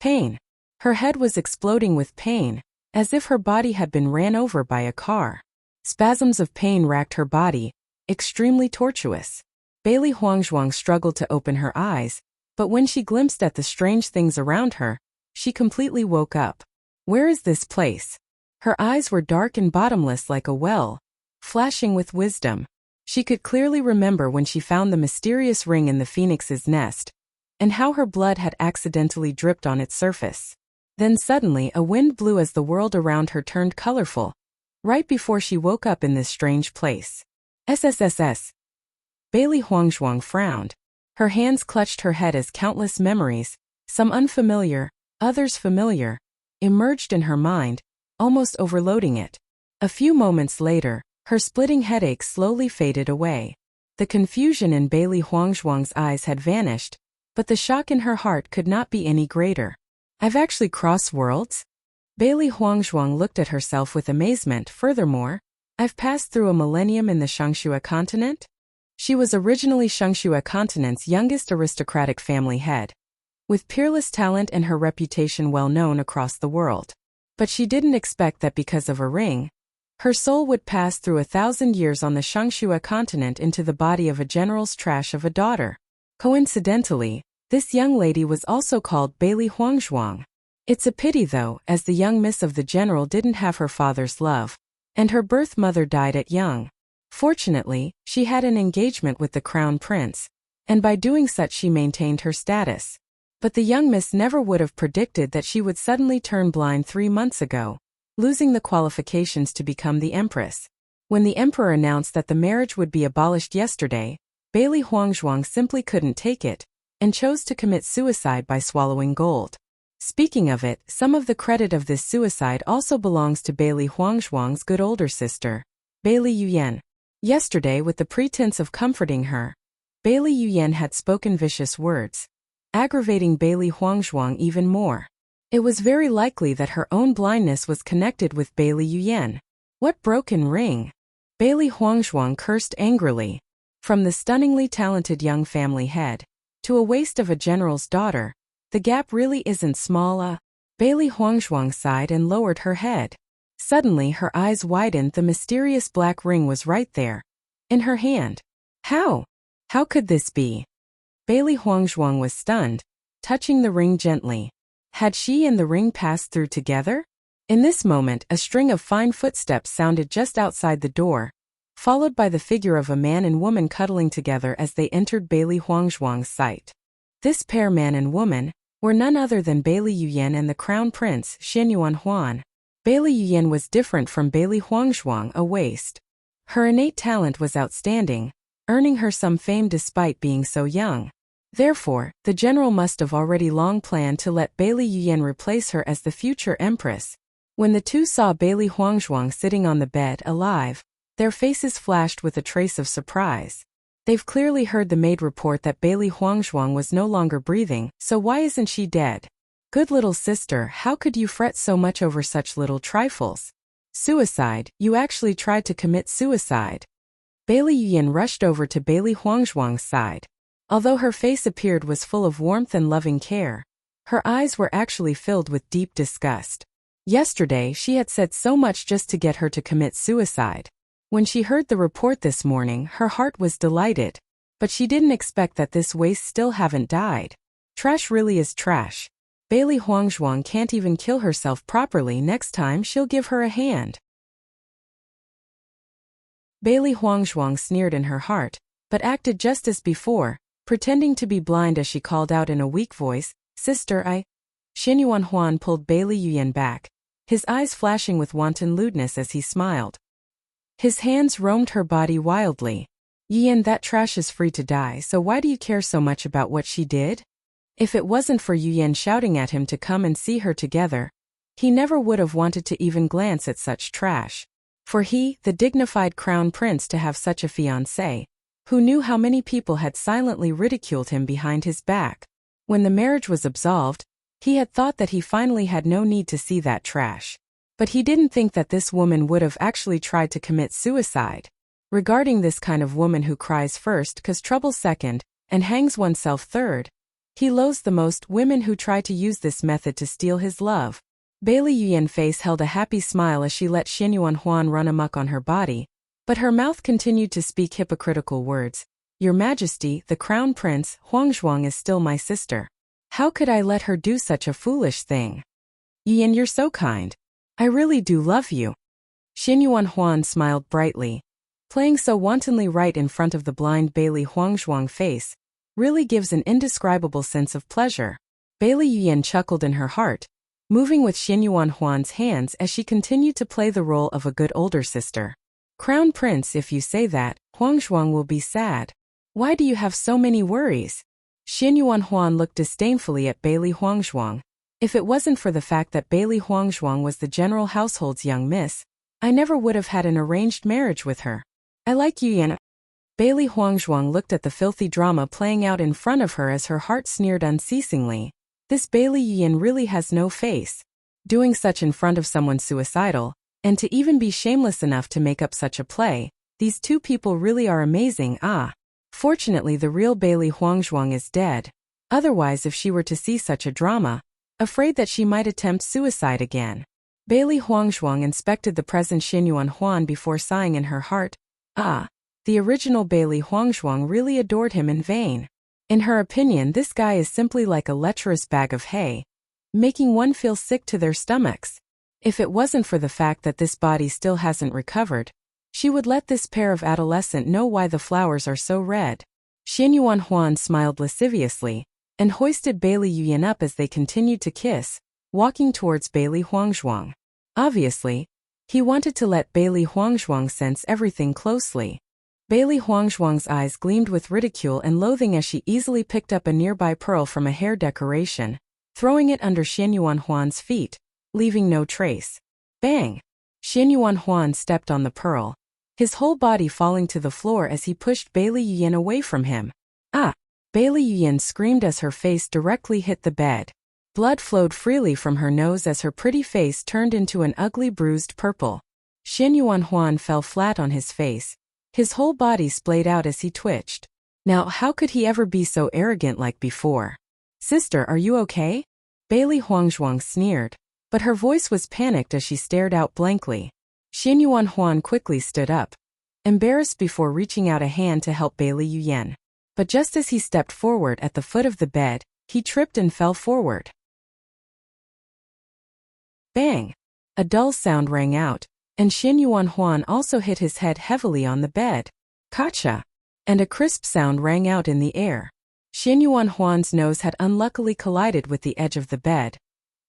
Pain. Her head was exploding with pain, as if her body had been ran over by a car. Spasms of pain racked her body, extremely tortuous. Bailey Huangzhuang struggled to open her eyes, but when she glimpsed at the strange things around her, she completely woke up. Where is this place? Her eyes were dark and bottomless like a well, flashing with wisdom. She could clearly remember when she found the mysterious ring in the phoenix's nest, and how her blood had accidentally dripped on its surface. Then suddenly a wind blew as the world around her turned colorful, right before she woke up in this strange place. SSSS. Bailey Huangzhuang frowned. Her hands clutched her head as countless memories, some unfamiliar, others familiar, emerged in her mind, almost overloading it. A few moments later, her splitting headache slowly faded away. The confusion in Bailey Huangzhuang's eyes had vanished, but the shock in her heart could not be any greater. I've actually crossed worlds? Bailey Huangzhuang looked at herself with amazement. Furthermore, I've passed through a millennium in the Shangxue continent? She was originally Shangxue continent's youngest aristocratic family head, with peerless talent and her reputation well known across the world. But she didn't expect that because of a ring, her soul would pass through 1,000 years on the Shangxue continent into the body of a general's trash of a daughter. Coincidentally, this young lady was also called Bailey Huangzhuang. It's a pity though, as the young miss of the general didn't have her father's love, and her birth mother died at young. Fortunately, she had an engagement with the crown prince, and by doing such she maintained her status. But the young miss never would have predicted that she would suddenly turn blind 3 months ago, losing the qualifications to become the empress. When the emperor announced that the marriage would be abolished yesterday, Bailey Huangzhuang simply couldn't take it, and chose to commit suicide by swallowing gold. Speaking of it, some of the credit of this suicide also belongs to Bailey Huangzhuang's good older sister, Bailey Yuyan. Yesterday, with the pretense of comforting her, Bailey Yuyan had spoken vicious words, aggravating Bailey Huangzhuang even more. It was very likely that her own blindness was connected with Bailey Yuyan. What broken ring? Bailey Huangzhuang cursed angrily. From the stunningly talented young family head to a waste of a general's daughter, the gap really isn't small. Bailey Huangzhuang sighed and lowered her head. Suddenly her eyes widened. The mysterious black ring was right there, in her hand. How? How could this be? Bailey Huangzhuang was stunned, touching the ring gently. Had she and the ring passed through together? In this moment, a string of fine footsteps sounded just outside the door, followed by the figure of a man and woman cuddling together as they entered Bailey Huangzhuang's sight. This pair, man and woman, were none other than Bailey Yuyan and the crown prince, Xianyuan Huan. Bailey Yuyan was different from Bailey Huangzhuang, a waste. Her innate talent was outstanding, earning her some fame despite being so young. Therefore, the general must have already long planned to let Bailey Yuyan replace her as the future empress. When the two saw Bailey Huangzhuang sitting on the bed alive, their faces flashed with a trace of surprise. They've clearly heard the maid report that Bailey Huangzhuang was no longer breathing, so why isn't she dead? Good little sister, how could you fret so much over such little trifles? Suicide, you actually tried to commit suicide. Bailey Yuyan rushed over to Bailey Huangzhuang's side. Although her face appeared was full of warmth and loving care, her eyes were actually filled with deep disgust. Yesterday she had said so much just to get her to commit suicide. When she heard the report this morning, her heart was delighted, but she didn't expect that this waste still haven't died. Trash really is trash. Bailey Huangzhuang can't even kill herself properly. Next time she'll give her a hand. Bailey Huangzhuang sneered in her heart, but acted just as before, pretending to be blind as she called out in a weak voice, "Sister, I..." Xianyuan Huan pulled Bailey Yuyan back, his eyes flashing with wanton lewdness as he smiled. His hands roamed her body wildly. "Yuyan, that trash is free to die, so why do you care so much about what she did?" If it wasn't for Yuyan shouting at him to come and see her together, he never would have wanted to even glance at such trash. For he, the dignified crown prince, to have such a fiancée, who knew how many people had silently ridiculed him behind his back. When the marriage was absolved, he had thought that he finally had no need to see that trash. But he didn't think that this woman would have actually tried to commit suicide. Regarding this kind of woman who cries first, 'cause trouble second, and hangs oneself third, He loathes the most women who try to use this method to steal his love. Bailey Yuyan's face held a happy smile as she let Xianyuan Huan run amok on her body, but her mouth continued to speak hypocritical words. Your Majesty, the Crown Prince, Huangzhuang is still my sister. How could I let her do such a foolish thing? Yuyan, you're so kind. I really do love you. Xianyuan Huan smiled brightly. Playing so wantonly right in front of the blind Bailey Huangzhuang face really gives an indescribable sense of pleasure. Bailey Yuyan chuckled in her heart, moving with Xianyuan Huan's hands as she continued to play the role of a good older sister. Crown Prince, if you say that, Huangzhuang will be sad. Why do you have so many worries? Xianyuan Huan looked disdainfully at Bailey Huangzhuang. If it wasn't for the fact that Bailey Huangzhuang was the general household's young miss, I never would have had an arranged marriage with her. I like Yuyan. Bailey Huangzhuang looked at the filthy drama playing out in front of her as her heart sneered unceasingly. This Bailey Yuyan really has no face. Doing such in front of someone suicidal, and to even be shameless enough to make up such a play, these two people really are amazing. Fortunately the real Bailey Huangzhuang is dead. Otherwise, if she were to see such a drama, afraid that she might attempt suicide again. Bailey Huangzhuang inspected the present Xianyuan Huan before sighing in her heart. The original Bailey Huangzhuang really adored him in vain. In her opinion, this guy is simply like a lecherous bag of hay, making one feel sick to their stomachs. If it wasn't for the fact that this body still hasn't recovered, she would let this pair of adolescents know why the flowers are so red. Xianyuan Huan smiled lasciviously and hoisted Bailey Yuyan up as they continued to kiss, walking towards Bailey Huangzhuang. Obviously, he wanted to let Bailey Huangzhuang sense everything closely. Bailey Huangzhuang's eyes gleamed with ridicule and loathing as she easily picked up a nearby pearl from a hair decoration, throwing it under Xianyuan Huan's feet, leaving no trace. Bang! Xianyuan Huan stepped on the pearl, his whole body falling to the floor as he pushed Bailey Yuyan away from him. Bailey Yuyan screamed as her face directly hit the bed. Blood flowed freely from her nose as her pretty face turned into an ugly bruised purple. Xianyuan Huan fell flat on his face. His whole body splayed out as he twitched. Now how could he ever be so arrogant like before? Sister, are you okay? Bailey Huangzhuang sneered, but her voice was panicked as she stared out blankly. Xianyuan Huan quickly stood up, embarrassed before reaching out a hand to help Bailey Yuyan. But just as he stepped forward at the foot of the bed, he tripped and fell forward. Bang! A dull sound rang out, and Xianyuan Huan also hit his head heavily on the bed. Kacha! And a crisp sound rang out in the air. Xianyuan Huan's nose had unluckily collided with the edge of the bed,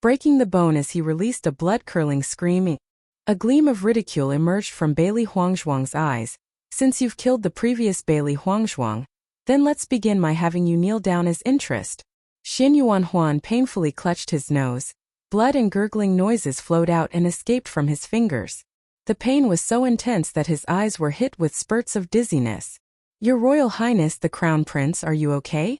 breaking the bone as he released a blood-curdling scream. A gleam of ridicule emerged from Bailey Huangzhuang's eyes. Since you've killed the previous Bailey Huangzhuang, then let's begin my having you kneel down as interest. Xianyuan Huan painfully clutched his nose. Blood and gurgling noises flowed out and escaped from his fingers. The pain was so intense that his eyes were hit with spurts of dizziness. Your Royal Highness the Crown Prince, are you okay?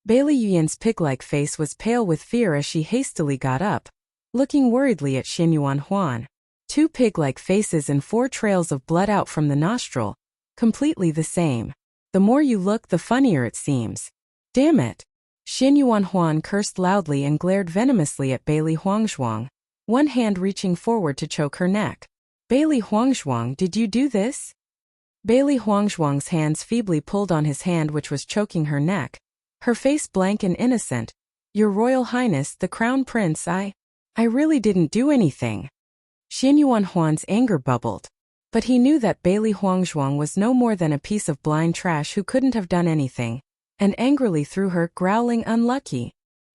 Bailey Yuyan's pig-like face was pale with fear as she hastily got up, looking worriedly at Xianyuan Huan. Two pig-like faces and 4 trails of blood out from the nostril, completely the same. The more you look, the funnier it seems. Damn it! Xianyuan Huan cursed loudly and glared venomously at Bailey Huangzhuang, one hand reaching forward to choke her neck. Bailey Huangzhuang, did you do this? Bailey Huangzhuang's hands feebly pulled on his hand which was choking her neck, her face blank and innocent. Your Royal Highness, the Crown Prince, I really didn't do anything. Xianyuan Huan's anger bubbled. But he knew that Bailey Huangzhuang was no more than a piece of blind trash who couldn't have done anything, and angrily threw her, growling, unlucky.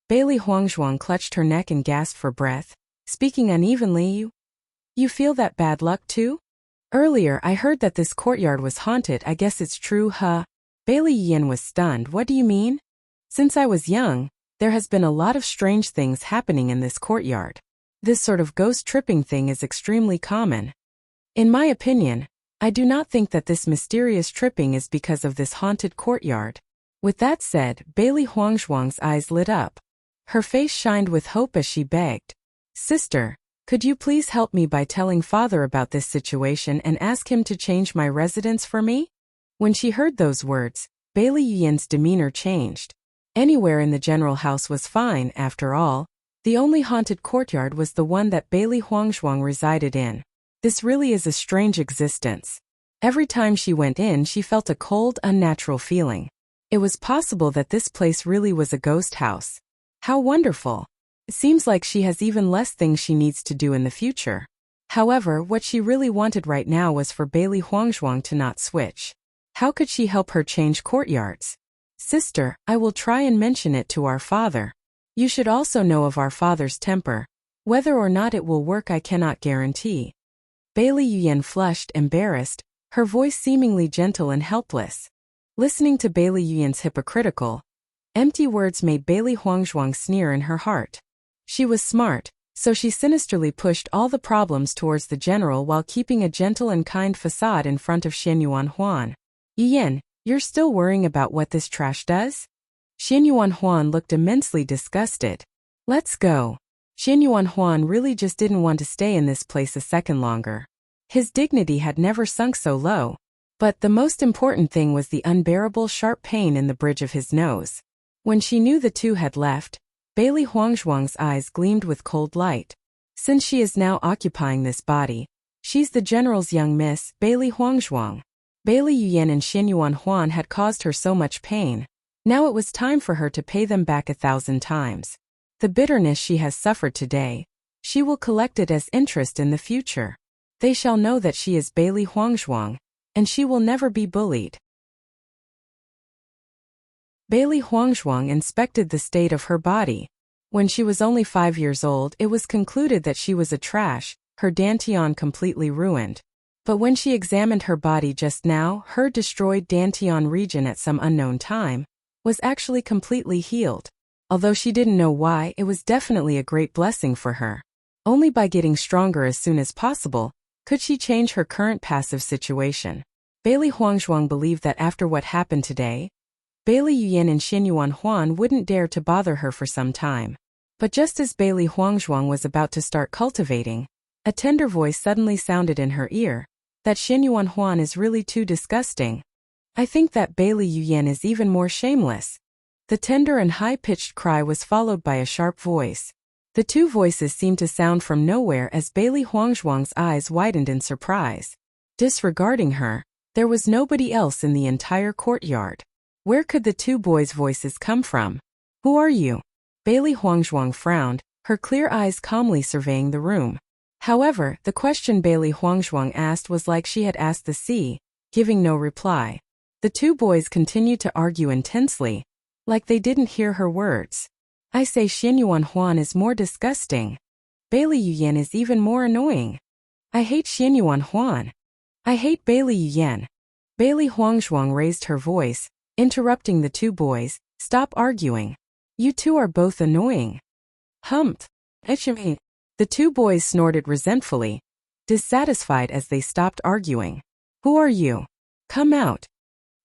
Bailey Huangzhuang clutched her neck and gasped for breath, speaking unevenly. You feel that bad luck too? Earlier I heard that this courtyard was haunted. I guess it's true, huh? Bailey Yuyan was stunned. What do you mean? Since I was young, there has been a lot of strange things happening in this courtyard. This sort of ghost tripping thing is extremely common. In my opinion, I do not think that this mysterious tripping is because of this haunted courtyard. With that said, Bailey Huangzhuang's eyes lit up. Her face shined with hope as she begged. Sister, could you please help me by telling father about this situation and ask him to change my residence for me? When she heard those words, Bailey Yuyan's demeanor changed. Anywhere in the general house was fine, after all. The only haunted courtyard was the one that Bailey Huangshuang resided in. This really is a strange existence. Every time she went in, she felt a cold, unnatural feeling. It was possible that this place really was a ghost house. How wonderful. It seems like she has even less things she needs to do in the future. However, what she really wanted right now was for Bailey Huangshuang to not switch. How could she help her change courtyards? Sister, I will try and mention it to our father. You should also know of our father's temper. Whether or not it will work I cannot guarantee. Bailey Yuyan flushed, embarrassed, her voice seemingly gentle and helpless. Listening to Bailey Yuyan's hypocritical, empty words made Bailey Huangshuang sneer in her heart. She was smart, so she sinisterly pushed all the problems towards the general while keeping a gentle and kind facade in front of Xianyuan Huan. Yuyan, you're still worrying about what this trash does? Xianyuan Huan looked immensely disgusted. Let's go. Xianyuan Huan really just didn't want to stay in this place a second longer. His dignity had never sunk so low. But the most important thing was the unbearable sharp pain in the bridge of his nose. When she knew the two had left, Bailey Huangshuang's eyes gleamed with cold light. Since she is now occupying this body, she's the general's young miss, Bailey Huangshuang. Bailey Yuyan and Xianyuan Huan had caused her so much pain. Now it was time for her to pay them back 1,000 times. The bitterness she has suffered today, she will collect it as interest in the future. They shall know that she is Bailey Huangshuang, and she will never be bullied. Bailey Huangshuang inspected the state of her body. When she was only 5 years old, it was concluded that she was a trash, her dantian completely ruined. But when she examined her body just now, her destroyed dantian region at some unknown time was actually completely healed. Although she didn't know why, it was definitely a great blessing for her. Only by getting stronger as soon as possible could she change her current passive situation. Bailey Huangshuang believed that after what happened today, Bailey Yuyan and Xianyuan Huan wouldn't dare to bother her for some time. But just as Bailey Huangshuang was about to start cultivating, a tender voice suddenly sounded in her ear, that Xianyuan Huan is really too disgusting. I think that Bailey Yuyan is even more shameless. The tender and high-pitched cry was followed by a sharp voice. The two voices seemed to sound from nowhere as Bailey Huangshuang's eyes widened in surprise. Disregarding her, there was nobody else in the entire courtyard. Where could the two boys' voices come from? Who are you? Bailey Huangshuang frowned, her clear eyes calmly surveying the room. However, the question Bailey Huangshuang asked was like she had asked the sea, giving no reply. The two boys continued to argue intensely, like they didn't hear her words. I say Xianyuan Huan is more disgusting. Bailey Yuyan is even more annoying. I hate Xianyuan Huan. I hate Bailey Yuyan. Bailey Huangshuang raised her voice, interrupting the two boys. Stop arguing. You two are both annoying. Humph. Ichimi. The two boys snorted resentfully, dissatisfied as they stopped arguing. Who are you? Come out.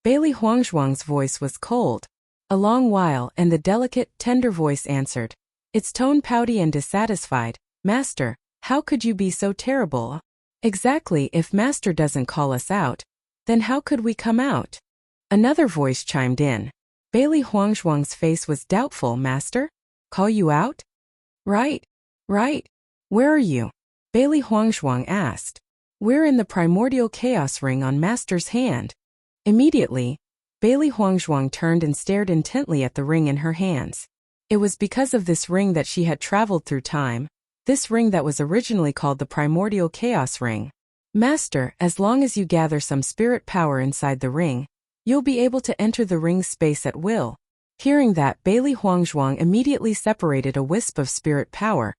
Bailey Huangshuang's voice was cold. A long while, and the delicate, tender voice answered. Its tone pouty and dissatisfied. Master, how could you be so terrible? Exactly, if Master doesn't call us out, then how could we come out? Another voice chimed in. Bailey Huangshuang's face was doubtful. Master? Call you out? Right. Where are you? Bailey Huangshuang asked. We're in the primordial chaos ring on Master's hand. Immediately, Bailey Huangshuang turned and stared intently at the ring in her hands. It was because of this ring that she had traveled through time, this ring that was originally called the primordial chaos ring. Master, as long as you gather some spirit power inside the ring, you'll be able to enter the ring's space at will. Hearing that, Bailey Huangshuang immediately separated a wisp of spirit power,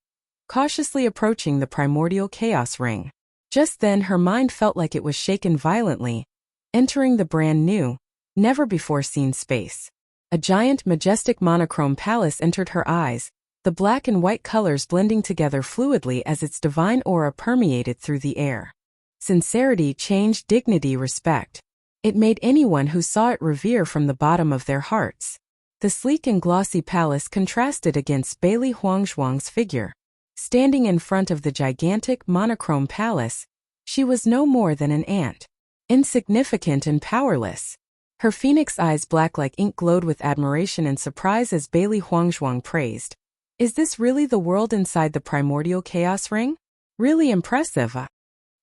cautiously approaching the primordial chaos ring. Just then her mind felt like it was shaken violently, entering the brand new, never-before-seen space. A giant, majestic monochrome palace entered her eyes, the black and white colors blending together fluidly as its divine aura permeated through the air. Sincerity, change, dignity, respect. It made anyone who saw it revere from the bottom of their hearts. The sleek and glossy palace contrasted against Bailey Huangshuang's figure. Standing in front of the gigantic, monochrome palace, she was no more than an ant. Insignificant and powerless. Her phoenix eyes black like ink glowed with admiration and surprise as Bailey Huangzhuang praised. Is this really the world inside the primordial chaos ring? Really impressive.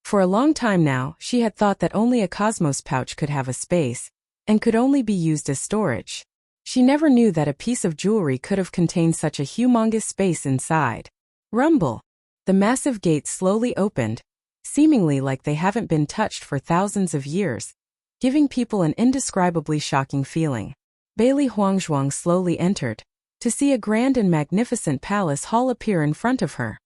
For a long time now, she had thought that only a cosmos pouch could have a space, and could only be used as storage. She never knew that a piece of jewelry could have contained such a humongous space inside. Rumble. The massive gates slowly opened, seemingly like they haven't been touched for thousands of years, giving people an indescribably shocking feeling. Bailey Huangzhuang slowly entered, to see a grand and magnificent palace hall appear in front of her.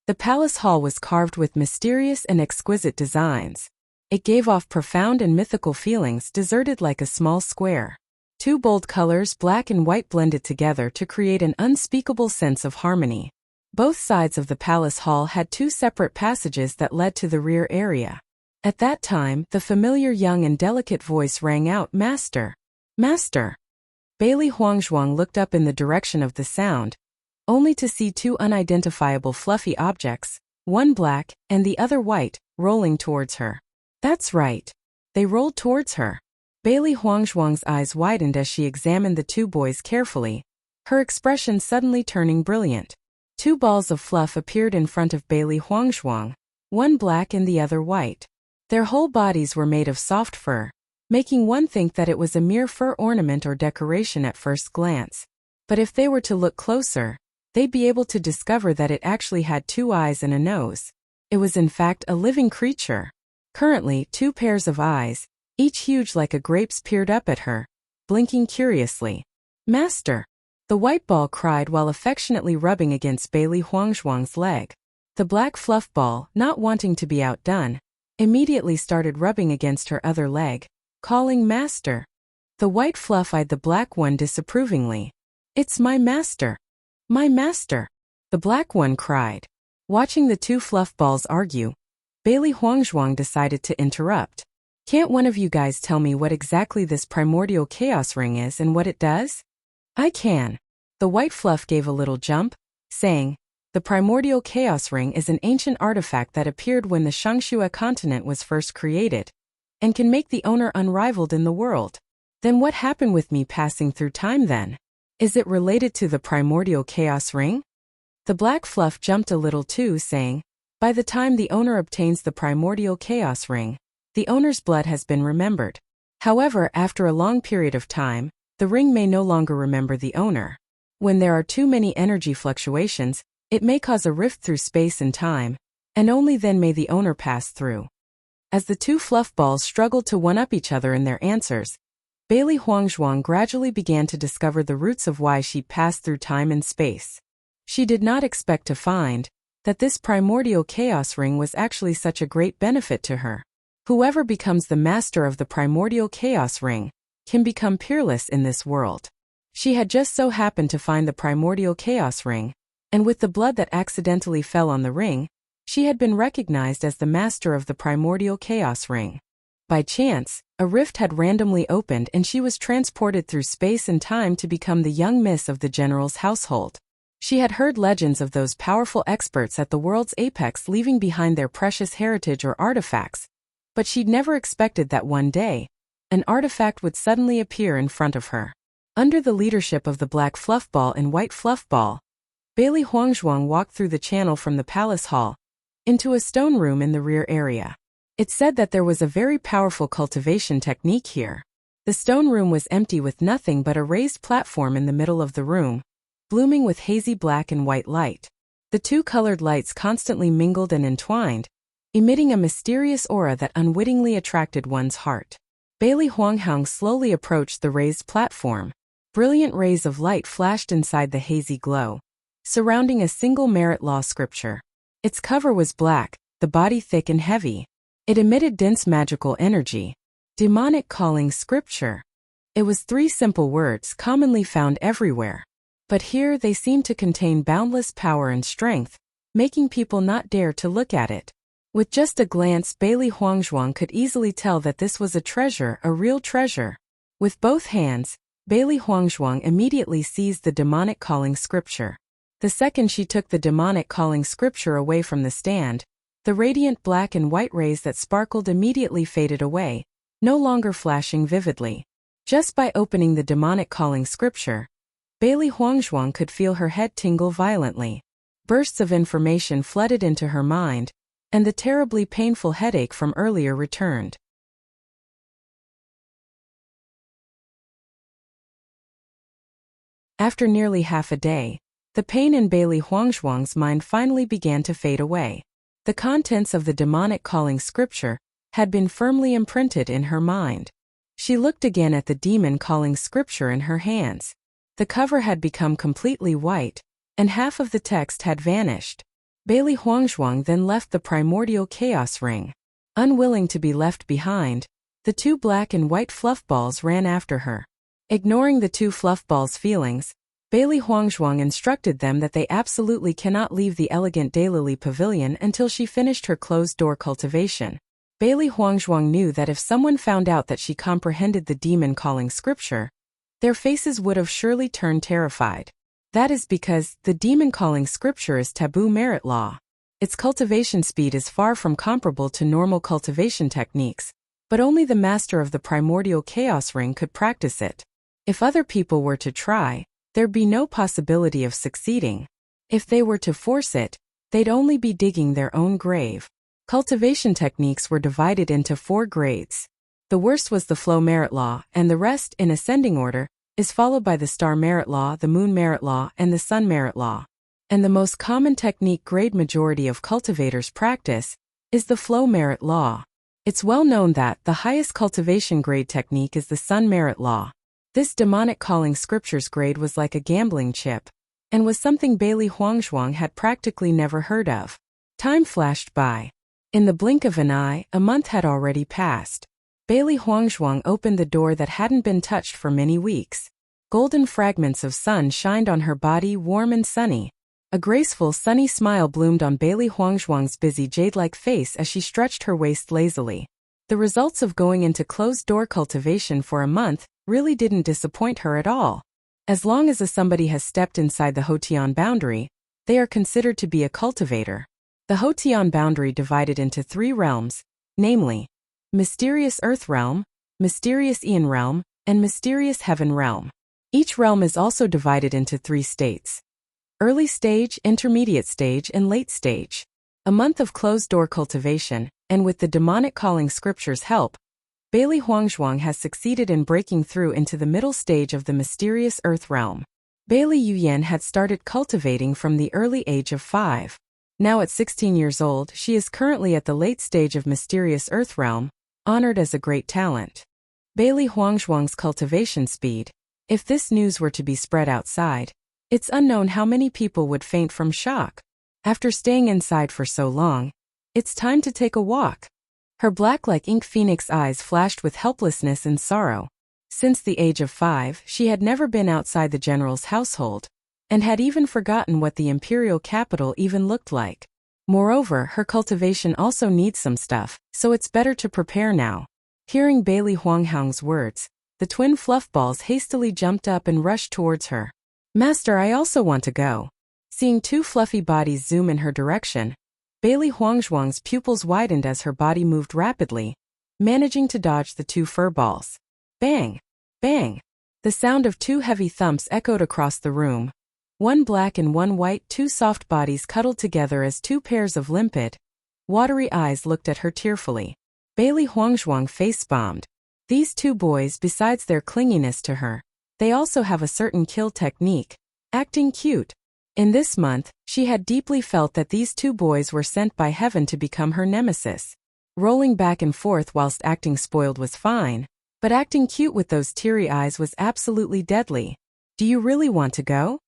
The palace hall was carved with mysterious and exquisite designs. It gave off profound and mythical feelings, deserted like a small square. Two bold colors, black and white, blended together to create an unspeakable sense of harmony. Both sides of the palace hall had two separate passages that led to the rear area. At that time, the familiar young and delicate voice rang out, "Master! Master!" Bailey Huangzhuang looked up in the direction of the sound, only to see two unidentifiable fluffy objects, one black and the other white, rolling towards her. That's right. They rolled towards her. Bailey Huangzhuang's eyes widened as she examined the two boys carefully, her expression suddenly turning brilliant. Two balls of fluff appeared in front of Bailey Huangzhuang, one black and the other white. Their whole bodies were made of soft fur, making one think that it was a mere fur ornament or decoration at first glance. But if they were to look closer, they'd be able to discover that it actually had two eyes and a nose. It was in fact a living creature. Currently, two pairs of eyes, each huge like a grape, peered up at her, blinking curiously. "Master!" The white ball cried while affectionately rubbing against Bailey Huangzhuang's leg. The black fluff ball, not wanting to be outdone, immediately started rubbing against her other leg, calling "Master." The white fluff eyed the black one disapprovingly. "It's my master! My master!" the black one cried. Watching the two fluff balls argue, Bailey Huangzhuang decided to interrupt. "Can't one of you guys tell me what exactly this primordial chaos ring is and what it does?" "I can." The white fluff gave a little jump, saying, "The primordial chaos ring is an ancient artifact that appeared when the Shangxua continent was first created, and can make the owner unrivaled in the world." "Then what happened with me passing through time then? Is it related to the primordial chaos ring?" The black fluff jumped a little too, saying, "By the time the owner obtains the primordial chaos ring, the owner's blood has been remembered. However, after a long period of time, the ring may no longer remember the owner. When there are too many energy fluctuations, it may cause a rift through space and time, and only then may the owner pass through." As the two fluff balls struggled to one-up each other in their answers, Bailey Huangzhuang gradually began to discover the roots of why she passed through time and space. She did not expect to find that this primordial chaos ring was actually such a great benefit to her. Whoever becomes the master of the primordial chaos ring can become peerless in this world. She had just so happened to find the primordial chaos ring, and with the blood that accidentally fell on the ring, she had been recognized as the master of the primordial chaos ring. By chance, a rift had randomly opened and she was transported through space and time to become the young miss of the general's household. She had heard legends of those powerful experts at the world's apex leaving behind their precious heritage or artifacts, but she'd never expected that one day, an artifact would suddenly appear in front of her. Under the leadership of the black fluff ball and white fluff ball, Bailey Huangzhuang walked through the channel from the palace hall into a stone room in the rear area. It said that there was a very powerful cultivation technique here. The stone room was empty with nothing but a raised platform in the middle of the room, blooming with hazy black and white light. The two colored lights constantly mingled and entwined, emitting a mysterious aura that unwittingly attracted one's heart. Bailey Huangzhuang slowly approached the raised platform. Brilliant rays of light flashed inside the hazy glow, surrounding a single merit law scripture. Its cover was black, the body thick and heavy. It emitted dense magical energy. Demonic calling scripture. It was 3 simple words commonly found everywhere. But here they seemed to contain boundless power and strength, making people not dare to look at it. With just a glance, Bailey Huangzhuang could easily tell that this was a treasure, a real treasure. With both hands, Bailey Huangzhuang immediately seized the demonic calling scripture. The second she took the demonic calling scripture away from the stand, the radiant black and white rays that sparkled immediately faded away, no longer flashing vividly. Just by opening the demonic calling scripture, Bailey Huangzhuang could feel her head tingle violently. Bursts of information flooded into her mind, and the terribly painful headache from earlier returned. After nearly half a day, the pain in Bailey Huangzhuang's mind finally began to fade away. The contents of the demonic calling scripture had been firmly imprinted in her mind. She looked again at the demon calling scripture in her hands. The cover had become completely white, and half of the text had vanished. Bailey Huangzhuang then left the primordial chaos ring. Unwilling to be left behind, the two black and white fluff balls ran after her. Ignoring the two fluff balls' feelings, Bailey Huangzhuang instructed them that they absolutely cannot leave the elegant daylily pavilion until she finished her closed-door cultivation. Bailey Huangzhuang knew that if someone found out that she comprehended the demon calling scripture, their faces would have surely turned terrified. That is because the demon calling scripture is taboo merit law. Its cultivation speed is far from comparable to normal cultivation techniques, but only the master of the primordial chaos ring could practice it. If other people were to try, there'd be no possibility of succeeding. If they were to force it, they'd only be digging their own grave. Cultivation techniques were divided into 4 grades. The worst was the flow merit law, and the rest, in ascending order, is followed by the star merit law, the moon merit law, and the sun merit law. And the most common technique grade majority of cultivators practice is the flow merit law. It's well known that the highest cultivation grade technique is the sun merit law. This demonic calling scriptures grade was like a gambling chip, and was something Bailey Huangzhuang had practically never heard of. Time flashed by. In the blink of an eye, a month had already passed. Bailey Huangzhuang opened the door that hadn't been touched for many weeks. Golden fragments of sun shined on her body, warm and sunny. A graceful, sunny smile bloomed on Bailey Huangzhuang's busy jade-like face as she stretched her waist lazily. The results of going into closed-door cultivation for a month really didn't disappoint her at all. As long as somebody has stepped inside the Hotian boundary, they are considered to be a cultivator. The Hotian boundary divided into 3 realms, namely, Mysterious Earth Realm, Mysterious Aeon Realm, and Mysterious Heaven Realm. Each realm is also divided into 3 states: early stage, intermediate stage, and late stage. A month of closed-door cultivation, and with the demonic calling scripture's help, Bailey Huangzhuang has succeeded in breaking through into the middle stage of the Mysterious Earth Realm. Bailey Yuyan had started cultivating from the early age of 5. Now at 16 years old, she is currently at the late stage of Mysterious Earth Realm, honored as a great talent. Bailey Huangzhuang's cultivation speed. If this news were to be spread outside, it's unknown how many people would faint from shock. After staying inside for so long, it's time to take a walk. Her black like ink phoenix eyes flashed with helplessness and sorrow. Since the age of 5, she had never been outside the general's household, and had even forgotten what the imperial capital even looked like. Moreover, her cultivation also needs some stuff, so it's better to prepare now. Hearing Bailey Huangzhuang's words, the twin fluff balls hastily jumped up and rushed towards her. "Master, I also want to go." Seeing 2 fluffy bodies zoom in her direction, Bailey Huangzhuang's pupils widened as her body moved rapidly, managing to dodge the 2 fur balls. Bang! Bang! The sound of 2 heavy thumps echoed across the room. One black and one white, 2 soft bodies cuddled together as 2 pairs of limpid, watery eyes looked at her tearfully. Bailey Huangzhuang face-bombed. These 2 boys, besides their clinginess to her, they also have a certain kill technique, acting cute. In this month, she had deeply felt that these 2 boys were sent by heaven to become her nemesis. Rolling back and forth whilst acting spoiled was fine, but acting cute with those teary eyes was absolutely deadly. "Do you really want to go?"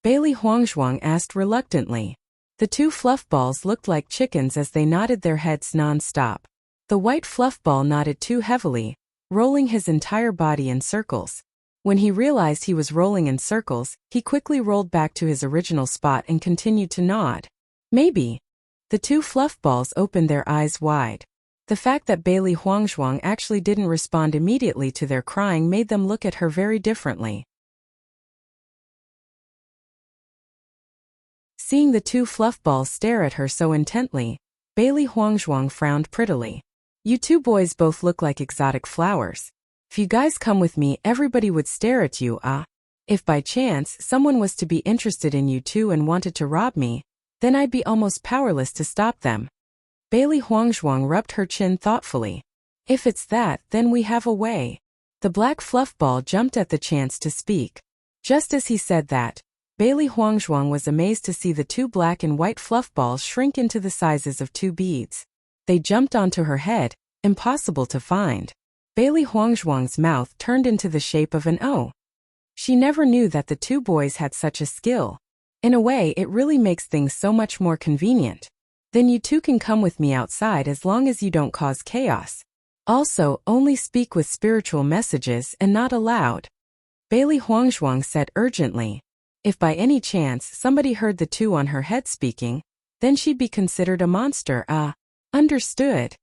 Bailey Huangzhuang asked reluctantly. The 2 fluff balls looked like chickens as they nodded their heads non-stop. The white fluff ball nodded too heavily, rolling his entire body in circles. When he realized he was rolling in circles, he quickly rolled back to his original spot and continued to nod. "Maybe." The 2 fluff balls opened their eyes wide. The fact that Bailey Huangzhuang actually didn't respond immediately to their crying made them look at her very differently. Seeing the 2 fluff balls stare at her so intently, Bailey Huangzhuang frowned prettily. You two boys both look like exotic flowers. If you guys come with me, everybody would stare at you, ah. If by chance someone was to be interested in you two and wanted to rob me, then I'd be almost powerless to stop them. Bailey Huangzhuang rubbed her chin thoughtfully. If it's that, then we have a way. The black fluffball jumped at the chance to speak. Just as he said that, Bailey Huangzhuang was amazed to see the two black and white fluffballs shrink into the sizes of two beads. They jumped onto her head, impossible to find. Bailey Huangzhuang's mouth turned into the shape of an O. She never knew that the two boys had such a skill. In a way, it really makes things so much more convenient. Then you two can come with me outside as long as you don't cause chaos. Also, only speak with spiritual messages and not aloud. Bailey Huangzhuang said urgently. If by any chance somebody heard the two on her head speaking, then she'd be considered a monster, Understood.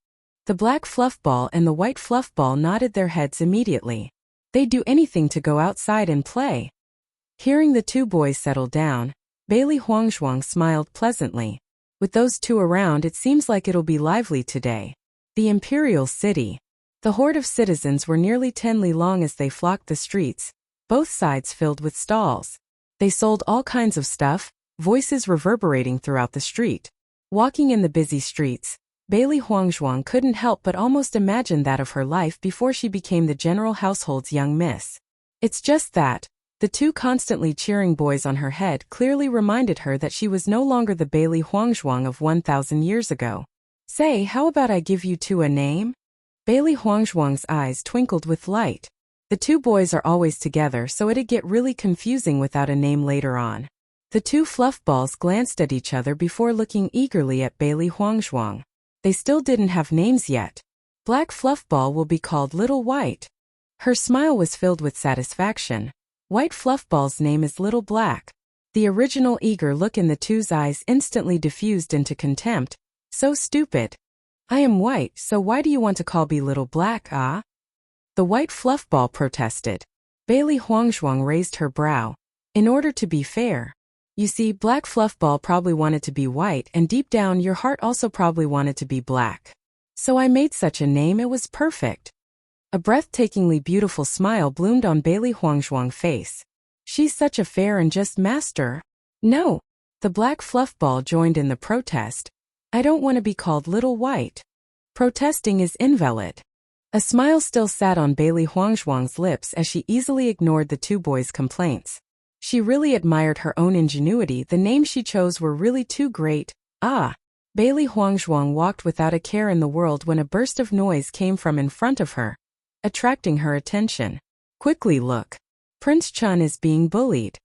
The black fluffball and the white fluffball nodded their heads immediately. They'd do anything to go outside and play. Hearing the two boys settle down, Bailey Huangzhuang smiled pleasantly. With those two around, it seems like it'll be lively today. The Imperial City. The horde of citizens were nearly 10 li long as they flocked the streets, both sides filled with stalls. They sold all kinds of stuff, voices reverberating throughout the street. Walking in the busy streets, Bailey Huangzhuang couldn't help but almost imagine that of her life before she became the general household's young miss. It's just that, the two constantly cheering boys on her head clearly reminded her that she was no longer the Bailey Huangzhuang of 1,000 years ago. Say, how about I give you two a name? Bailey Huangzhuang's eyes twinkled with light. The two boys are always together, so it'd get really confusing without a name later on. The two fluffballs glanced at each other before looking eagerly at Bailey Huangzhuang. They still didn't have names yet. Black fluffball will be called Little White. Her smile was filled with satisfaction. White fluffball's name is Little Black. The original eager look in the two's eyes instantly diffused into contempt. So stupid. I am white, so why do you want to call me Little Black, ah? The white fluffball protested. Bailey Huangzhuang raised her brow. In order to be fair. You see, black fluffball probably wanted to be white, and deep down your heart also probably wanted to be black. So I made such a name, it was perfect. A breathtakingly beautiful smile bloomed on Bailey Huangzhuang's face. She's such a fair and just master. No. The black fluffball joined in the protest. I don't want to be called Little White. Protesting is invalid. A smile still sat on Bailey Huangzhuang's lips as she easily ignored the two boys' complaints. She really admired her own ingenuity. The names she chose were really too great. Bailey Huangzhuang walked without a care in the world when a burst of noise came from in front of her, attracting her attention. Quickly look. Prince Chun is being bullied.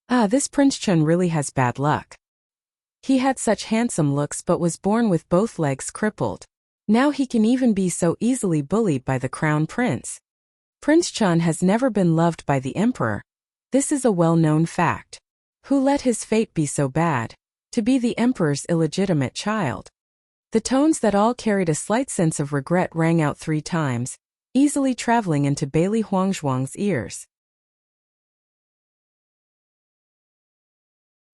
This Prince Chun really has bad luck. He had such handsome looks but was born with both legs crippled. Now he can even be so easily bullied by the crown prince. Prince Chun has never been loved by the emperor. This is a well-known fact. Who let his fate be so bad? To be the emperor's illegitimate child. The tones that all carried a slight sense of regret rang out 3 times, easily traveling into Bailey Huangzhuang's ears.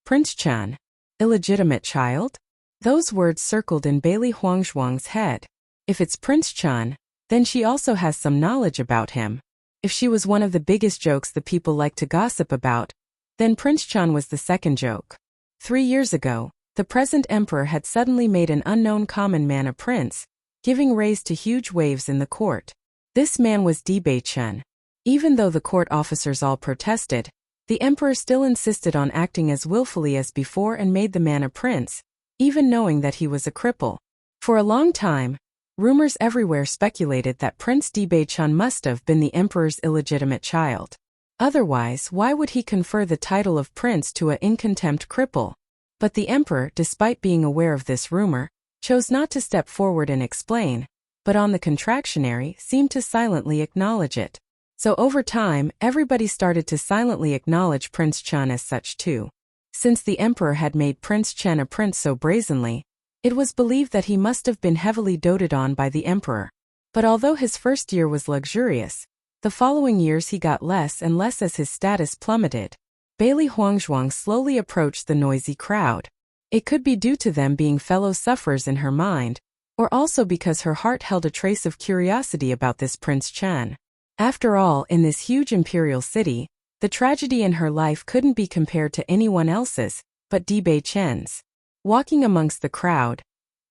Prince Chun, illegitimate child? Those words circled in Bailey Huangzhuang's head. If it's Prince Chun, then she also has some knowledge about him. If she was one of the biggest jokes the people like to gossip about, then Prince Chun was the second joke. 3 years ago, the present emperor had suddenly made an unknown common man a prince, giving raise to huge waves in the court. This man was Dibei Chun. Even though the court officers all protested, the emperor still insisted on acting as willfully as before and made the man a prince, even knowing that he was a cripple. For a long time, rumors everywhere speculated that Prince Dibei Chun must have been the emperor's illegitimate child. Otherwise, why would he confer the title of prince to a in contempt cripple? But the emperor, despite being aware of this rumor, chose not to step forward and explain, but on the contractionary, seemed to silently acknowledge it. So over time, everybody started to silently acknowledge Prince Chun as such too. Since the emperor had made Prince Chun a prince so brazenly, it was believed that he must have been heavily doted on by the emperor. But although his first year was luxurious, the following years he got less and less as his status plummeted. Bailey Huangzhuang slowly approached the noisy crowd. It could be due to them being fellow sufferers in her mind, or also because her heart held a trace of curiosity about this Prince Chen. After all, in this huge imperial city, the tragedy in her life couldn't be compared to anyone else's, but Dibei Chen's. Walking amongst the crowd,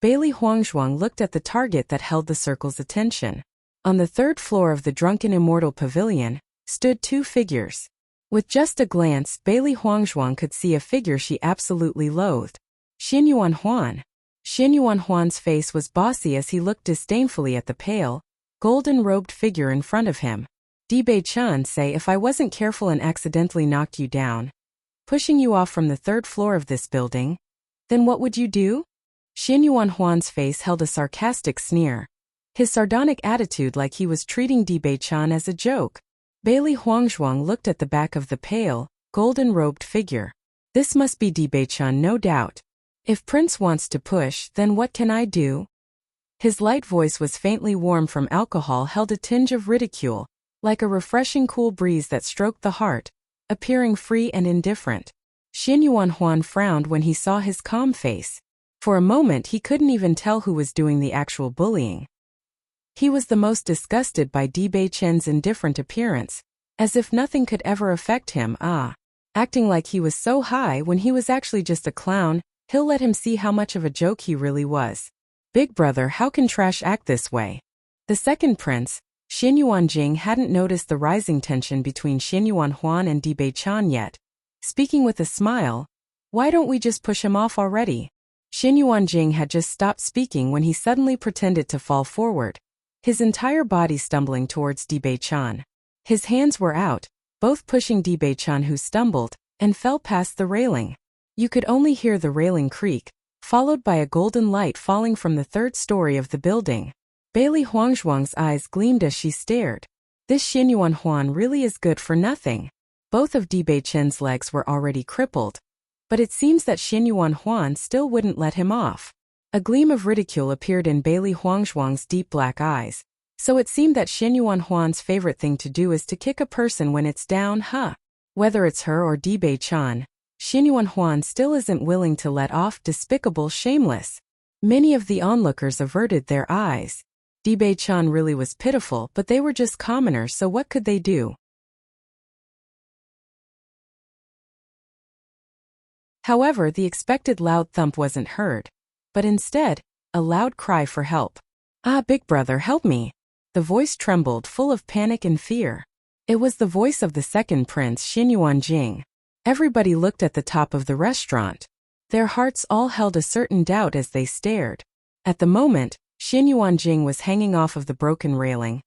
Bailey Huangzhuang looked at the target that held the circle's attention. On the third floor of the Drunken Immortal Pavilion stood two figures. With just a glance, Bailey Huangzhuang could see a figure she absolutely loathed. Xin Yuanhuan. Xin Yuanhuan's face was bossy as he looked disdainfully at the pale, golden-robed figure in front of him. Dibei Chen, say if I wasn't careful and accidentally knocked you down, pushing you off from the third floor of this building, then what would you do? Xin Yuanhuan's face held a sarcastic sneer, his sardonic attitude like he was treating Dibei Chen as a joke. Bailey Huangzhuang looked at the back of the pale, golden-robed figure. This must be Dibei Chen, no doubt. If Prince wants to push, then what can I do? His light voice was faintly warm from alcohol, held a tinge of ridicule, like a refreshing cool breeze that stroked the heart, appearing free and indifferent. Xin Yuanhuan frowned when he saw his calm face. For a moment he couldn't even tell who was doing the actual bullying. He was the most disgusted by Dibei Chen's indifferent appearance, as if nothing could ever affect him, acting like he was so high when he was actually just a clown. He'll let him see how much of a joke he really was. Big brother, how can trash act this way? The second prince, Xin Yuanjing, hadn't noticed the rising tension between Xin Yuanhuan and Dibei Chen yet. Speaking with a smile, why don't we just push him off already? Xin Yuanjing had just stopped speaking when he suddenly pretended to fall forward, his entire body stumbling towards Dibei Chen. His hands were out, both pushing Dibei Chen, who stumbled and fell past the railing. You could only hear the railing creak, followed by a golden light falling from the third story of the building. Bailey Huangzhuang's eyes gleamed as she stared. This Xin Yuanhuan really is good for nothing. Both of Dibei Chen's legs were already crippled, but it seems that Xin Yuanhuan still wouldn't let him off. A gleam of ridicule appeared in Bailey Huangzhuang's deep black eyes. So it seemed that Xin Yuanhuan's favorite thing to do is to kick a person when it's down, huh? Whether it's her or Dibei Chen, Xin Yuanhuan still isn't willing to let off. Despicable, shameless. Many of the onlookers averted their eyes. Dibei Chen really was pitiful, but they were just commoners, so what could they do? However, the expected loud thump wasn't heard, but instead, a loud cry for help. Big brother, help me. The voice trembled, full of panic and fear. It was the voice of the second prince, Xin Yuanjing. Everybody looked at the top of the restaurant. Their hearts all held a certain doubt as they stared. At the moment, Xin Yuanjing was hanging off of the broken railing,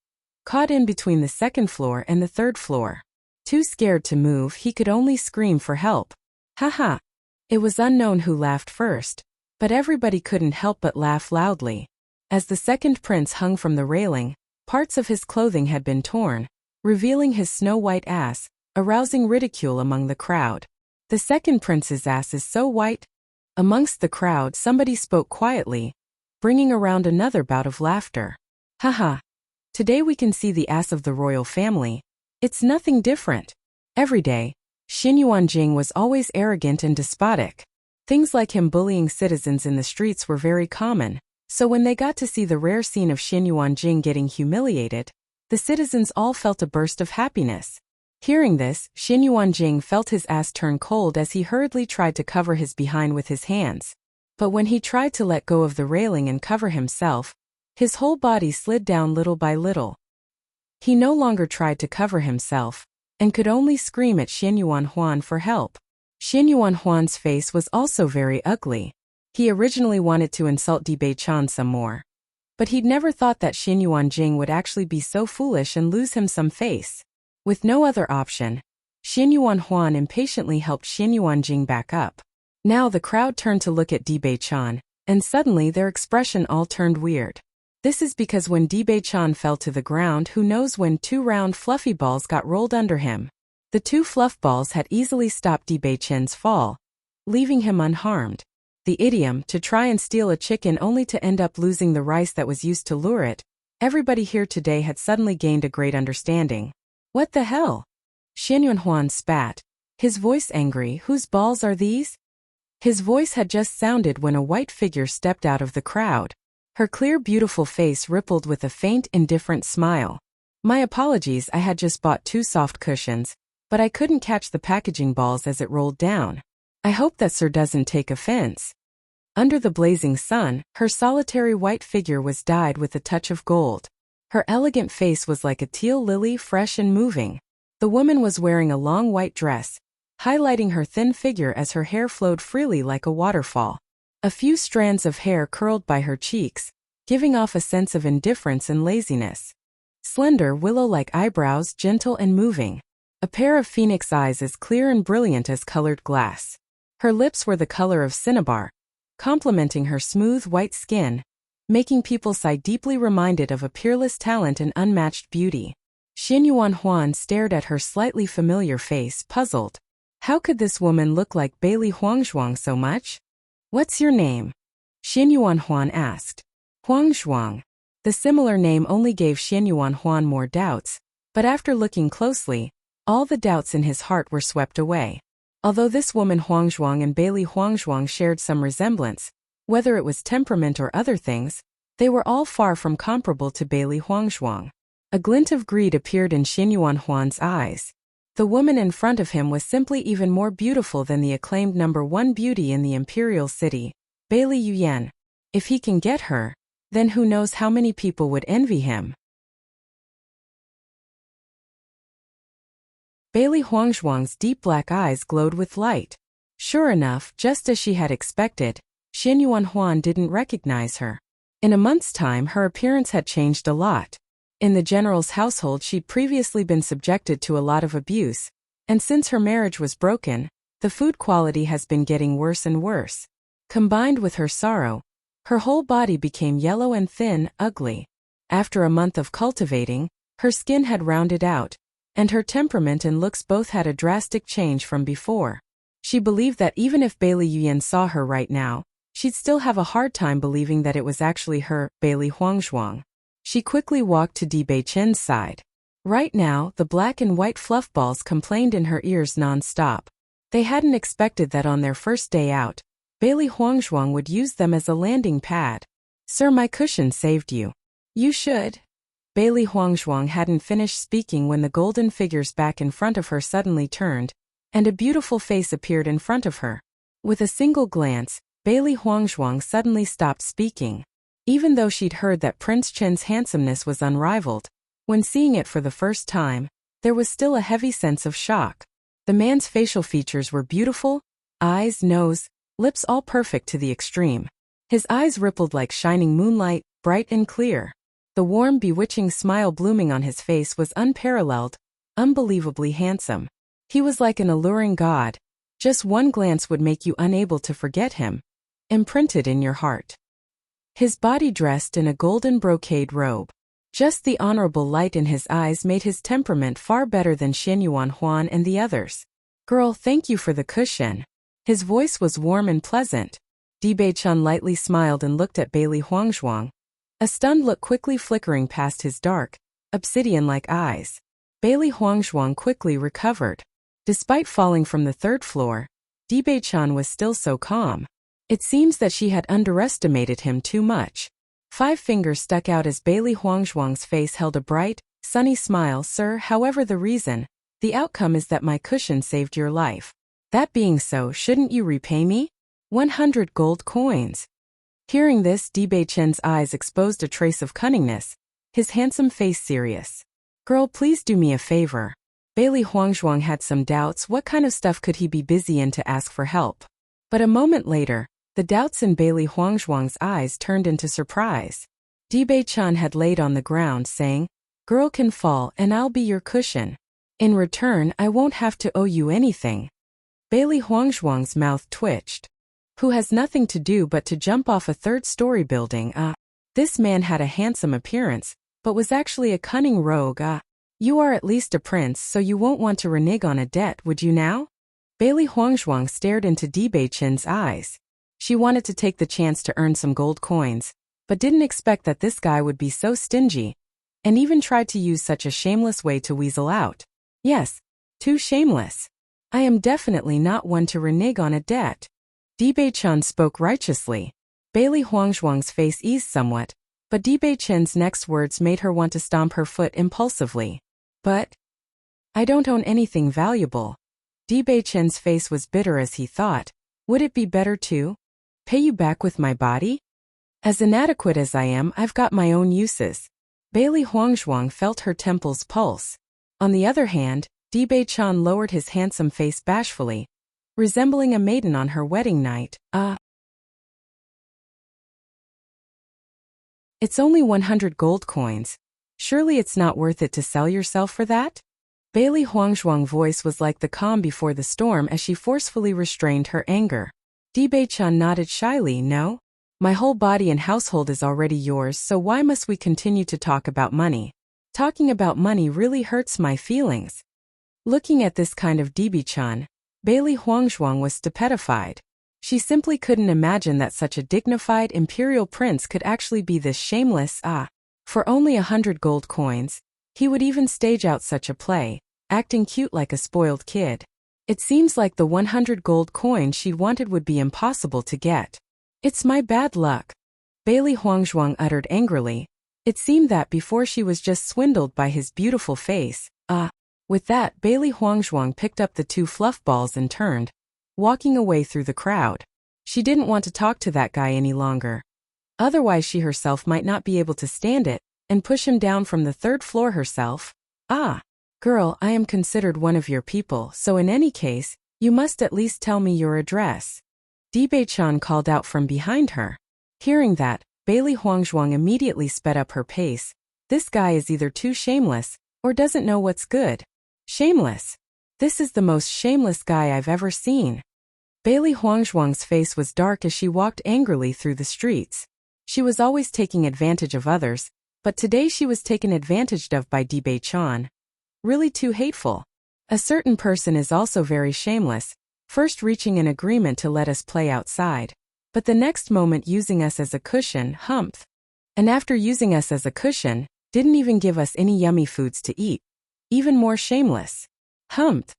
caught in between the second floor and the third floor. Too scared to move, he could only scream for help. Haha. It was unknown who laughed first, but everybody couldn't help but laugh loudly. As the second prince hung from the railing, parts of his clothing had been torn, revealing his snow-white ass, arousing ridicule among the crowd. The second prince's ass is so white. Amongst the crowd, somebody spoke quietly, bringing around another bout of laughter. Haha. Today we can see the ass of the royal family. It's nothing different. Every day, Xin Yuanjing was always arrogant and despotic. Things like him bullying citizens in the streets were very common, so when they got to see the rare scene of Xin Yuanjing getting humiliated, the citizens all felt a burst of happiness. Hearing this, Xin Yuanjing felt his ass turn cold as he hurriedly tried to cover his behind with his hands. But when he tried to let go of the railing and cover himself, his whole body slid down little by little. He no longer tried to cover himself, and could only scream at Xin Yuanhuan for help. Xin Yuanhuan's face was also very ugly. He originally wanted to insult Dibei Chen some more, but he'd never thought that Xin Yuanjing would actually be so foolish and lose him some face. With no other option, Xin Yuanhuan impatiently helped Xin Yuanjing back up. Now the crowd turned to look at Dibei Chen, and suddenly their expression all turned weird. This is because when Dibei Chen fell to the ground, who knows when two round fluffy balls got rolled under him. The two fluff balls had easily stopped Dibei Chen's fall, leaving him unharmed. The idiom, to try and steal a chicken only to end up losing the rice that was used to lure it, everybody here today had suddenly gained a great understanding. What the hell? Xin Yuanhuan spat, his voice angry. Whose balls are these? His voice had just sounded when a white figure stepped out of the crowd. Her clear, beautiful face rippled with a faint, indifferent smile. My apologies, I had just bought 2 soft cushions, but I couldn't catch the packaging balls as it rolled down. I hope that sir doesn't take offense. Under the blazing sun, her solitary white figure was dyed with a touch of gold. Her elegant face was like a teal lily, fresh and moving. The woman was wearing a long white dress, highlighting her thin figure as her hair flowed freely like a waterfall. A few strands of hair curled by her cheeks, giving off a sense of indifference and laziness. Slender, willow-like eyebrows, gentle and moving. A pair of phoenix eyes as clear and brilliant as colored glass. Her lips were the color of cinnabar, complementing her smooth white skin, making people sigh deeply, reminded of a peerless talent and unmatched beauty. Xin Yuan Huan stared at her slightly familiar face, puzzled. How could this woman look like Bailey Huangzhuang so much? What's your name? Xin Yuan Huan asked. Huangzhuang. The similar name only gave Xin Yuan Huan more doubts, but after looking closely, all the doubts in his heart were swept away. Although this woman Huangzhuang and Bailey Huangzhuang shared some resemblance, whether it was temperament or other things, they were all far from comparable to Bailey Huangzhuang. A glint of greed appeared in Xin Yuan Huan's eyes. The woman in front of him was simply even more beautiful than the acclaimed #1 beauty in the imperial city, Bailey Yuyan. If he can get her, then who knows how many people would envy him. Bailey Huangzhuang's deep black eyes glowed with light. Sure enough, just as she had expected, Xin Yuan Huan didn't recognize her. In a month's time, her appearance had changed a lot. In the general's household, she'd previously been subjected to a lot of abuse, and since her marriage was broken, the food quality has been getting worse and worse. Combined with her sorrow, her whole body became yellow and thin, ugly. After a month of cultivating, her skin had rounded out, and her temperament and looks both had a drastic change from before. She believed that even if Bailey Yuyan saw her right now, she'd still have a hard time believing that it was actually her, Bailey Huangzhuang. She quickly walked to Di Beichen's side. Right now, the black and white fluff balls complained in her ears non-stop. They hadn't expected that on their first day out, Bailey Huangzhuang would use them as a landing pad. Sir, my cushion saved you. You should. Bailey Huangzhuang hadn't finished speaking when the golden figures back in front of her suddenly turned, and a beautiful face appeared in front of her. With a single glance, Bailey Huangzhuang suddenly stopped speaking. Even though she'd heard that Prince Chen's handsomeness was unrivaled, when seeing it for the first time, there was still a heavy sense of shock. The man's facial features were beautiful, eyes, nose, lips all perfect to the extreme. His eyes rippled like shining moonlight, bright and clear. The warm, bewitching smile blooming on his face was unparalleled, unbelievably handsome. He was like an alluring god. Just one glance would make you unable to forget him. Imprinted in your heart. His body dressed in a golden brocade robe. Just the honorable light in his eyes made his temperament far better than Xin Yuan Huan and the others. Girl, thank you for the cushion. His voice was warm and pleasant. Di Beichun lightly smiled and looked at Bailey Huangzhuang. A stunned look quickly flickering past his dark, obsidian-like eyes. Bailey Huangzhuang quickly recovered. Despite falling from the 3rd floor, Di Beichun was still so calm. It seems that she had underestimated him too much. 5 fingers stuck out as Bailey Huangzhuang's face held a bright, sunny smile. Sir, however the reason, the outcome is that my cushion saved your life. That being so, shouldn't you repay me? 100 gold coins. Hearing this, Di Beichen's eyes exposed a trace of cunningness, his handsome face serious. Girl, please do me a favor. Bailey Huangzhuang had some doubts. What kind of stuff could he be busy in to ask for help? But a moment later, the doubts in Bailey Huangzhuang's eyes turned into surprise. Di Beichun had laid on the ground saying, Girl can fall and I'll be your cushion. In return, I won't have to owe you anything. Bailey Huangzhuang's mouth twitched. Who has nothing to do but to jump off a 3rd-story building? This man had a handsome appearance, but was actually a cunning rogue. You are at least a prince, so you won't want to renege on a debt, would you now? Bailey Huangzhuang stared into Di Beichen's eyes. She wanted to take the chance to earn some gold coins, but didn't expect that this guy would be so stingy, and even tried to use such a shameless way to weasel out. Yes, too shameless. I am definitely not one to renege on a debt. Di Beichun spoke righteously. Bailey Huangzhuang's face eased somewhat, but Di Beichen's next words made her want to stomp her foot impulsively. But I don't own anything valuable. Di Beichen's face was bitter as he thought. Would it be better to pay you back with my body? As inadequate as I am, I've got my own uses. Bailey Huangzhuang felt her temples pulse. On the other hand, Di Beichen lowered his handsome face bashfully, resembling a maiden on her wedding night. It's only 100 gold coins. Surely it's not worth it to sell yourself for that? Bailey Huangzhuang's voice was like the calm before the storm as she forcefully restrained her anger. Di Beichen nodded shyly. No? My whole body and household is already yours, so why must we continue to talk about money? Talking about money really hurts my feelings. Looking at this kind of Di Beichen, Bailey Huangzhuang was stupefied. She simply couldn't imagine that such a dignified imperial prince could actually be this shameless. For only 100 gold coins, he would even stage out such a play, acting cute like a spoiled kid. It seems like the 100 gold coin she wanted would be impossible to get. It's my bad luck, Bailey Huangzhuang uttered angrily. It seemed that before she was just swindled by his beautiful face. With that, Bailey Huangzhuang picked up the 2 fluff balls and turned, walking away through the crowd. She didn't want to talk to that guy any longer. Otherwise she herself might not be able to stand it, and push him down from the 3rd floor herself. Girl, I am considered one of your people, so in any case, you must at least tell me your address. Di Beichen called out from behind her. Hearing that, Bailey Huangzhuang immediately sped up her pace. This guy is either too shameless, or doesn't know what's good. Shameless. This is the most shameless guy I've ever seen. Bailey Huangzhuang's face was dark as she walked angrily through the streets. She was always taking advantage of others, but today she was taken advantage of by Di Beichen. Really too hateful. A certain person is also very shameless, first reaching an agreement to let us play outside, but the next moment using us as a cushion, humph. And after using us as a cushion, didn't even give us any yummy foods to eat. Even more shameless. Humph.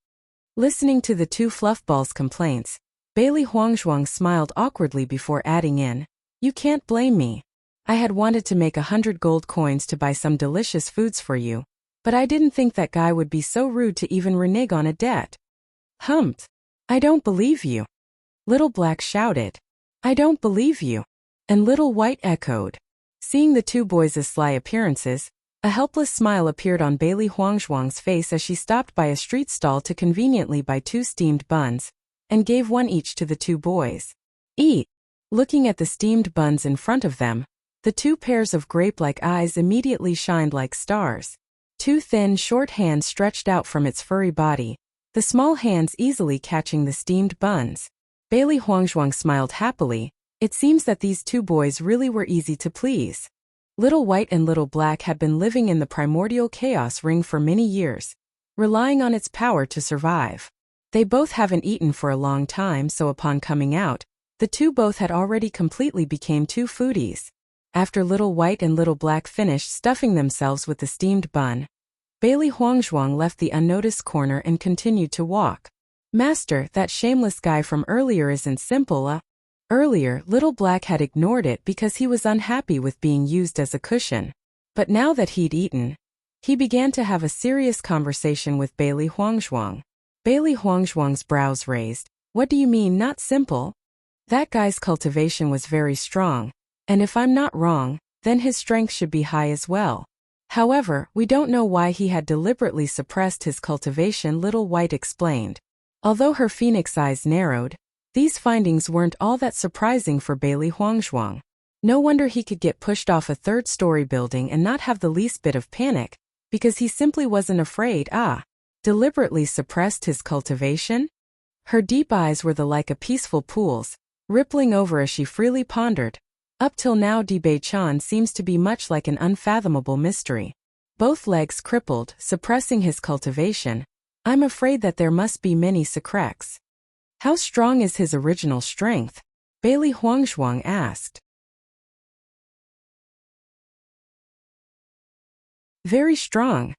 Listening to the 2 fluffballs' complaints, Bailey Huangzhuang smiled awkwardly before adding in, You can't blame me. I had wanted to make 100 gold coins to buy some delicious foods for you, but I didn't think that guy would be so rude to even renege on a debt. Humph. I don't believe you. Little Black shouted. I don't believe you. And Little White echoed. Seeing the 2 boys' sly appearances, a helpless smile appeared on Bailey Huangzhuang's face as she stopped by a street stall to conveniently buy 2 steamed buns, and gave 1 each to the 2 boys. Eat. Looking at the steamed buns in front of them, the 2 pairs of grape-like eyes immediately shined like stars. 2 thin, short hands stretched out from its furry body, the small hands easily catching the steamed buns. Bailey Huangzhuang smiled happily. It seems that these 2 boys really were easy to please. Little White and Little Black had been living in the primordial chaos ring for many years, relying on its power to survive. They both haven't eaten for a long time, so upon coming out, the 2 both had already completely became 2 foodies. After Little White and Little Black finished stuffing themselves with the steamed bun, Bailey Huangzhuang left the unnoticed corner and continued to walk. Master, that shameless guy from earlier isn't simple. Earlier, Little Black had ignored it because he was unhappy with being used as a cushion. But now that he'd eaten, he began to have a serious conversation with Bailey Huangzhuang. Bailey Huangzhuang's brows raised. What do you mean, not simple? That guy's cultivation was very strong, and if I'm not wrong, then his strength should be high as well. However, we don't know why he had deliberately suppressed his cultivation, Little White explained. Although her phoenix eyes narrowed, these findings weren't all that surprising for Bailey Huangzhuang. No wonder he could get pushed off a 3rd-story building and not have the least bit of panic, because he simply wasn't afraid. Deliberately suppressed his cultivation? Her deep eyes were like a peaceful pool's, rippling over as she freely pondered. Up till now Di Beichen seems to be much like an unfathomable mystery. Both legs crippled, suppressing his cultivation. I'm afraid that there must be many secrets. How strong is his original strength? Bailey Huangzhuang asked. Very strong.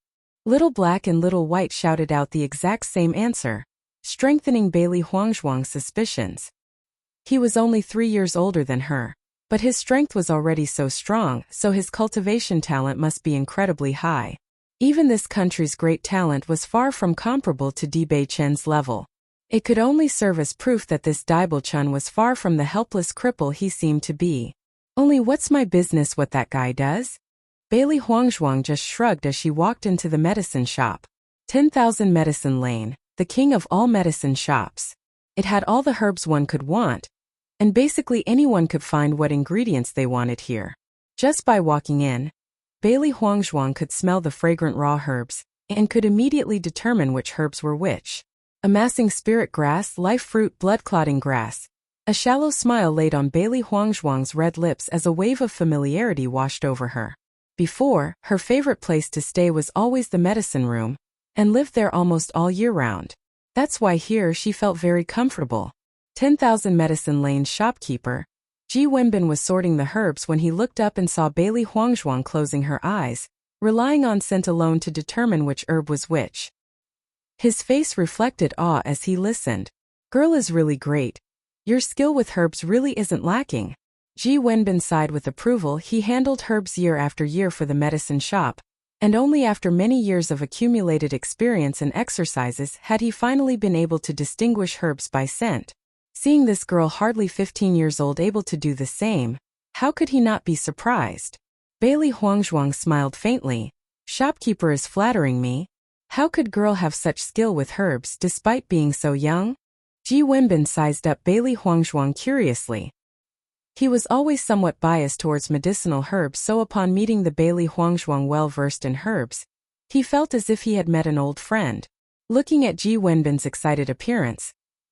Little Black and Little White shouted out the exact same answer, strengthening Bailey Huangzhuang's suspicions. He was only 3 years older than her. But his strength was already so strong, so his cultivation talent must be incredibly high. Even this country's great talent was far from comparable to Bei Chen's level. It could only serve as proof that this Bei Chen was far from the helpless cripple he seemed to be. Only what's my business what that guy does? Bailey Huangzhuang just shrugged as she walked into the medicine shop. 10,000 Medicine Lane, the king of all medicine shops. It had all the herbs one could want, and basically anyone could find what ingredients they wanted here. Just by walking in, Bailey Huangzhuang could smell the fragrant raw herbs, and could immediately determine which herbs were which. Amassing spirit grass, life fruit, blood-clotting grass. A shallow smile laid on Bailey Huangzhuang's red lips as a wave of familiarity washed over her. Before, her favorite place to stay was always the medicine room, and lived there almost all year round. That's why here she felt very comfortable. 10,000 Medicine Lane's shopkeeper, Ji Wenbin, was sorting the herbs when he looked up and saw Bailey Huangzhuang closing her eyes, relying on scent alone to determine which herb was which. His face reflected awe as he listened. Girl is really great. Your skill with herbs really isn't lacking. Ji Wenbin sighed with approval. He handled herbs year after year for the medicine shop, and only after many years of accumulated experience and exercises had he finally been able to distinguish herbs by scent. Seeing this girl hardly 15 years old able to do the same, how could he not be surprised? Bailey Huangzhuang smiled faintly. Shopkeeper is flattering me. How could girl have such skill with herbs despite being so young? Ji Wenbin sized up Bailey Huangzhuang curiously. He was always somewhat biased towards medicinal herbs, so upon meeting the Bailey Huangzhuang well-versed in herbs, he felt as if he had met an old friend. Looking at Ji Wenbin's excited appearance,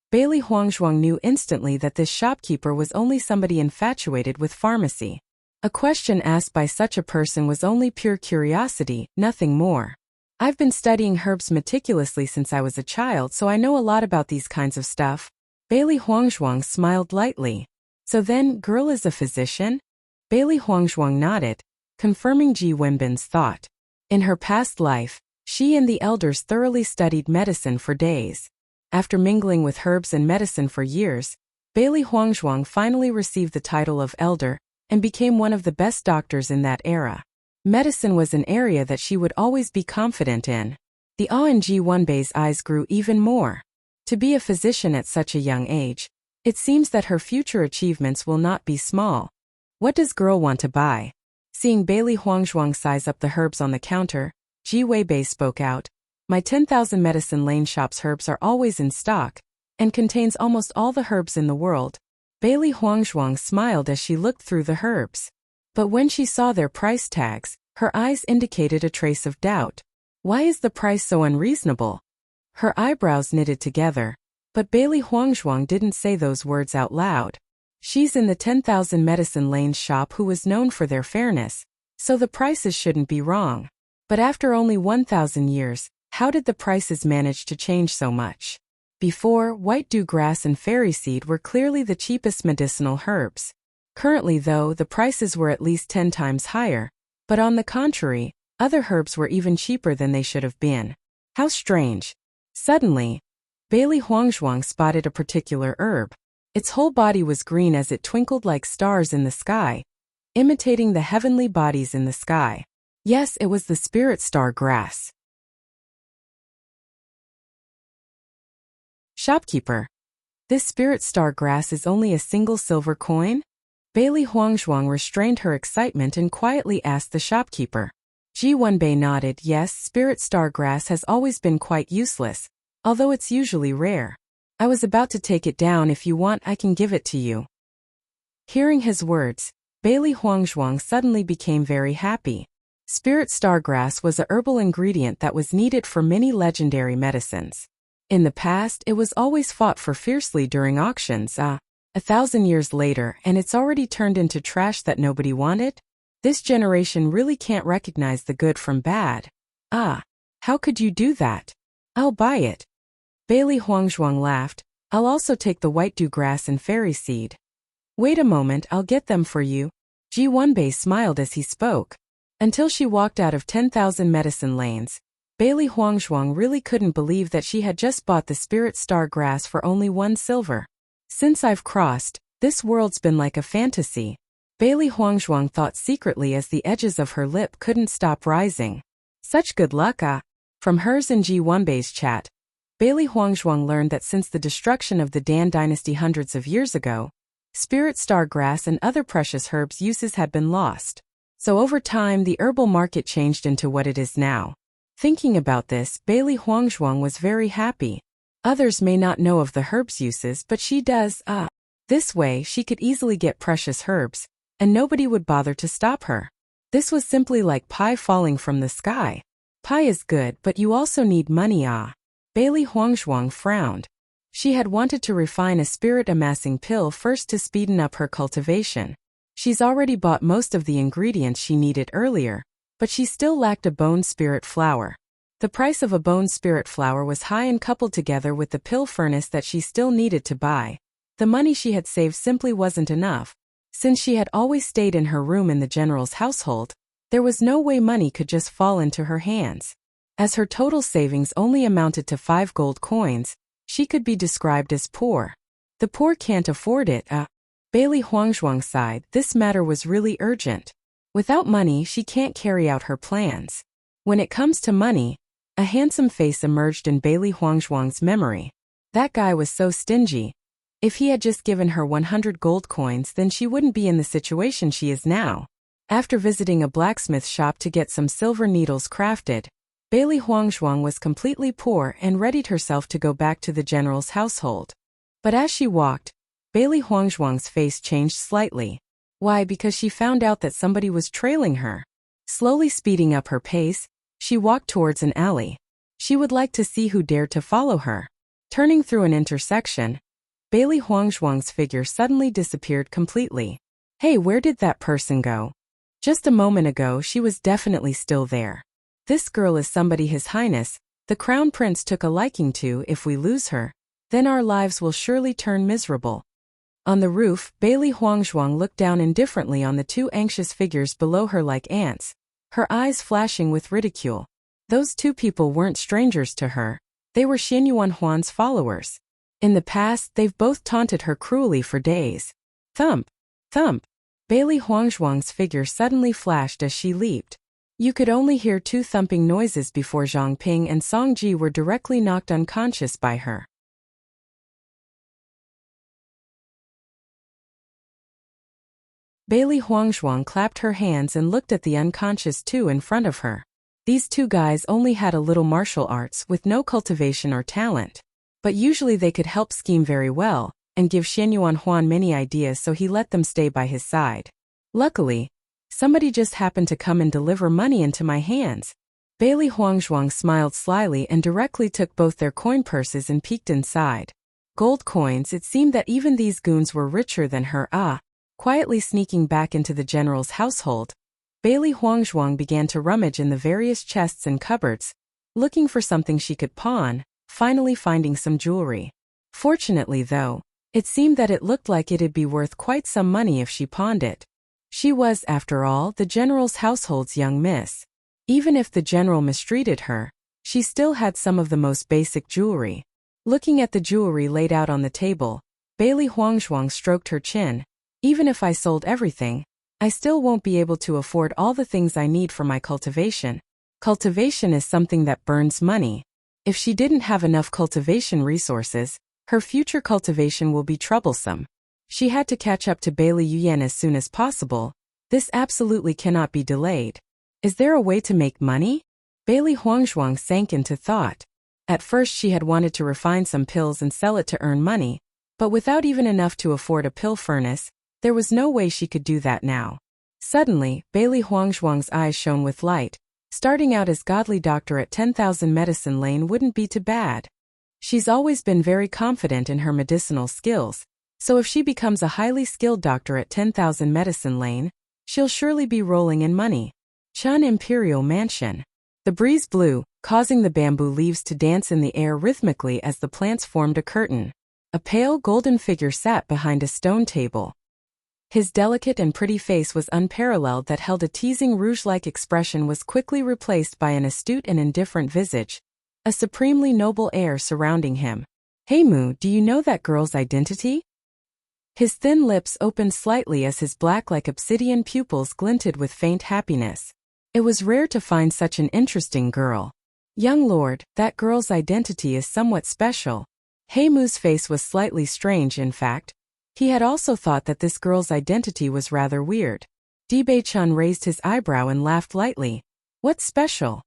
Bailey Huangzhuang knew instantly that this shopkeeper was only somebody infatuated with pharmacy. A question asked by such a person was only pure curiosity, nothing more. I've been studying herbs meticulously since I was a child, so I know a lot about these kinds of stuff. Bailey Huangzhuang smiled lightly. So then, girl is a physician? Bailey Huangzhuang nodded, confirming Ji Wenbin's thought. In her past life, she and the elders thoroughly studied medicine for days. After mingling with herbs and medicine for years, Bailey Huangzhuang finally received the title of elder and became one of the best doctors in that era. Medicine was an area that she would always be confident in. The awe in Ji Wenbin's eyes grew even more. To be a physician at such a young age, it seems that her future achievements will not be small. What does girl want to buy? Seeing Bailey Huangzhuang size up the herbs on the counter, Ji Wenbin spoke out. My 10,000 Medicine Lane shop's herbs are always in stock, and contains almost all the herbs in the world. Bailey Huangzhuang smiled as she looked through the herbs. But when she saw their price tags, her eyes indicated a trace of doubt. Why is the price so unreasonable? Her eyebrows knitted together. But Bailey Huangzhuang didn't say those words out loud. She's in the 10,000 Medicine Lane shop who was known for their fairness, so the prices shouldn't be wrong. But after only 1,000 years, how did the prices manage to change so much? Before, white dew grass and fairy seed were clearly the cheapest medicinal herbs. Currently though, the prices were at least 10 times higher, but on the contrary, other herbs were even cheaper than they should have been. How strange. Suddenly, Bailey Huangzhuang spotted a particular herb. Its whole body was green as it twinkled like stars in the sky, imitating the heavenly bodies in the sky. Yes, it was the spirit star grass. Shopkeeper. This spirit star grass is only a single silver coin? Bailey Huangzhuang restrained her excitement and quietly asked the shopkeeper. Ji Wenbin nodded. Yes, spirit star grass has always been quite useless, although it's usually rare. I was about to take it down. If you want, I can give it to you. Hearing his words, Bailey Huangzhuang suddenly became very happy. Spirit star grass was a herbal ingredient that was needed for many legendary medicines. In the past, it was always fought for fiercely during auctions. 1,000 years later, and it's already turned into trash that nobody wanted? This generation really can't recognize the good from bad. How could you do that? I'll buy it. Bailey Huangzhuang laughed. I'll also take the white dew grass and fairy seed. Wait a moment, I'll get them for you. Ji Wenbin smiled as he spoke. Until she walked out of 10,000 Medicine Lanes, Bailey Huangzhuang really couldn't believe that she had just bought the spirit star grass for only 1 silver. Since I've crossed, this world's been like a fantasy. Bailey Huangzhuang thought secretly as the edges of her lip couldn't stop rising. Such good luck, ah. From hers and Ji Wenbei's chat, Bailey Huangzhuang learned that since the destruction of the Dan dynasty hundreds of years ago, spirit star grass and other precious herbs uses had been lost. So over time the herbal market changed into what it is now. Thinking about this, Bailey Huangzhuang was very happy. Others may not know of the herbs' uses, but she does, This way she could easily get precious herbs, and nobody would bother to stop her. This was simply like pie falling from the sky. Pie is good, but you also need money, ah. Bailey Huangzhuang frowned. She had wanted to refine a spirit-amassing pill first to speeden up her cultivation. She's already bought most of the ingredients she needed earlier, but she still lacked a bone spirit flower. The price of a bone spirit flower was high, and coupled together with the pill furnace that she still needed to buy, the money she had saved simply wasn't enough. Since she had always stayed in her room in the general's household, there was no way money could just fall into her hands. As her total savings only amounted to 5 gold coins, she could be described as poor. The poor can't afford it, Bailey Huangzhuang sighed. This matter was really urgent. Without money, she can't carry out her plans. When it comes to money, a handsome face emerged in Bailey Huangzhuang's memory. That guy was so stingy. If he had just given her 100 gold coins, then she wouldn't be in the situation she is now. After visiting a blacksmith shop to get some silver needles crafted, Bailey Huangzhuang was completely poor and readied herself to go back to the general's household. But as she walked, Bailey Huangzhuang's face changed slightly. Why? Because she found out that somebody was trailing her. Slowly speeding up her pace, she walked towards an alley. She would like to see who dared to follow her. Turning through an intersection, Bailey Huangzhuang's figure suddenly disappeared completely. Hey, where did that person go? Just a moment ago she was definitely still there. This girl is somebody His Highness, the Crown Prince took a liking to. If we lose her, then our lives will surely turn miserable. On the roof, Bailey Huangzhuang looked down indifferently on the 2 anxious figures below her like ants, her eyes flashing with ridicule. Those 2 people weren't strangers to her. They were Xianyuan Huan's followers. In the past, they've both taunted her cruelly for days. Thump! Thump! Bailey Huangzhuang's figure suddenly flashed as she leaped. You could only hear 2 thumping noises before Zhang Ping and Song Ji were directly knocked unconscious by her. Bailey Huangzhuang clapped her hands and looked at the unconscious 2 in front of her. These 2 guys only had a little martial arts with no cultivation or talent. But usually they could help scheme very well, and give Xianyuan Huan many ideas, so he let them stay by his side. Luckily, somebody just happened to come and deliver money into my hands. Bailey Huangzhuang smiled slyly and directly took both their coin purses and peeked inside. Gold coins. It seemed that even these goons were richer than her. Quietly sneaking back into the general's household, Bailey Huangzhuang began to rummage in the various chests and cupboards, looking for something she could pawn, finally finding some jewelry. Fortunately though, it seemed that it looked like it'd be worth quite some money if she pawned it. She was, after all, the general's household's young miss. Even if the general mistreated her, she still had some of the most basic jewelry. Looking at the jewelry laid out on the table, Bailey Huangzhuang stroked her chin. Even if I sold everything, I still won't be able to afford all the things I need for my cultivation. Cultivation is something that burns money. If she didn't have enough cultivation resources, her future cultivation will be troublesome. She had to catch up to Bailey Yuyan as soon as possible. This absolutely cannot be delayed. Is there a way to make money? Bailey Huangzhuang sank into thought. At first she had wanted to refine some pills and sell it to earn money, but without even enough to afford a pill furnace, there was no way she could do that now. Suddenly, Bailey Huangzhuang's eyes shone with light. Starting out as godly doctor at 10,000 Medicine Lane wouldn't be too bad. She's always been very confident in her medicinal skills, so if she becomes a highly skilled doctor at 10,000 Medicine Lane, she'll surely be rolling in money. Chun Imperial Mansion. The breeze blew, causing the bamboo leaves to dance in the air rhythmically as the plants formed a curtain. A pale golden figure sat behind a stone table. His delicate and pretty face was unparalleled that held a teasing rouge-like expression was quickly replaced by an astute and indifferent visage, a supremely noble air surrounding him. Hey Mu, do you know that girl's identity? His thin lips opened slightly as his black like obsidian pupils glinted with faint happiness. It was rare to find such an interesting girl. Young lord, that girl's identity is somewhat special. Heimu's face was slightly strange in fact. He had also thought that this girl's identity was rather weird. Dibei-chun raised his eyebrow and laughed lightly. What's special?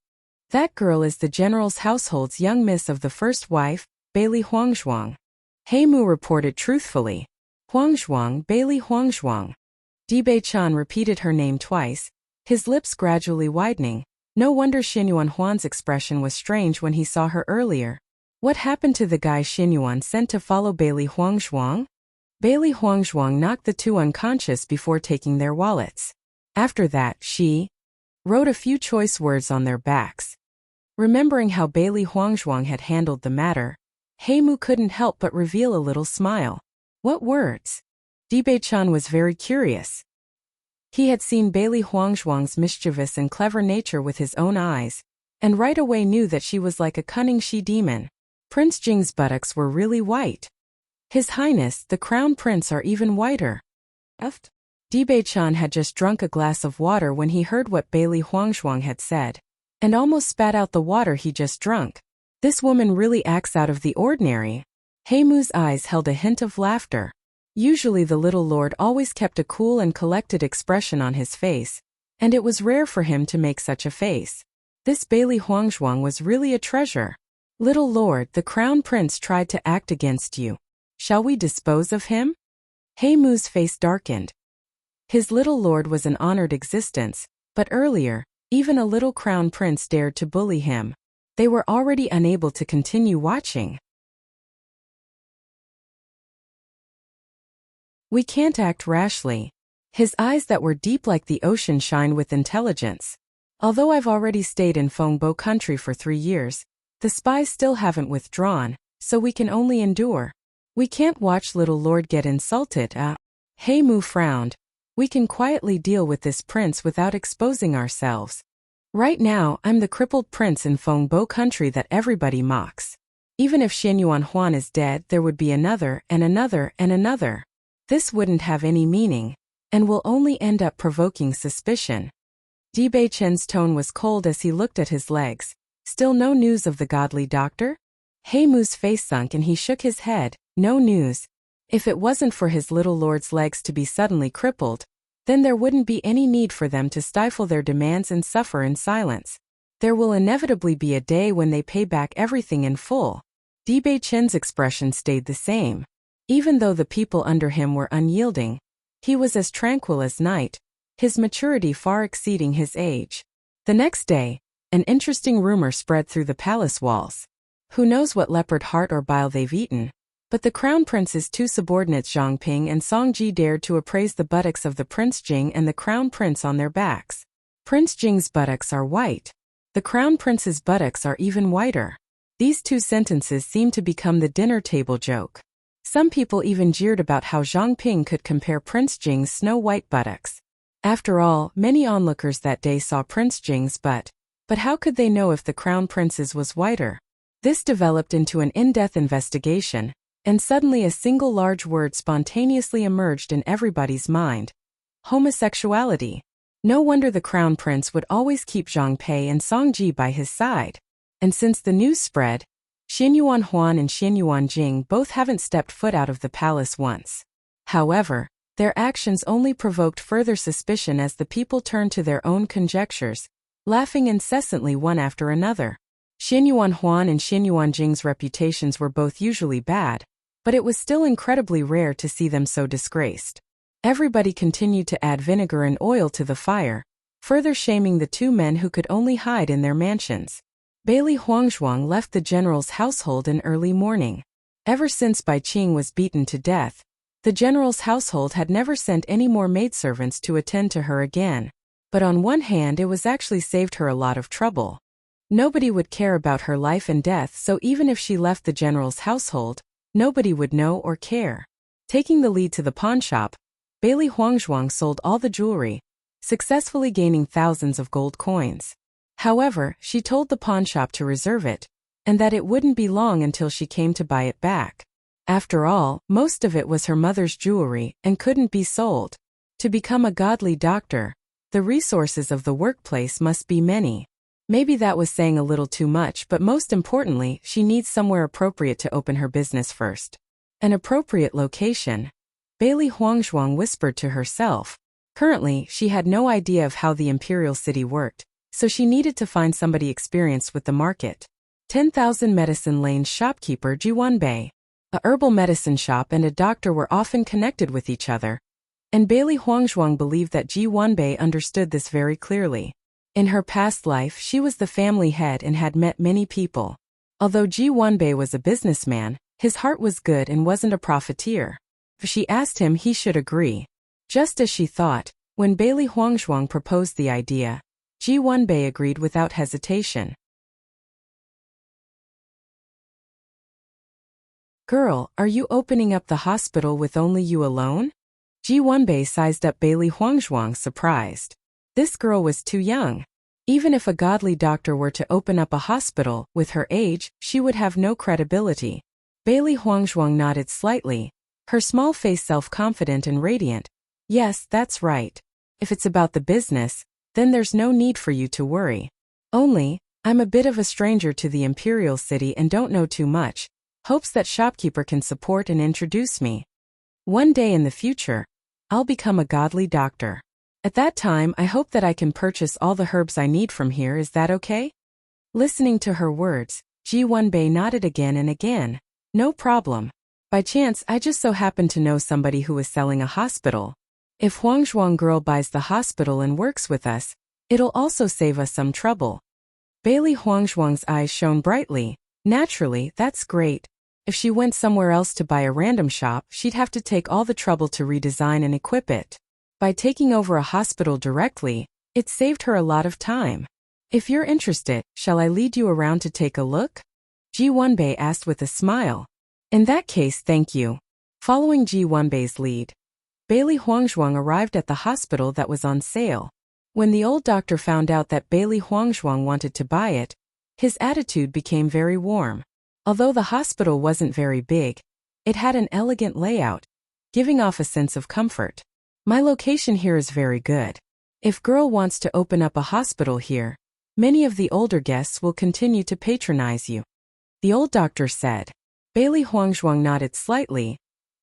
That girl is the general's household's young miss of the first wife, Bailey Huangzhuang. Heimu reported truthfully. Huangzhuang, Bailey Huangzhuang. Dibei-chan repeated her name twice, his lips gradually widening. No wonder Xinyuan Huan's expression was strange when he saw her earlier. What happened to the guy Xinyuan sent to follow Bailey Huangzhuang? Bailey Huangzhuang knocked the two unconscious before taking their wallets. After that, she wrote a few choice words on their backs. Remembering how Bailey Huangzhuang had handled the matter, Heimu couldn't help but reveal a little smile. What words? Dibei-chan was very curious. He had seen Bailey Huangzhuang's mischievous and clever nature with his own eyes, and right away knew that she was like a cunning she-demon. Prince Jing's buttocks were really white. His Highness, the Crown Prince, are even whiter. Dibei-chan had just drunk a glass of water when he heard what Bailey Huangzhuang had said, and almost spat out the water he just drunk. This woman really acts out of the ordinary. Heimu's eyes held a hint of laughter. Usually the little lord always kept a cool and collected expression on his face, and it was rare for him to make such a face. This Bailey Huangzhuang was really a treasure. Little lord, the crown prince tried to act against you. Shall we dispose of him? Heimu's face darkened. His little lord was an honored existence, but earlier, even a little crown prince dared to bully him. They were already unable to continue watching. We can't act rashly. His eyes that were deep like the ocean shine with intelligence. Although I've already stayed in Fengbo country for 3 years, the spies still haven't withdrawn, so we can only endure. We can't watch little lord get insulted. Heimu frowned. We can quietly deal with this prince without exposing ourselves. Right now, I'm the crippled prince in Fengbo country that everybody mocks. Even if Xinyuan Huan is dead, there would be another, and another, and another. This wouldn't have any meaning, and will only end up provoking suspicion. Dibei-chen's tone was cold as he looked at his legs. Still no news of the godly doctor? Heimu's face sunk and he shook his head. No news. If it wasn't for his little lord's legs to be suddenly crippled, then there wouldn't be any need for them to stifle their demands and suffer in silence. There will inevitably be a day when they pay back everything in full. Dibei-chen's expression stayed the same. Even though the people under him were unyielding, he was as tranquil as night, his maturity far exceeding his age. The next day, an interesting rumor spread through the palace walls. Who knows what leopard heart or bile they've eaten? But the crown prince's two subordinates Zhang Ping and Song Ji dared to appraise the buttocks of the Prince Jing and the crown prince on their backs. Prince Jing's buttocks are white. The crown prince's buttocks are even whiter. These two sentences seemed to become the dinner table joke. Some people even jeered about how Zhang Ping could compare Prince Jing's snow-white buttocks. After all, many onlookers that day saw Prince Jing's butt, but how could they know if the crown prince's was whiter? This developed into an in-depth investigation, and suddenly a single large word spontaneously emerged in everybody's mind. Homosexuality. No wonder the crown prince would always keep Zhang Pei and Song Ji by his side. And since the news spread, Xinyuan Huan and Xinyuan Jing both haven't stepped foot out of the palace once. However, their actions only provoked further suspicion as the people turned to their own conjectures, laughing incessantly one after another. Xinyuan Huan and Xinyuan Jing's reputations were both usually bad, but it was still incredibly rare to see them so disgraced. Everybody continued to add vinegar and oil to the fire, further shaming the two men who could only hide in their mansions. Bailey Huangzhuang left the general's household in early morning. Ever since Bai Qing was beaten to death, the general's household had never sent any more maidservants to attend to her again. But on one hand, it was actually saved her a lot of trouble. Nobody would care about her life and death, so even if she left the general's household, nobody would know or care. Taking the lead to the pawnshop, Bailey Huangzhuang sold all the jewelry, successfully gaining thousands of gold coins. However, she told the pawnshop to reserve it, and that it wouldn't be long until she came to buy it back. After all, most of it was her mother's jewelry and couldn't be sold. To become a godly doctor, the resources of the workplace must be many. Maybe that was saying a little too much, but most importantly, she needs somewhere appropriate to open her business first. An appropriate location. Bailey Huangzhuang whispered to herself. Currently, she had no idea of how the imperial city worked, so she needed to find somebody experienced with the market. 10,000 Medicine Lane shopkeeper Ji Wenbei. A herbal medicine shop and a doctor were often connected with each other, and Bailey Huangzhuang believed that Ji Wenbei understood this very clearly. In her past life, she was the family head and had met many people. Although Ji Wenbei was a businessman, his heart was good and wasn't a profiteer. If she asked him, he should agree. Just as she thought, when Bailey Huangzhuang proposed the idea, Ji Wenbei agreed without hesitation. Girl, are you opening up the hospital with only you alone? Ji Wenbei sized up Bailey Huangzhuang, surprised. This girl was too young. Even if a godly doctor were to open up a hospital, with her age, she would have no credibility. Bailey Huangzhuang nodded slightly, her small face self-confident and radiant. Yes, that's right. If it's about the business, then there's no need for you to worry. Only, I'm a bit of a stranger to the imperial city and don't know too much. Hopes that shopkeeper can support and introduce me. One day in the future, I'll become a godly doctor. At that time, I hope that I can purchase all the herbs I need from here. Is that okay? Listening to her words, Ji Wenbei nodded again and again. No problem. By chance, I just so happen to know somebody who is selling a hospital. If Huangzhuang girl buys the hospital and works with us, it'll also save us some trouble. Bailey Huangzhuang's eyes shone brightly. Naturally, that's great. If she went somewhere else to buy a random shop, she'd have to take all the trouble to redesign and equip it. By taking over a hospital directly, it saved her a lot of time. If you're interested, shall I lead you around to take a look? Ji Wenbei asked with a smile. In that case, thank you. Following Ji Wenbei's lead, Bailey Huangzhuang arrived at the hospital that was on sale. When the old doctor found out that Bailey Huangzhuang wanted to buy it, his attitude became very warm. Although the hospital wasn't very big, it had an elegant layout, giving off a sense of comfort. My location here is very good. If girl wants to open up a hospital here, many of the older guests will continue to patronize you. The old doctor said. Bailey Huangzhuang nodded slightly,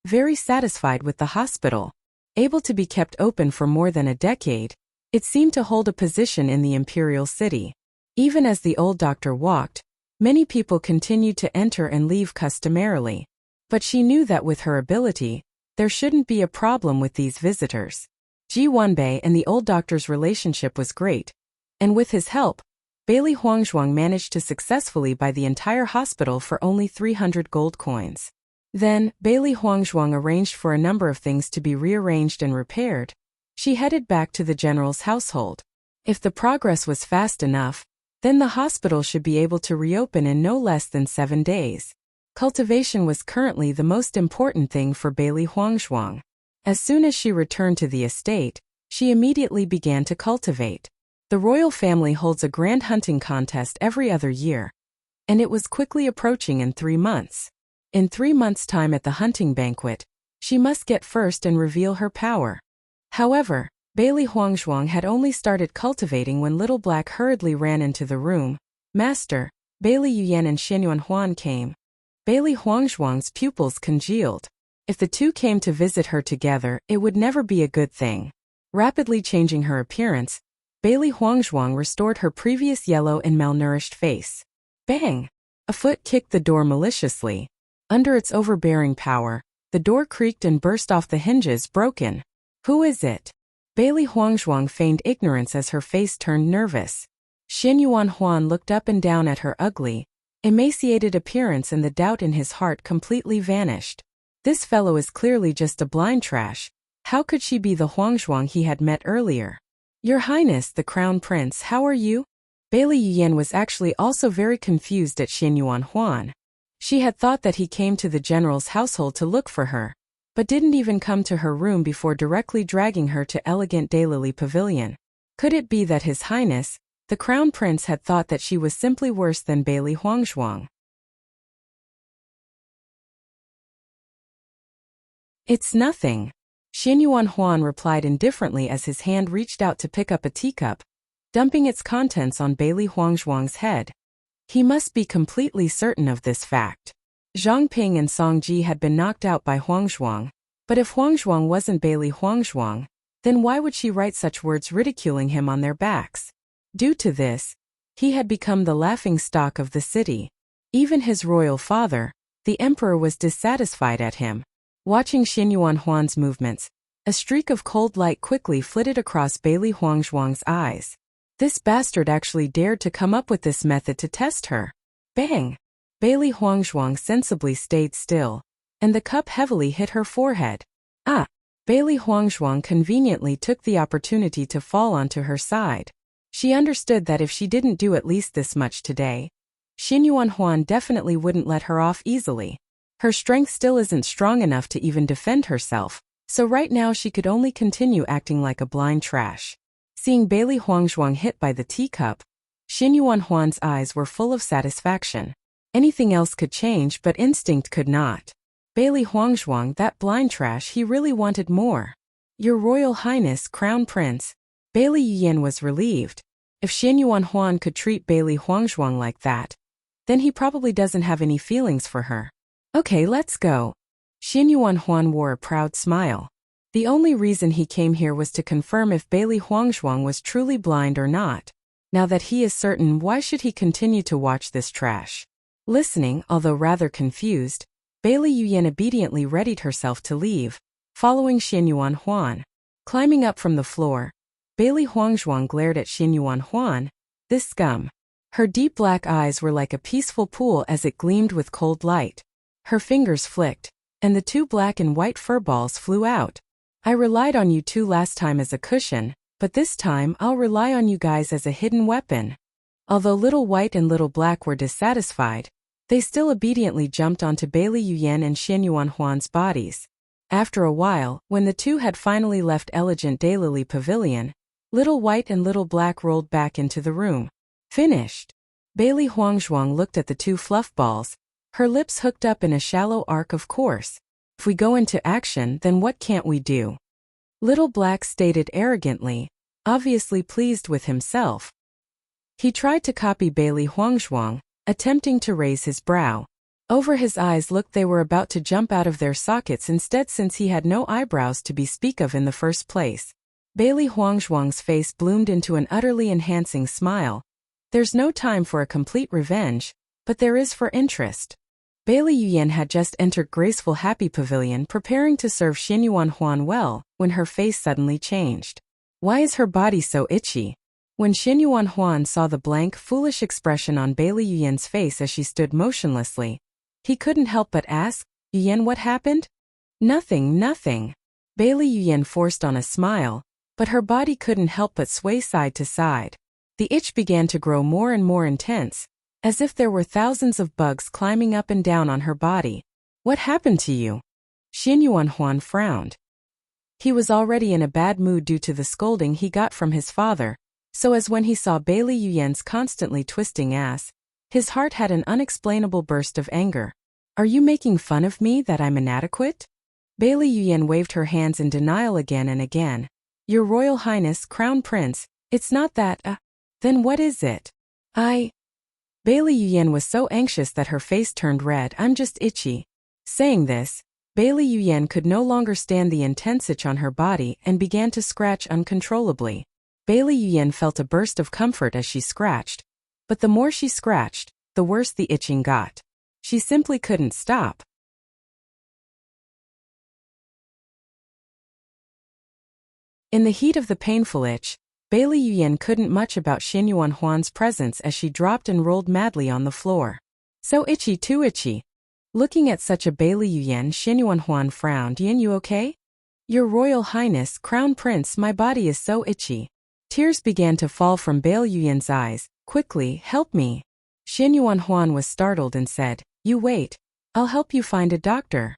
very satisfied with the hospital. Able to be kept open for more than a decade, it seemed to hold a position in the imperial city. Even as the old doctor walked, many people continued to enter and leave customarily. But she knew that with her ability, there shouldn't be a problem with these visitors. Ji Wenbei and the old doctor's relationship was great, and with his help, Bailey Huangzhuang managed to successfully buy the entire hospital for only 300 gold coins. Then, Bailey Huangzhuang arranged for a number of things to be rearranged and repaired. She headed back to the general's household. If the progress was fast enough, then the hospital should be able to reopen in no less than 7 days. Cultivation was currently the most important thing for Bailey Huangzhuang. As soon as she returned to the estate, she immediately began to cultivate. The royal family holds a grand hunting contest every other year, and it was quickly approaching in 3 months. In 3 months' time at the hunting banquet, she must get first and reveal her power. However, Bailey Huangzhuang had only started cultivating when Little Black hurriedly ran into the room. Master, Bailey Yuyan and Xianyuan Huan came. Bailey Huangzhuang's pupils congealed. If the two came to visit her together, it would never be a good thing. Rapidly changing her appearance, Bailey Huangzhuang restored her previous yellow and malnourished face. Bang! A foot kicked the door maliciously. Under its overbearing power, the door creaked and burst off the hinges, broken. Who is it? Bailey Huangzhuang feigned ignorance as her face turned nervous. Xianyuan Huan looked up and down at her ugly, emaciated appearance, and the doubt in his heart completely vanished. This fellow is clearly just a blind trash. How could she be the Huangzhuang he had met earlier? Your Highness, the Crown Prince, how are you? Bailey Yuyan was actually also very confused at Xianyuan Huan. She had thought that he came to the general's household to look for her, but didn't even come to her room before directly dragging her to elegant Daylily Pavilion. Could it be that His Highness, the Crown Prince, had thought that she was simply worse than Bailey Huangzhuang? It's nothing. Xin Yuanhuan replied indifferently as his hand reached out to pick up a teacup, dumping its contents on Bailey Huangzhuang's head. He must be completely certain of this fact. Zhang Ping and Song Ji had been knocked out by Huangzhuang, but if Huangzhuang wasn't Bailey Huangzhuang, then why would she write such words ridiculing him on their backs? Due to this, he had become the laughingstock of the city. Even his royal father, the emperor, was dissatisfied at him. Watching Xin Yuanhuan's movements, a streak of cold light quickly flitted across Bailey Huangzhuang's eyes. This bastard actually dared to come up with this method to test her. Bang! Bailey Huangzhuang sensibly stayed still, and the cup heavily hit her forehead. Ah! Bailey Huangzhuang conveniently took the opportunity to fall onto her side. She understood that if she didn't do at least this much today, Xin Yuanhuan definitely wouldn't let her off easily. Her strength still isn't strong enough to even defend herself, so right now she could only continue acting like a blind trash. Seeing Bailey Huangzhuang hit by the teacup, Xin Yuanhuan's eyes were full of satisfaction. Anything else could change, but instinct could not. Bailey Huangzhuang, that blind trash, he really wanted more. Your Royal Highness, Crown Prince. Bailey Yuyan was relieved. If Xin Yuanhuan could treat Bailey Huangzhuang like that, then he probably doesn't have any feelings for her. Okay, let's go. Xin Yuanhuan wore a proud smile. The only reason he came here was to confirm if Bailey Huangzhuang was truly blind or not. Now that he is certain, why should he continue to watch this trash? Listening, although rather confused, Bailey Yuyan obediently readied herself to leave, following Xin Yuanhuan. Climbing up from the floor, Bailey Huangzhuang glared at Xin Yuanhuan. This scum. Her deep black eyes were like a peaceful pool as it gleamed with cold light. Her fingers flicked, and the two black and white fur balls flew out. I relied on you two last time as a cushion, but this time I'll rely on you guys as a hidden weapon. Although Little White and Little Black were dissatisfied, they still obediently jumped onto Bailey Yuyan and Xin Yuanhuan's bodies. After a while, when the two had finally left Elegant Daylily Pavilion, Little White and Little Black rolled back into the room. Finished. Bailey Huangzhuang looked at the two fluff balls, her lips hooked up in a shallow arc. Of course. If we go into action, then what can't we do? Little Black stated arrogantly, obviously pleased with himself. He tried to copy Bailey Huangzhuang, attempting to raise his brow. Over his eyes looked they were about to jump out of their sockets instead, since he had no eyebrows to speak of in the first place. Bailey Huangzhuang's face bloomed into an utterly enhancing smile. There's no time for a complete revenge, but there is for interest. Bailey Yuyan had just entered Graceful Happy Pavilion preparing to serve Xin Yuanhuan well, when her face suddenly changed. Why is her body so itchy? When Xin Yuanhuan saw the blank, foolish expression on Bailey Yuyan's face as she stood motionlessly, he couldn't help but ask, Yuyan, what happened? Nothing, nothing. Bailey Yuyan forced on a smile, but her body couldn't help but sway side to side. The itch began to grow more and more intense, as if there were thousands of bugs climbing up and down on her body. What happened to you? Xin Yuanhuan frowned. He was already in a bad mood due to the scolding he got from his father, so as when he saw Bailey Yuyan's constantly twisting ass, his heart had an unexplainable burst of anger. Are you making fun of me that I'm inadequate? Bailey Yuyan waved her hands in denial again and again. Your Royal Highness, Crown Prince, it's not that, then what is it? Bailey Yuyan was so anxious that her face turned red. I'm just itchy. Saying this, Bailey Yuyan could no longer stand the intense itch on her body and began to scratch uncontrollably. Bailey Yuyan felt a burst of comfort as she scratched, but the more she scratched, the worse the itching got. She simply couldn't stop. In the heat of the painful itch, Bailey Yuyan couldn't much about Xin Yuanhuan's presence as she dropped and rolled madly on the floor. So itchy, too itchy. Looking at such a Bailey Yuyan, Xin Yuanhuan frowned. Yuyan, you okay? Your Royal Highness, Crown Prince, my body is so itchy. Tears began to fall from Bailey Yuyan's eyes. Quickly, help me. Xin Yuanhuan was startled and said, You wait. I'll help you find a doctor.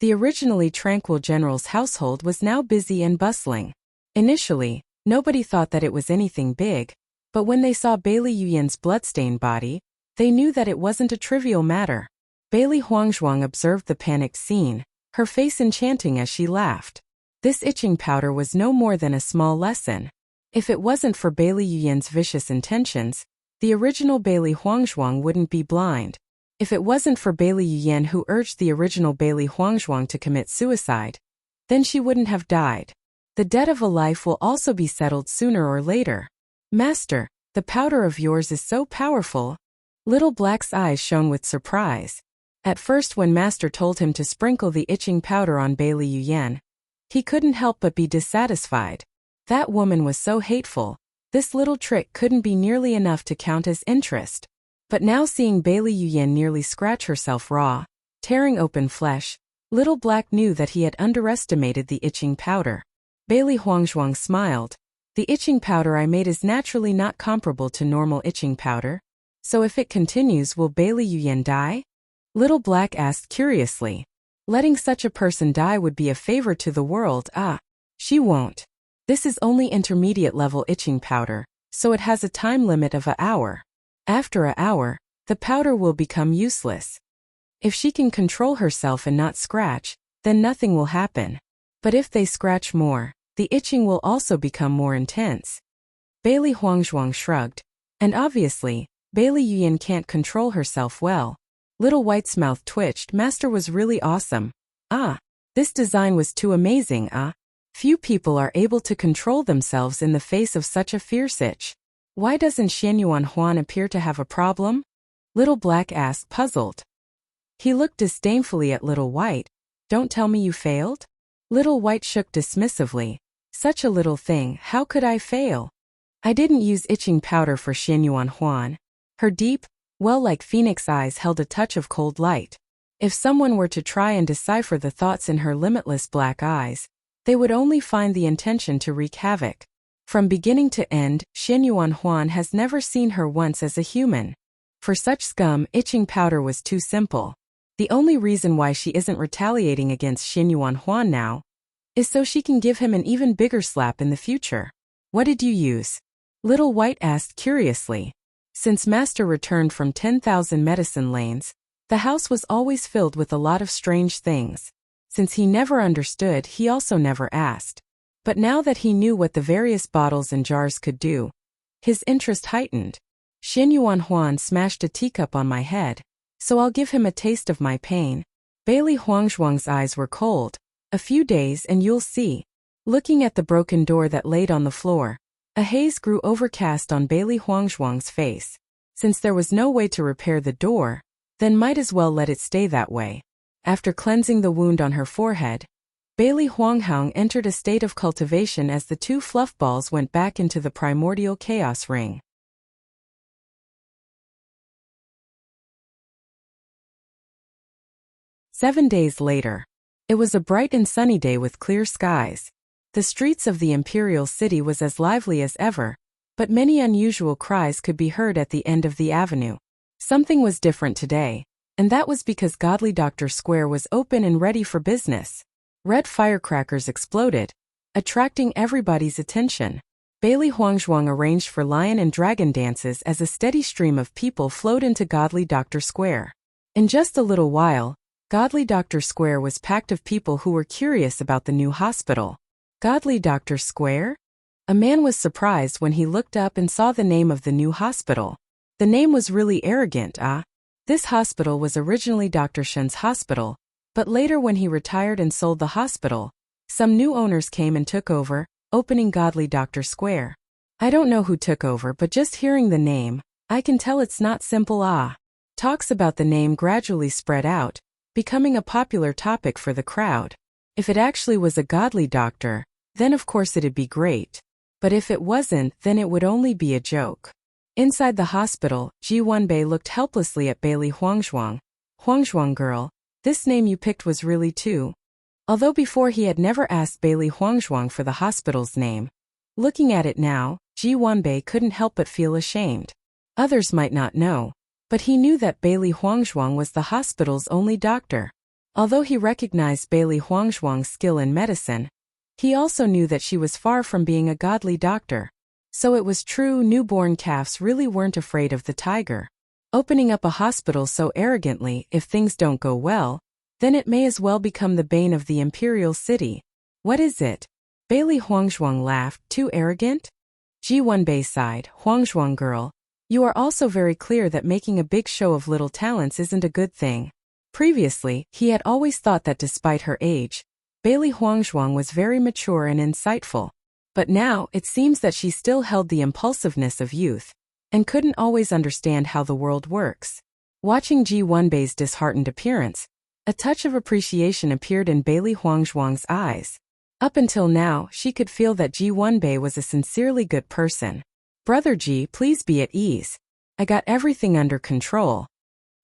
The originally tranquil general's household was now busy and bustling. Initially, nobody thought that it was anything big, but when they saw Bailey Yuyan's bloodstained body, they knew that it wasn't a trivial matter. Bailey Huangzhuang observed the panicked scene. her face enchanting as she laughed. This itching powder was no more than a small lesson. If it wasn't for Bailey Yuyan's vicious intentions, the original Bailey Huangzhuang wouldn't be blind. If it wasn't for Bailey Yuyan who urged the original Bailey Huangzhuang to commit suicide, then she wouldn't have died. The debt of a life will also be settled sooner or later. Master, the powder of yours is so powerful. Little Black's eyes shone with surprise. At first when Master told him to sprinkle the itching powder on Bailey Yuyan, he couldn't help but be dissatisfied. That woman was so hateful. This little trick couldn't be nearly enough to count as interest. But now seeing Bailey Yuyan nearly scratch herself raw, tearing open flesh, Little Black knew that he had underestimated the itching powder. Bailey Huangzhuang smiled. The itching powder I made is naturally not comparable to normal itching powder. So if it continues, will Bailey Yuyan die? Little Black asked curiously. Letting such a person die would be a favor to the world. She won't. This is only intermediate level itching powder, so it has a time limit of an hour. After an hour, the powder will become useless. If she can control herself and not scratch, then nothing will happen. But if they scratch more, the itching will also become more intense. Bailey Huangzhuang shrugged. And obviously, Bailey Yuyan can't control herself well. Little White's mouth twitched. Master was really awesome. This design was too amazing. Few people are able to control themselves in the face of such a fierce itch. Why doesn't Xianyuan Huan appear to have a problem? Little Black asked, puzzled. He looked disdainfully at Little White. Don't tell me you failed? Little White shook dismissively. Such a little thing, how could I fail? I didn't use itching powder for Xianyuan Huan. Her deep, well-like phoenix eyes held a touch of cold light. If someone were to try and decipher the thoughts in her limitless black eyes, they would only find the intention to wreak havoc. From beginning to end, Xianyuan Huan has never seen her once as a human. For such scum, itching powder was too simple. The only reason why she isn't retaliating against Xianyuan Huan now is so she can give him an even bigger slap in the future. What did you use? Little White asked curiously. Since Master returned from 10,000 medicine lanes, the house was always filled with a lot of strange things. Since he never understood, he also never asked. But now that he knew what the various bottles and jars could do, his interest heightened. Xianyuan Huan smashed a teacup on my head, so I'll give him a taste of my pain. Bailey Huangzhuang's eyes were cold. A few days and you'll see. Looking at the broken door that laid on the floor, a haze grew overcast on Bailey Huangzhuang's face. Since there was no way to repair the door, then might as well let it stay that way. After cleansing the wound on her forehead, Bailey Huangzhuang entered a state of cultivation as the two fluff balls went back into the primordial chaos ring. Seven days later. It was a bright and sunny day with clear skies. The streets of the imperial city was as lively as ever, but many unusual cries could be heard at the end of the avenue. Something was different today, and that was because Godly Doctor Square was open and ready for business. Red firecrackers exploded, attracting everybody's attention. Bailey Huangzhuang arranged for lion and dragon dances as a steady stream of people flowed into Godly Doctor Square. In just a little while, Godly Doctor Square was packed of people who were curious about the new hospital. Godly Doctor Square? A man was surprised when he looked up and saw the name of the new hospital. The name was really arrogant. This hospital was originally Dr. Shen's hospital, but later when he retired and sold the hospital, some new owners came and took over, opening Godly Doctor Square. I don't know who took over, but just hearing the name, I can tell it's not simple. Talks about the name gradually spread out, becoming a popular topic for the crowd. If it actually was a godly doctor, then of course it'd be great. But if it wasn't, then it would only be a joke. Inside the hospital, Ji Wenbei looked helplessly at Bailey Huangzhuang. Huangzhuang girl, this name you picked was really too. Although before he had never asked Bailey Huangzhuang for the hospital's name. Looking at it now, Ji Wenbei couldn't help but feel ashamed. Others might not know, but he knew that Bailey Huangzhuang was the hospital's only doctor. Although he recognized Bailey Huangzhuang's skill in medicine, he also knew that she was far from being a godly doctor. So it was true, newborn calves really weren't afraid of the tiger. Opening up a hospital so arrogantly, if things don't go well, Then it may as well become the bane of the imperial city. What is it? Bailey Huangzhuang laughed. Too arrogant? Ji Wenbei sighed. Huangzhuang girl, you are also very clear that making a big show of little talents isn't a good thing. Previously, he had always thought that despite her age, Bailey Huangzhuang was very mature and insightful. But now, it seems that she still held the impulsiveness of youth, and couldn't always understand how the world works. Watching Ji Wenbei's disheartened appearance, a touch of appreciation appeared in Bailey Huangzhuang's eyes. Up until now, she could feel that Ji Wenbei was a sincerely good person. Brother Ji, please be at ease. I got everything under control.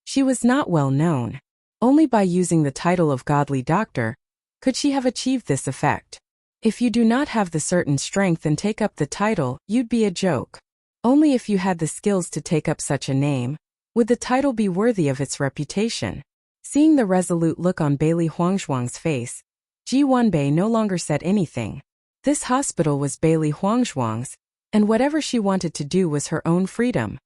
She was not well known. Only by using the title of godly doctor could she have achieved this effect. If you do not have the certain strength and take up the title, you'd be a joke. Only if you had the skills to take up such a name would the title be worthy of its reputation. Seeing the resolute look on Bailey Huangzhuang's face, Ji Wenbei no longer said anything. This hospital was Bailey Huangzhuang's, and whatever she wanted to do was her own freedom.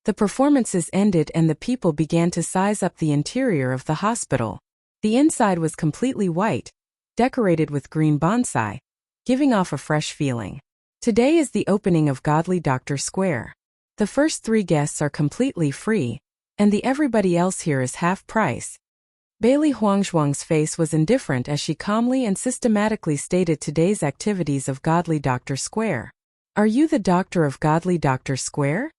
The performances ended and the people began to size up the interior of the hospital. The inside was completely white, decorated with green bonsai, giving off a fresh feeling. Today is the opening of Godly Doctor Square. The first 3 guests are completely free, and the everybody else here is half price. Bailey Huangzhuang's face was indifferent as she calmly and systematically stated today's activities of Godly Doctor Square. Are you the doctor of Godly Doctor Square?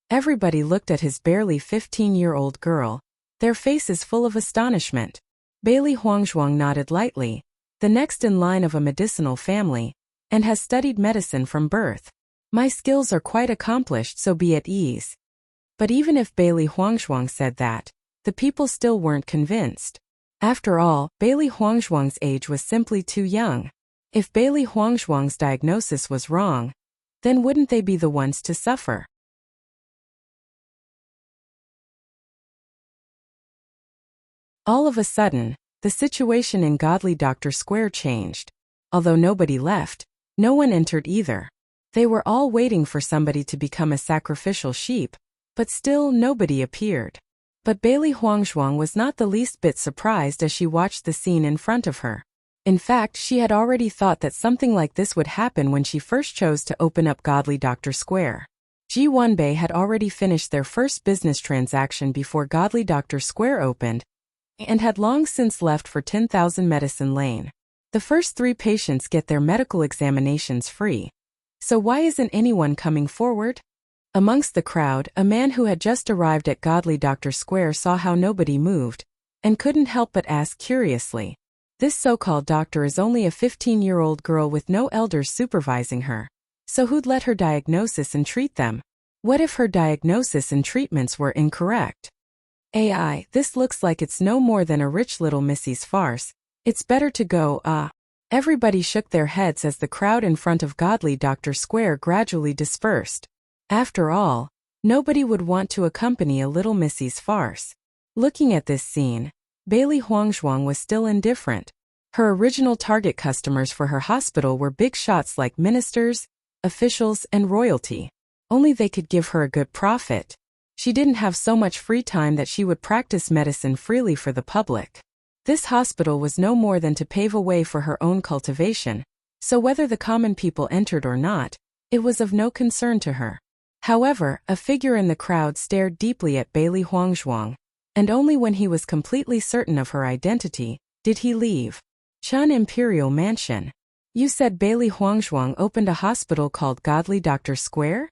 Everybody looked at his barely 15-year-old girl, their faces full of astonishment. Bailey Huangzhuang nodded lightly, the next in line of a medicinal family, and has studied medicine from birth. My skills are quite accomplished, so be at ease. But even if Bailey Huangzhuang said that, the people still weren't convinced. After all, Bailey Huangzhuang's age was simply too young. If Bailey Huangzhuang's diagnosis was wrong, then wouldn't they be the ones to suffer? All of a sudden, the situation in Godly Doctor Square changed. Although nobody left, no one entered either. They were all waiting for somebody to become a sacrificial sheep, but still nobody appeared. But Bailey Huangzhuang was not the least bit surprised as she watched the scene in front of her. In fact, she had already thought that something like this would happen when she first chose to open up Godly Doctor Square. Ji Wenbei had already finished their first business transaction before Godly Doctor Square opened, and had long since left for 10,000 Medicine Lane. The first 3 patients get their medical examinations free. So why isn't anyone coming forward? Amongst the crowd, a man who had just arrived at Godly Doctor Square saw how nobody moved, and couldn't help but ask curiously. This so-called doctor is only a 15-year-old girl with no elders supervising her. So who'd let her diagnosis and treat them? What if her diagnosis and treatments were incorrect? AI, this looks like it's no more than a rich little missy's farce. It's better to go, Everybody shook their heads as the crowd in front of Godly Doctor Square gradually dispersed. After all, nobody would want to accompany a little missy's farce. Looking at this scene, Bailey Huangzhuang was still indifferent. Her original target customers for her hospital were big shots like ministers, officials, and royalty. Only they could give her a good profit. She didn't have so much free time that she would practice medicine freely for the public. This hospital was no more than to pave a way for her own cultivation, so whether the common people entered or not, it was of no concern to her. However, a figure in the crowd stared deeply at Bailey Huangzhuang, and only when he was completely certain of her identity did he leave. Chun Imperial Mansion. You said Bailey Huangzhuang opened a hospital called Godly Doctor Square?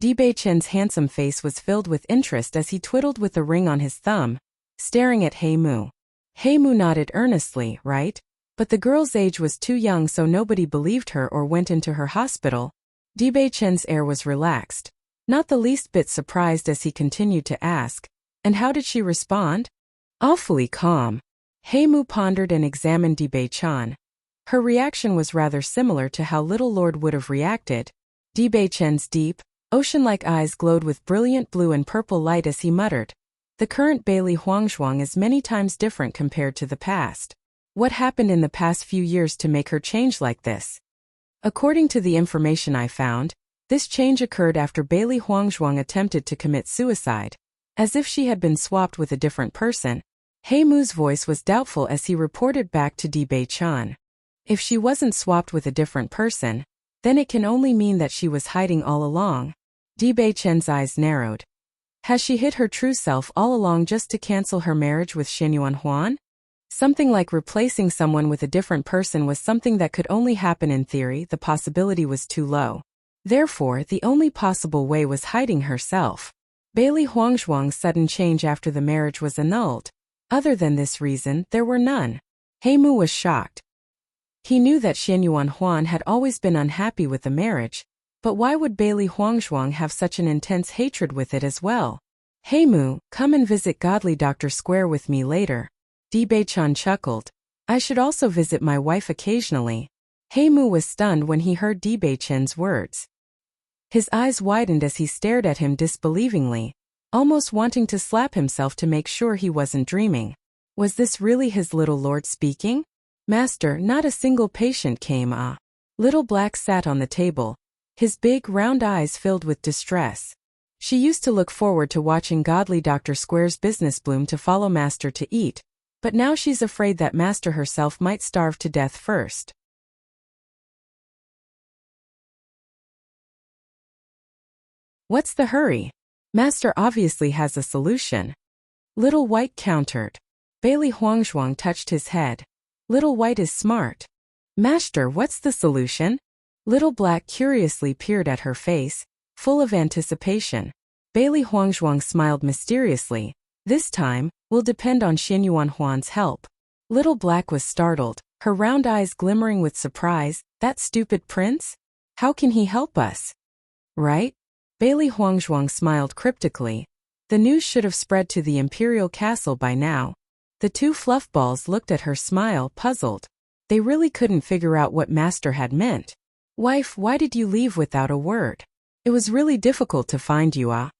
Dibei Chen's handsome face was filled with interest as he twiddled with the ring on his thumb, staring at He Mu. He Mu nodded earnestly, right? But the girl's age was too young, so nobody believed her or went into her hospital. Dibei Chen's air was relaxed, not the least bit surprised as he continued to ask, and how did she respond? Awfully calm. He Mu pondered and examined Dibei Chen. Her reaction was rather similar to how Little Lord would have reacted. Dibei Chen's deep, ocean-like eyes glowed with brilliant blue and purple light as he muttered, "The current Bailey Huangzhuang is many times different compared to the past. What happened in the past few years to make her change like this?" According to the information I found, this change occurred after Bailey Huangzhuang attempted to commit suicide. As if she had been swapped with a different person, Heimu's voice was doubtful as he reported back to Bei-chan. If she wasn't swapped with a different person, then it can only mean that she was hiding all along. Bei-chan's eyes narrowed. Has she hid her true self all along just to cancel her marriage with Xianyuan Huan? Something like replacing someone with a different person was something that could only happen in theory. The possibility was too low. Therefore, the only possible way was hiding herself. Bailey Huangzhuang's sudden change after the marriage was annulled. Other than this reason, there were none. Heimu was shocked. He knew that Xianyuan Huan had always been unhappy with the marriage, but why would Bailey Huangzhuang have such an intense hatred with it as well? Heimu, come and visit Godly Doctor Square with me later. Bei-chan chuckled. I should also visit my wife occasionally. Heimu was stunned when he heard Bei-chan's words. His eyes widened as he stared at him disbelievingly, almost wanting to slap himself to make sure he wasn't dreaming. Was this really his little lord speaking? Master, not a single patient came. Little Black sat on the table, his big round eyes filled with distress. She used to look forward to watching Godly Doctor Square's business bloom to follow Master to eat, but now she's afraid that Master herself might starve to death first. What's the hurry? Master obviously has a solution. Little White countered. Bailey Huangzhuang touched his head. Little White is smart. Master, what's the solution? Little Black curiously peered at her face, full of anticipation. Bailey Huangzhuang smiled mysteriously. This time, will depend on Xianyuan Huan's help. Little Black was startled, her round eyes glimmering with surprise. That stupid prince? How can he help us? Right? Bailey Huangzhuang smiled cryptically. The news should have spread to the imperial castle by now. The two fluffballs looked at her smile, puzzled. They really couldn't figure out what Master had meant. Wife, why did you leave without a word? It was really difficult to find you. A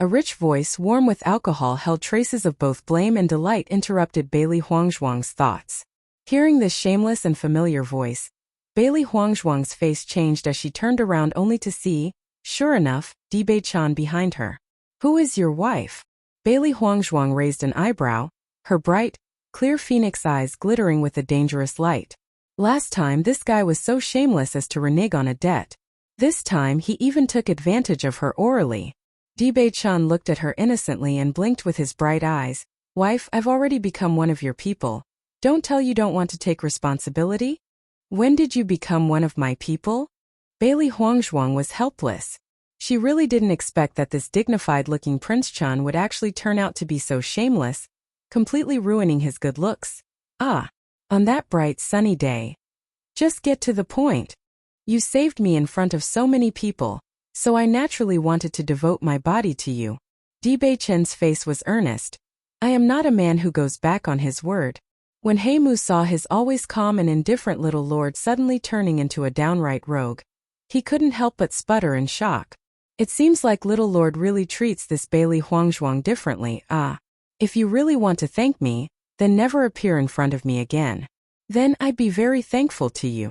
rich voice, warm with alcohol, held traces of both blame and delight, interrupted Bailey Huangzhuang's thoughts. Hearing this shameless and familiar voice, Bailey Huangzhuang's face changed as she turned around only to see, sure enough, Bei-chan behind her. Who is your wife? Bailey Huangzhuang raised an eyebrow, her bright, clear phoenix eyes glittering with a dangerous light. Last time this guy was so shameless as to renege on a debt. This time he even took advantage of her orally. Bei-chan looked at her innocently and blinked with his bright eyes. Wife, I've already become one of your people. Don't tell you don't want to take responsibility? When did you become one of my people? Bailey Huangzhuang was helpless. She really didn't expect that this dignified-looking Prince Chan would actually turn out to be so shameless, completely ruining his good looks. On that bright sunny day. Just get to the point. You saved me in front of so many people, so I naturally wanted to devote my body to you. Bei-chan's face was earnest. I am not a man who goes back on his word. When Heimu saw his always calm and indifferent little lord suddenly turning into a downright rogue, he couldn't help but sputter in shock. It seems like little lord really treats this Bailey Huangzhuang differently. If you really want to thank me, then never appear in front of me again. Then I'd be very thankful to you.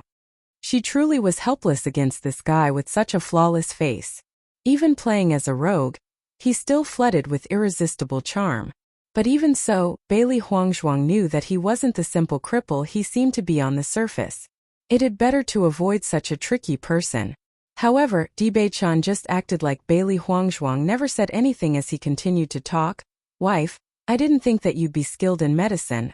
She truly was helpless against this guy with such a flawless face. Even playing as a rogue, he still flooded with irresistible charm. But even so, Bailey Huangzhuang knew that he wasn't the simple cripple he seemed to be on the surface. It had better to avoid such a tricky person. However, Bei-chan just acted like Bailey Huangzhuang never said anything as he continued to talk. Wife, I didn't think that you'd be skilled in medicine.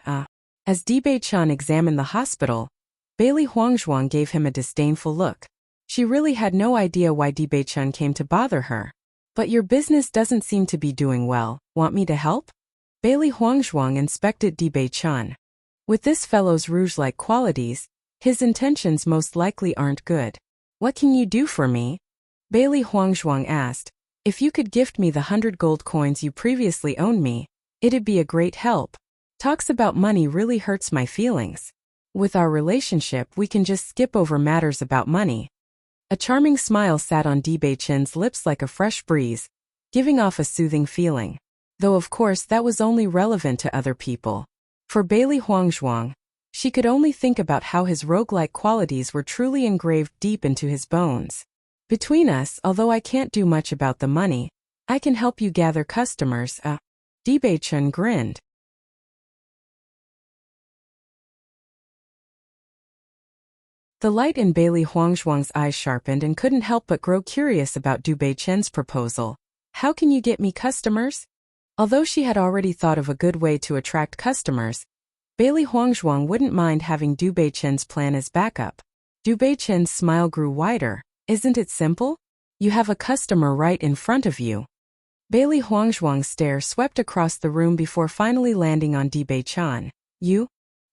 As Bei-chan examined the hospital, Bailey Huangzhuang gave him a disdainful look. She really had no idea why Bei-chan came to bother her. But your business doesn't seem to be doing well. Want me to help? Bailey Huangzhuang inspected Bei-chan. With this fellow's rouge-like qualities, his intentions most likely aren't good. What can you do for me? Bailey Huangzhuang asked. If you could gift me the 100 gold coins you previously owned me, it'd be a great help. Talks about money really hurts my feelings. With our relationship, we can just skip over matters about money. A charming smile sat on Bei-chan's lips like a fresh breeze, giving off a soothing feeling. Though of course that was only relevant to other people. For Bailey Huangzhuang, she could only think about how his roguelike qualities were truly engraved deep into his bones. Between us, although I can't do much about the money, I can help you gather customers. Bei-chan grinned. The light in Bailey Huangzhuang's eyes sharpened and couldn't help but grow curious about Du Beichen's proposal. How can you get me customers? Although she had already thought of a good way to attract customers, Bailey Huangzhuang wouldn't mind having Du Beichen's plan as backup. Du Beichen's smile grew wider. Isn't it simple? You have a customer right in front of you. Bailey Huangzhuang's stare swept across the room before finally landing on Di Beichen. You?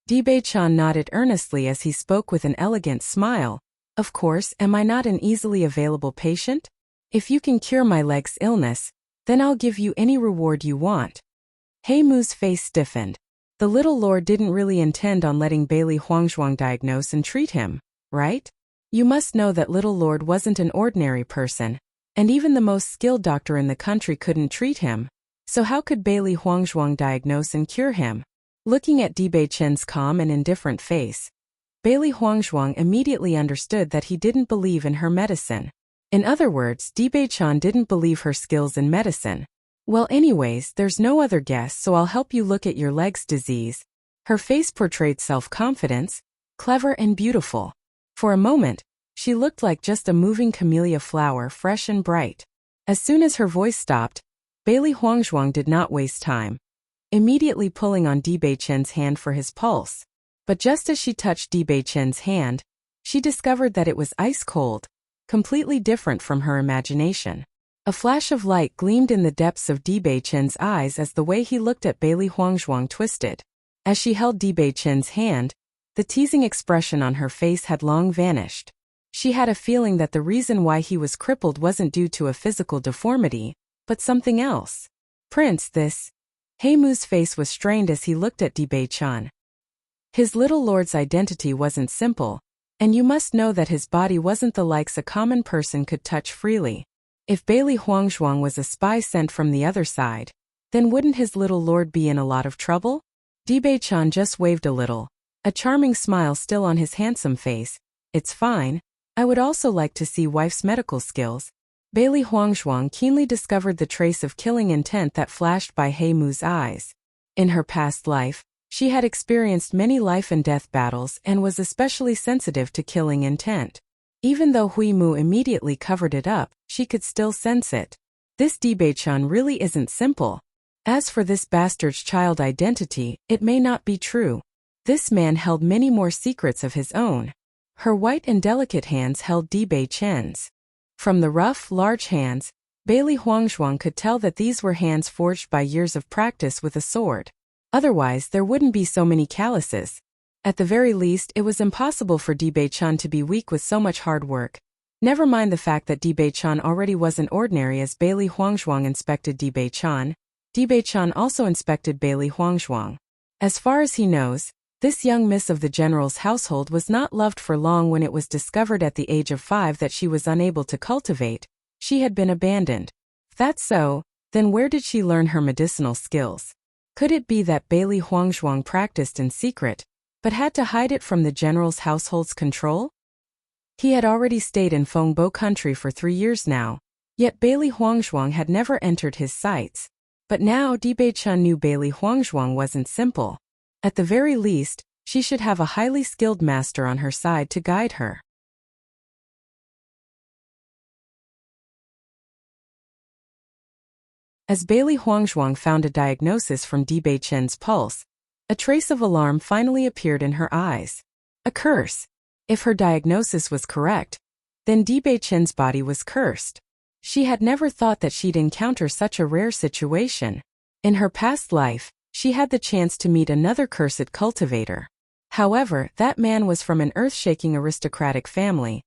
Di Beichen nodded earnestly as he spoke with an elegant smile. Of course, am I not an easily available patient? If you can cure my leg's illness, then I'll give you any reward you want. He Mu's face stiffened. The little lord didn't really intend on letting Bailey Huangzhuang diagnose and treat him, right? You must know that little lord wasn't an ordinary person, and even the most skilled doctor in the country couldn't treat him. So how could Bailey Huangzhuang diagnose and cure him? Looking at Di Beichen's calm and indifferent face, Bailey Huangzhuang immediately understood that he didn't believe in her medicine. In other words, Di Beichen didn't believe her skills in medicine. Well, anyways, there's no other guess, so I'll help you look at your leg's disease. Her face portrayed self-confidence, clever and beautiful. For a moment, she looked like just a moving camellia flower, fresh and bright. As soon as her voice stopped, Bailey Huangzhuang did not waste time, immediately pulling on Di Beichen's hand for his pulse. But just as she touched Di Beichen's hand, she discovered that it was ice cold, completely different from her imagination. A flash of light gleamed in the depths of Di Beichen's eyes as the way he looked at Bailey Huangzhuang twisted. As she held Di Beichen's hand, the teasing expression on her face had long vanished. She had a feeling that the reason why he was crippled wasn't due to a physical deformity, but something else. Prince, this. He Mu's face was strained as he looked at Di Beichen. His little lord's identity wasn't simple, and you must know that his body wasn't the likes a common person could touch freely. If Bailey Huangzhuang was a spy sent from the other side, then wouldn't his little lord be in a lot of trouble? Di Beichen just waved a little, a charming smile still on his handsome face. It's fine. I would also like to see wife's medical skills. Bailey Huangzhuang keenly discovered the trace of killing intent that flashed by He Mu's eyes. In her past life, she had experienced many life and death battles and was especially sensitive to killing intent. Even though He Mu immediately covered it up, she could still sense it. This Di Beichen really isn't simple. As for this bastard's child identity, it may not be true. This man held many more secrets of his own. Her white and delicate hands held Di Beichen's. From the rough, large hands, Bailey Huangzhuang could tell that these were hands forged by years of practice with a sword. Otherwise, there wouldn't be so many calluses. At the very least, it was impossible for Di Beichen to be weak with so much hard work. Never mind the fact that Di Beichen already wasn't ordinary. As Bailey Huangzhuang inspected Di Beichen also inspected Bailey Huangzhuang. As far as he knows, this young miss of the general's household was not loved for long. When it was discovered at the age of 5 that she was unable to cultivate, she had been abandoned. If that's so, then where did she learn her medicinal skills? Could it be that Bailey Huangzhuang practiced in secret, but had to hide it from the general's household's control? He had already stayed in Fengbo country for 3 years now, yet Bailey Huangzhuang had never entered his sights. But now Di Beichen knew Bailey Huangzhuang wasn't simple. At the very least, she should have a highly skilled master on her side to guide her. As Bailey Huangzhuang found a diagnosis from Di Beichen's pulse, a trace of alarm finally appeared in her eyes. A curse. If her diagnosis was correct, then Di Beichen's body was cursed. She had never thought that she'd encounter such a rare situation. In her past life, she had the chance to meet another cursed cultivator. However, that man was from an earth-shaking aristocratic family,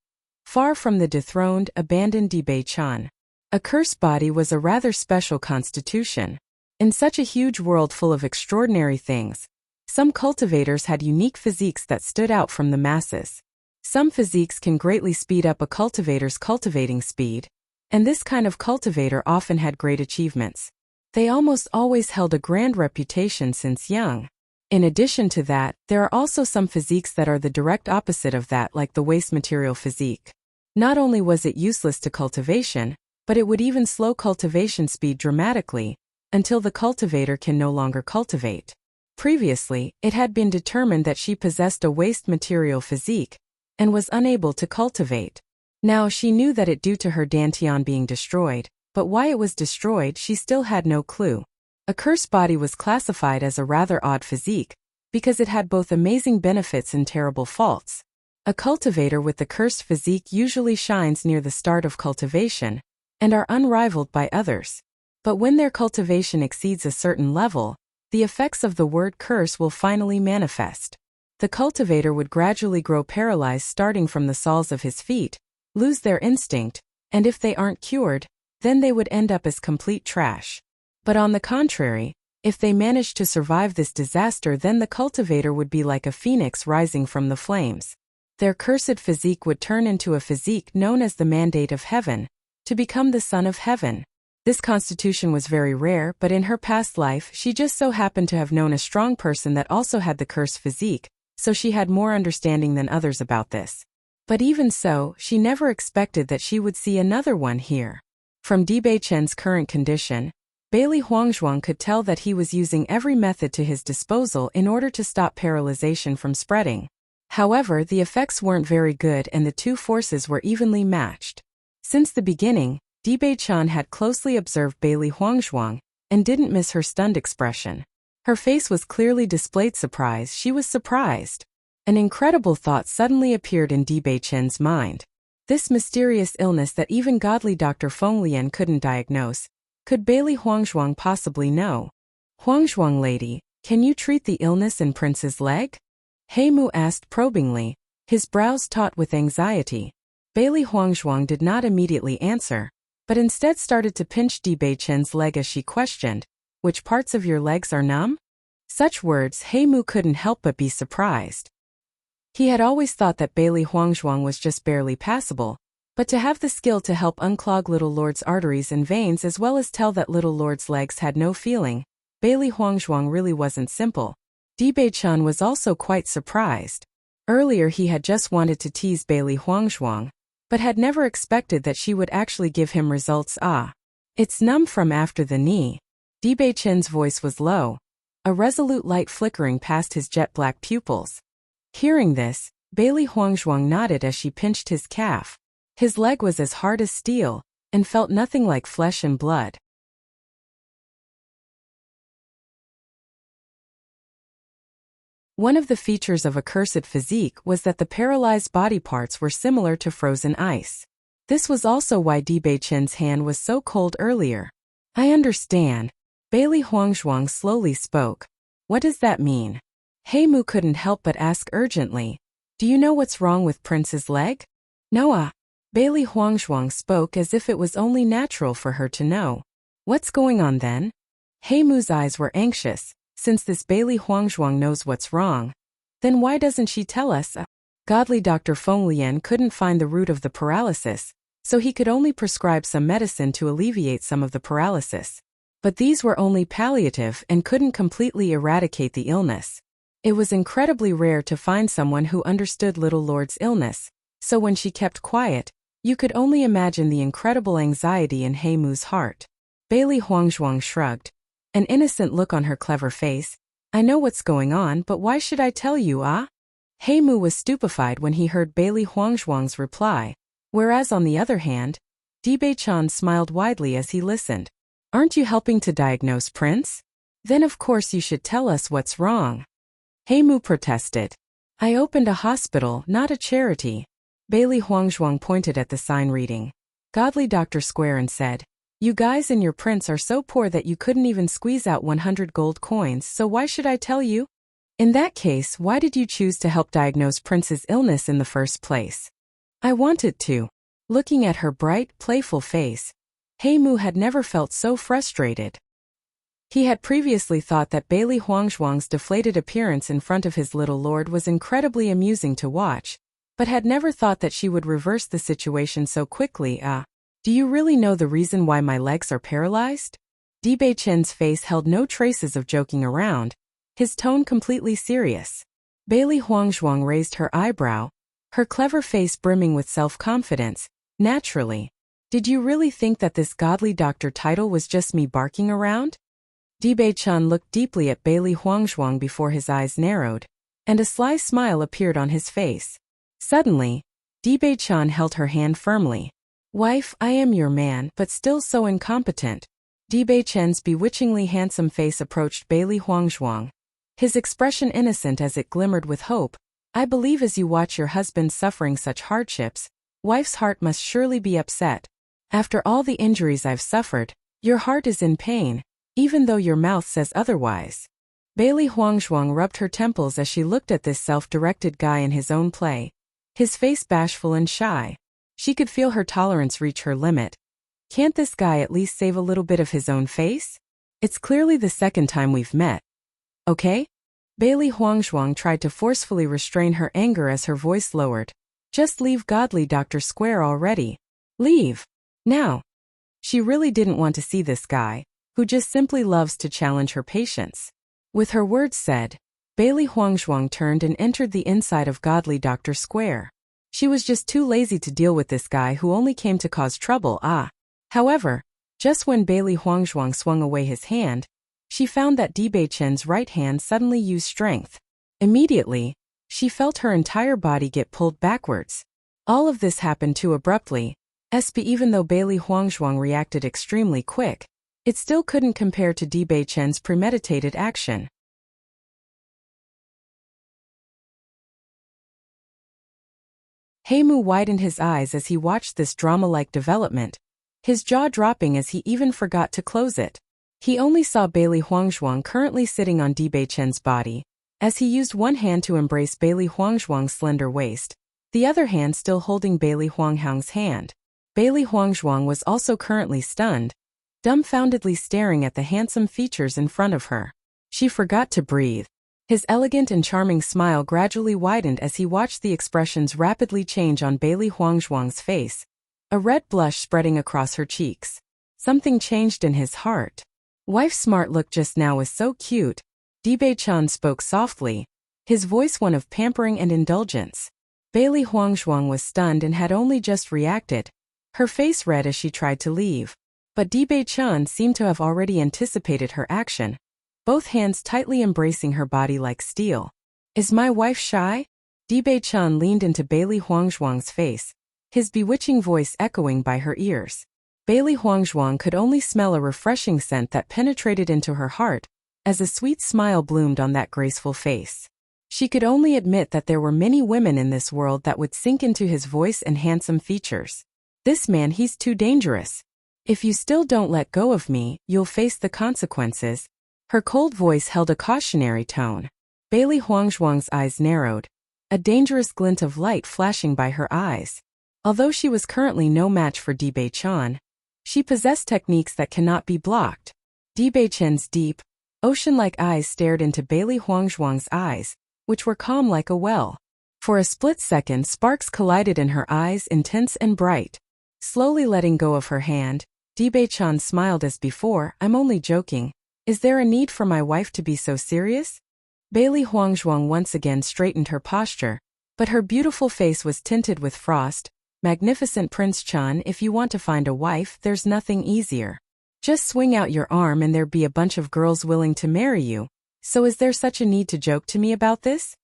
far from the dethroned, abandoned Di Beichen. A cursed body was a rather special constitution. In such a huge world full of extraordinary things, some cultivators had unique physiques that stood out from the masses. Some physiques can greatly speed up a cultivator's cultivating speed, and this kind of cultivator often had great achievements. They almost always held a grand reputation since young. In addition to that, there are also some physiques that are the direct opposite of that, like the waste material physique. Not only was it useless to cultivation, but it would even slow cultivation speed dramatically, until the cultivator can no longer cultivate. Previously, it had been determined that she possessed a waste material physique, and was unable to cultivate. Now she knew that it due to her dantian being destroyed, but why it was destroyed she still had no clue. A cursed body was classified as a rather odd physique, because it had both amazing benefits and terrible faults. A cultivator with the cursed physique usually shines near the start of cultivation, and are unrivaled by others. But when their cultivation exceeds a certain level, the effects of the word curse will finally manifest. The cultivator would gradually grow paralyzed starting from the soles of his feet, lose their instinct, and if they aren't cured, then they would end up as complete trash. But on the contrary, if they managed to survive this disaster, then the cultivator would be like a phoenix rising from the flames. Their cursed physique would turn into a physique known as the mandate of heaven, to become the son of heaven. This constitution was very rare, but in her past life she just so happened to have known a strong person that also had the cursed physique, so she had more understanding than others about this. But even so, she never expected that she would see another one here. From Dibei Chen's current condition, Bailey Huangzhuang could tell that he was using every method to his disposal in order to stop paralyzation from spreading. However, the effects weren't very good and the two forces were evenly matched. Since the beginning, Dibei Chen had closely observed Bailey Huangzhuang and didn't miss her stunned expression. Her face was clearly displayed surprise. She was surprised. An incredible thought suddenly appeared in Dibei Chen's mind. This mysterious illness that even godly Dr. Feng Lian couldn't diagnose, could Bailey Huangzhuang possibly know? Huangzhuang lady, can you treat the illness in Prince's leg? He Mu asked probingly, his brows taut with anxiety. Bailey Huangzhuang did not immediately answer, but instead started to pinch Dibei Chen's leg as she questioned, which parts of your legs are numb? Such words He Mu couldn't help but be surprised. He had always thought that Bailey Huangzhuang was just barely passable, but to have the skill to help unclog little lord's arteries and veins as well as tell that little lord's legs had no feeling, Bailey Huangzhuang really wasn't simple. Dibei Chen was also quite surprised. Earlier he had just wanted to tease Bailey Huangzhuang, but had never expected that she would actually give him results. It's numb from after the knee. Dibei Chen's voice was low, a resolute light flickering past his jet-black pupils. Hearing this, Bailey Huangzhuang nodded as she pinched his calf. His leg was as hard as steel, and felt nothing like flesh and blood. One of the features of a cursed physique was that the paralyzed body parts were similar to frozen ice. This was also why Dibei Chen's hand was so cold earlier. I understand. Bailey Huangzhuang slowly spoke. What does that mean? He Mu couldn't help but ask urgently. Do you know what's wrong with Prince's leg? No. Bailey Huangzhuang spoke as if it was only natural for her to know. What's going on then? He Mu's eyes were anxious. Since this Bailey Huangzhuang knows what's wrong, then why doesn't she tell us? Godly Dr. Feng Lian couldn't find the root of the paralysis, so he could only prescribe some medicine to alleviate some of the paralysis. But these were only palliative and couldn't completely eradicate the illness. It was incredibly rare to find someone who understood little lord's illness, so when she kept quiet, you could only imagine the incredible anxiety in He Mu's heart. Bailey Huangzhuang shrugged, an innocent look on her clever face. I know what's going on, but why should I tell you? He Mu was stupefied when he heard Bailey Huangzhuang's reply, whereas on the other hand, Dibei Chen smiled widely as he listened. Aren't you helping to diagnose Prince? Then of course you should tell us what's wrong. He Mu protested. I opened a hospital, not a charity. Bailey Huangzhuang pointed at the sign reading Godly Dr. Square and said, you guys and your prince are so poor that you couldn't even squeeze out 100 gold coins, so why should I tell you? In that case, why did you choose to help diagnose Prince's illness in the first place? I wanted to. Looking at her bright, playful face, He Mu had never felt so frustrated. He had previously thought that Bailey Huangzhuang's deflated appearance in front of his little lord was incredibly amusing to watch, but had never thought that she would reverse the situation so quickly. Do you really know the reason why my legs are paralyzed? Dibei Chen's face held no traces of joking around, his tone completely serious. Bailey Huangzhuang raised her eyebrow, her clever face brimming with self-confidence. Naturally. Did you really think that this godly doctor title was just me barking around? Dibei Chen looked deeply at Bailey Huangzhuang before his eyes narrowed, and a sly smile appeared on his face. Suddenly, Dibei-chan held her hand firmly. Wife, I am your man, but still so incompetent. Dibei-chan's bewitchingly handsome face approached Bailey Huangzhuang. His expression innocent as it glimmered with hope. I believe as you watch your husband suffering such hardships, wife's heart must surely be upset. After all the injuries I've suffered, your heart is in pain, even though your mouth says otherwise. Bailey Huangzhuang rubbed her temples as she looked at this self-directed guy in his own play. His face bashful and shy. She could feel her tolerance reach her limit. Can't this guy at least save a little bit of his own face? It's clearly the second time we've met. Okay? Bailey Huangzhuang tried to forcefully restrain her anger as her voice lowered. Just leave godly Dr. Square already. Leave. Now. She really didn't want to see this guy, who just simply loves to challenge her patience. With her words said, Bailey Huangzhuang turned and entered the inside of godly Dr. Square. She was just too lazy to deal with this guy who only came to cause trouble. However, just when Bailey Huangzhuang swung away his hand, she found that Dibei-chan's right hand suddenly used strength. Immediately, she felt her entire body get pulled backwards. All of this happened too abruptly. Even though Bailey Huangzhuang reacted extremely quick, it still couldn't compare to Dibei-chan's premeditated action. Heimu widened his eyes as he watched this drama-like development, his jaw dropping as he even forgot to close it. He only saw Bailey Huangzhuang currently sitting on Dibei-chan's body, as he used one hand to embrace Bailey Huangzhuang's slender waist, the other hand still holding Bailey Huangzhuang's hand. Bailey Huangzhuang was also currently stunned, dumbfoundedly staring at the handsome features in front of her. She forgot to breathe. His elegant and charming smile gradually widened as he watched the expressions rapidly change on Bailey Huangzhuang's face, a red blush spreading across her cheeks. Something changed in his heart. Wife's smart look just now was so cute. Dibei-chan spoke softly, his voice one of pampering and indulgence. Bailey Huangzhuang was stunned and had only just reacted, her face red as she tried to leave. But Dibei-chan seemed to have already anticipated her action, both hands tightly embracing her body like steel. Is my wife shy? Dibei-chan leaned into Bailey Huangzhuang's face, his bewitching voice echoing by her ears. Bailey Huangzhuang could only smell a refreshing scent that penetrated into her heart, as a sweet smile bloomed on that graceful face. She could only admit that there were many women in this world that would sink into his voice and handsome features. This man, he's too dangerous. If you still don't let go of me, you'll face the consequences. Her cold voice held a cautionary tone. Bailey Huangzhuang's eyes narrowed, a dangerous glint of light flashing by her eyes. Although she was currently no match for Dibei-chan, she possessed techniques that cannot be blocked. Dibei-chan's deep, ocean-like eyes stared into Bailey Huangzhuang's eyes, which were calm like a well. For a split second, sparks collided in her eyes, intense and bright. Slowly letting go of her hand, Dibei-chan smiled as before. I'm only joking. Is there a need for my wife to be so serious? Bailey Huangzhuang once again straightened her posture, but her beautiful face was tinted with frost. Magnificent Prince Chan, if you want to find a wife, there's nothing easier. Just swing out your arm and there'd be a bunch of girls willing to marry you. So is there such a need to joke to me about this?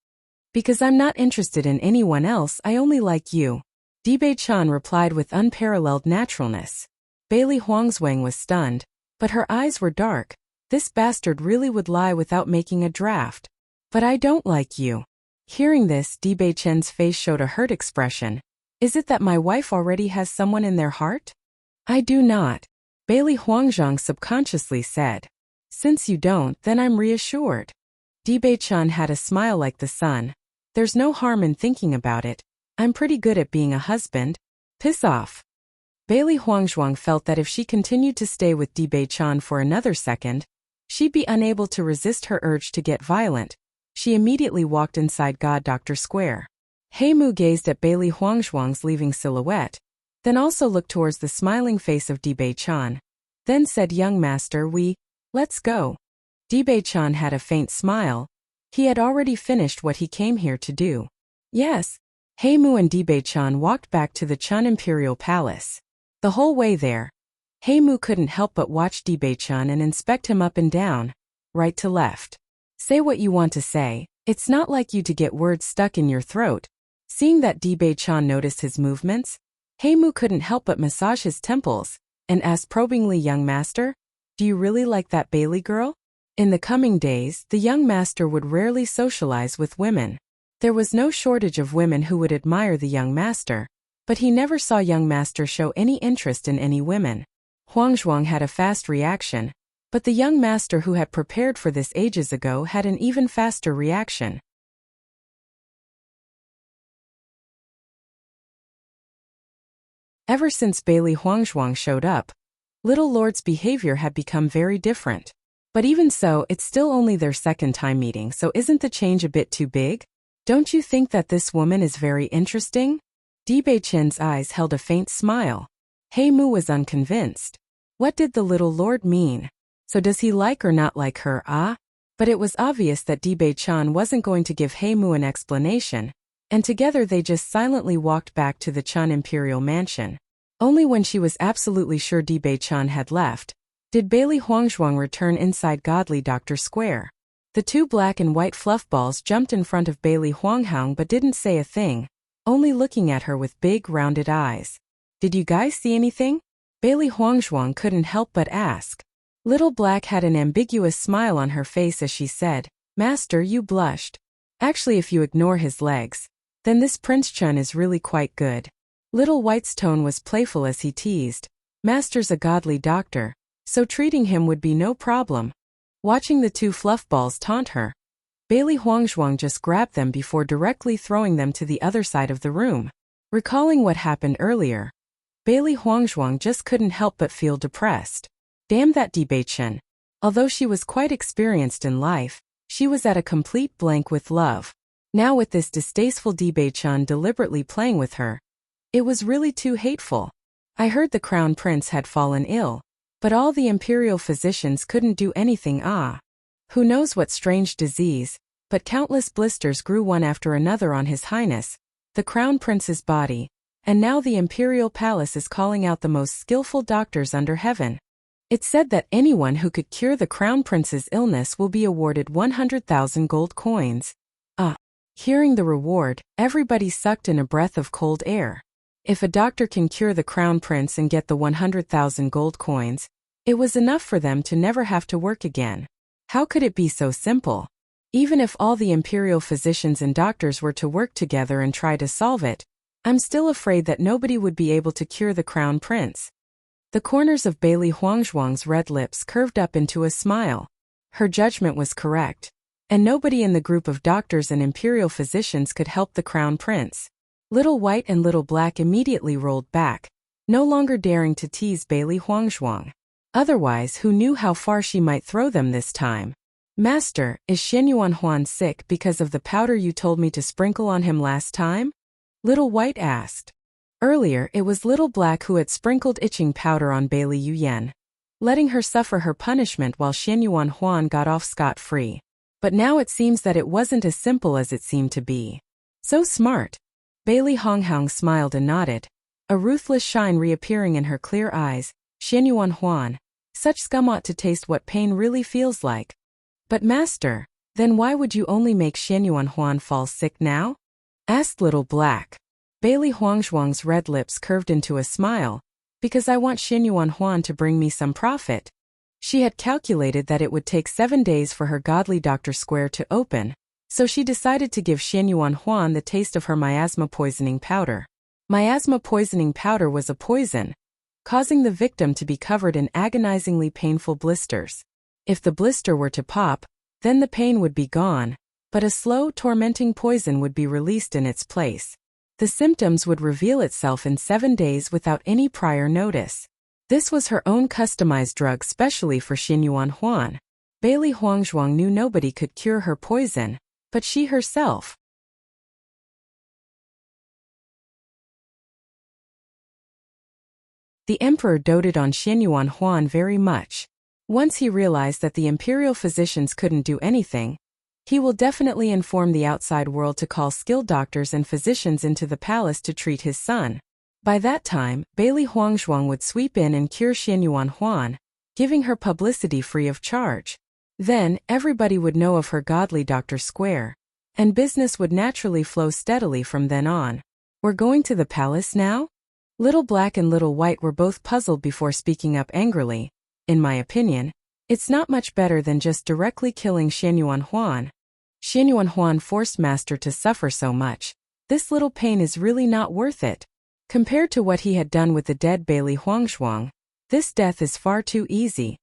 Because I'm not interested in anyone else, I only like you. Dibei-chan replied with unparalleled naturalness. Bailey Huangzhuang was stunned, but her eyes were dark. This bastard really would lie without making a draft. But I don't like you. Hearing this, Dibei-chan's face showed a hurt expression. Is it that my wife already has someone in their heart? I do not. Bailey Huangzhuang subconsciously said. Since you don't, then I'm reassured. Dibei-chan had a smile like the sun. There's no harm in thinking about it. I'm pretty good at being a husband. Piss off. Bailey Huangzhuang felt that if she continued to stay with Dibei-chan for another second, she'd be unable to resist her urge to get violent. She immediately walked inside God Dr. Square. Heimu gazed at Bailey Huangzhuang's leaving silhouette, then also looked towards the smiling face of Dibei-chan. Then said, Young master, let's go. Dibei-chan had a faint smile. He had already finished what he came here to do. Yes. Heimu and Dibei-chan walked back to the Chun Imperial Palace. The whole way there, Heimu couldn't help but watch Dibei-chan and inspect him up and down, right to left. Say what you want to say, it's not like you to get words stuck in your throat. Seeing that Bei-chan noticed his movements, Mu couldn't help but massage his temples and asked probingly, "Young master, do you really like that Bailey girl?" In the coming days, the young master would rarely socialize with women. There was no shortage of women who would admire the young master, but he never saw young master show any interest in any women. Huangzhuang had a fast reaction, but the young master who had prepared for this ages ago had an even faster reaction. Ever since Bailey Huangzhuang showed up, Little Lord's behavior had become very different. But even so, it's still only their second time meeting, so isn't the change a bit too big? Don't you think that this woman is very interesting? Bei-chan's eyes held a faint smile. Mu was unconvinced. What did the little lord mean? So does he like or not like her, ah? But it was obvious that Bei-chan wasn't going to give Mu an explanation, and together they just silently walked back to the Chun Imperial Mansion. Only when she was absolutely sure Bei-chan had left, did Bailey Huangzhuang return inside Godly Doctor Square. The two black and white fluff balls jumped in front of Bailey Huangzhuang but didn't say a thing, only looking at her with big rounded eyes. "Did you guys see anything?" Bailey Huangzhuang couldn't help but ask. Little Black had an ambiguous smile on her face as she said, "Master, you blushed. Actually, if you ignore his legs, then this Prince Chun is really quite good." Little White's tone was playful as he teased, "Master's a godly doctor, so treating him would be no problem." Watching the two fluff balls taunt her, Bailey Huangzhuang just grabbed them before directly throwing them to the other side of the room. Recalling what happened earlier, Bailey Huangzhuang just couldn't help but feel depressed. Damn that Bei-chan. Although she was quite experienced in life, she was at a complete blank with love. Now with this distasteful Bei-chan deliberately playing with her, it was really too hateful. "I heard the crown prince had fallen ill, but all the imperial physicians couldn't do anything. Who knows what strange disease, but countless blisters grew one after another on His Highness, the crown prince's body, and now the imperial palace is calling out the most skillful doctors under heaven. It's said that anyone who could cure the crown prince's illness will be awarded 100,000 gold coins." Hearing the reward, everybody sucked in a breath of cold air. If a doctor can cure the crown prince and get the 100,000 gold coins, it was enough for them to never have to work again. How could it be so simple? Even if all the imperial physicians and doctors were to work together and try to solve it, I'm still afraid that nobody would be able to cure the crown prince. The corners of Bailey Huangzhuang's red lips curved up into a smile. Her judgment was correct, and nobody in the group of doctors and imperial physicians could help the crown prince. Little White and Little Black immediately rolled back, no longer daring to tease Bailey Huangzhuang. Otherwise, who knew how far she might throw them this time? "Master, is Xianyuan Huan sick because of the powder you told me to sprinkle on him last time?" Little White asked. Earlier, it was Little Black who had sprinkled itching powder on Bailey Yuyan, letting her suffer her punishment while Xianyuan Huan got off scot-free. But now it seems that it wasn't as simple as it seemed to be. "So smart." Bailey Huangzhuang smiled and nodded, a ruthless shine reappearing in her clear eyes. "Xianyuan Huan, such scum ought to taste what pain really feels like." "But master, then why would you only make Xianyuan Huan fall sick now?" asked Little Black. Bailey Huangzhuang's red lips curved into a smile, "Because I want Xianyuan Huan to bring me some profit." She had calculated that it would take 7 days for her Godly Doctor Square to open, so she decided to give Xianyuan Huan the taste of her miasma poisoning powder. Miasma poisoning powder was a poison, causing the victim to be covered in agonizingly painful blisters. If the blister were to pop, then the pain would be gone, but a slow, tormenting poison would be released in its place. The symptoms would reveal itself in 7 days without any prior notice. This was her own customized drug specially for Xianyuan Huan. Bailey Huangzhuang knew nobody could cure her poison, but she herself. The emperor doted on Xianyuan Huan very much. Once he realized that the imperial physicians couldn't do anything, he will definitely inform the outside world to call skilled doctors and physicians into the palace to treat his son. By that time, Bailey Huangzhuang would sweep in and cure Xianyuan Huan, giving her publicity free of charge. Then, everybody would know of her Godly Doctor Square, and business would naturally flow steadily from then on. We're going to the palace now? Little Black and Little White were both puzzled before speaking up angrily. In my opinion, it's not much better than just directly killing Xianyuan Huan. Xianyuan Huan forced Master to suffer so much. This little pain is really not worth it. Compared to what he had done with the dead Bailey Huangzhuang, this death is far too easy.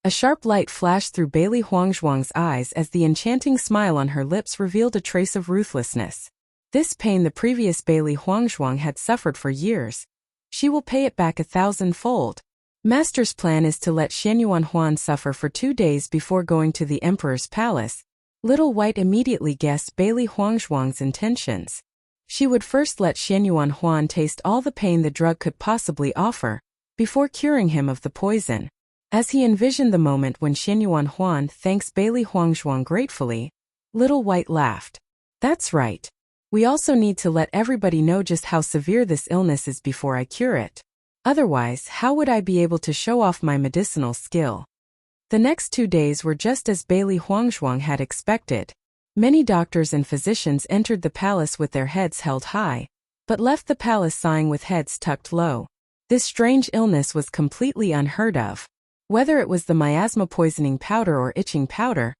A sharp light flashed through Bailey Huangzhuang's eyes as the enchanting smile on her lips revealed a trace of ruthlessness. This pain the previous Bailey Huangzhuang had suffered for years. She will pay it back 1,000-fold. Master's plan is to let Xianyuan Huan suffer for 2 days before going to the Emperor's palace. Little White immediately guessed Bailey Huangzhuang's intentions. She would first let Xianyuan Huan taste all the pain the drug could possibly offer, before curing him of the poison. As he envisioned the moment when Xianyuan Huan thanks Bailey Huangzhuang gratefully, Little White laughed. That's right. We also need to let everybody know just how severe this illness is before I cure it. Otherwise, how would I be able to show off my medicinal skill? The next 2 days were just as Bailey Huangzhuang had expected. Many doctors and physicians entered the palace with their heads held high, but left the palace sighing with heads tucked low. This strange illness was completely unheard of. Whether it was the miasma poisoning powder or itching powder,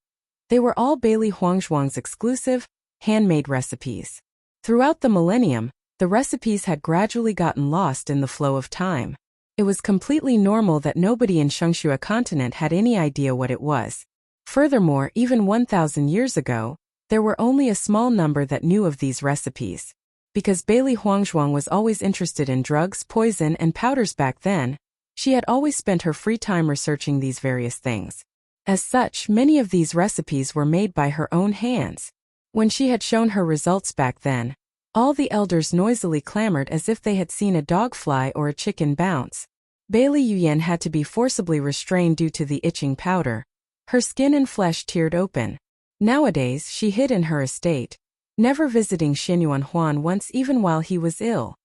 they were all Bailey Huangzhuang's exclusive, handmade recipes. Throughout the millennium, the recipes had gradually gotten lost in the flow of time. It was completely normal that nobody in Shengxue continent had any idea what it was. Furthermore, even 1,000 years ago, there were only a small number that knew of these recipes. Because Bailey Huangzhuang was always interested in drugs, poison, and powders back then, she had always spent her free time researching these various things. As such, many of these recipes were made by her own hands. When she had shown her results back then, all the elders noisily clamored as if they had seen a dog fly or a chicken bounce. Bailey Yuyan had to be forcibly restrained due to the itching powder. Her skin and flesh teared open. Nowadays, she hid in her estate, never visiting Xianyuan Huan once even while he was ill.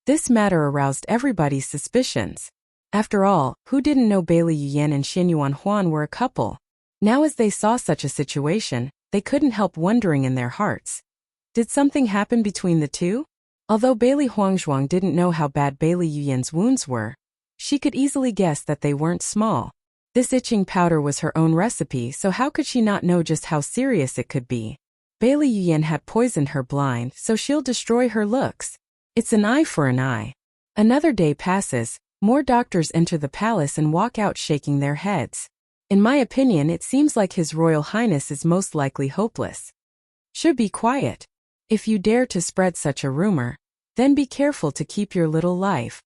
This matter aroused everybody's suspicions. After all, who didn't know Bailey Yuyan and Xianyuan Huan were a couple? Now as they saw such a situation, they couldn't help wondering in their hearts. Did something happen between the two? Although Bailey Huangzhuang didn't know how bad Bailey Yuyan's wounds were, she could easily guess that they weren't small. This itching powder was her own recipe, so how could she not know just how serious it could be? Bailey Yuyan had poisoned her blind, so she'll destroy her looks. It's an eye for an eye. Another day passes, more doctors enter the palace and walk out shaking their heads. In my opinion, it seems like His Royal Highness is most likely hopeless. Should be quiet. If you dare to spread such a rumor, then be careful to keep your little life.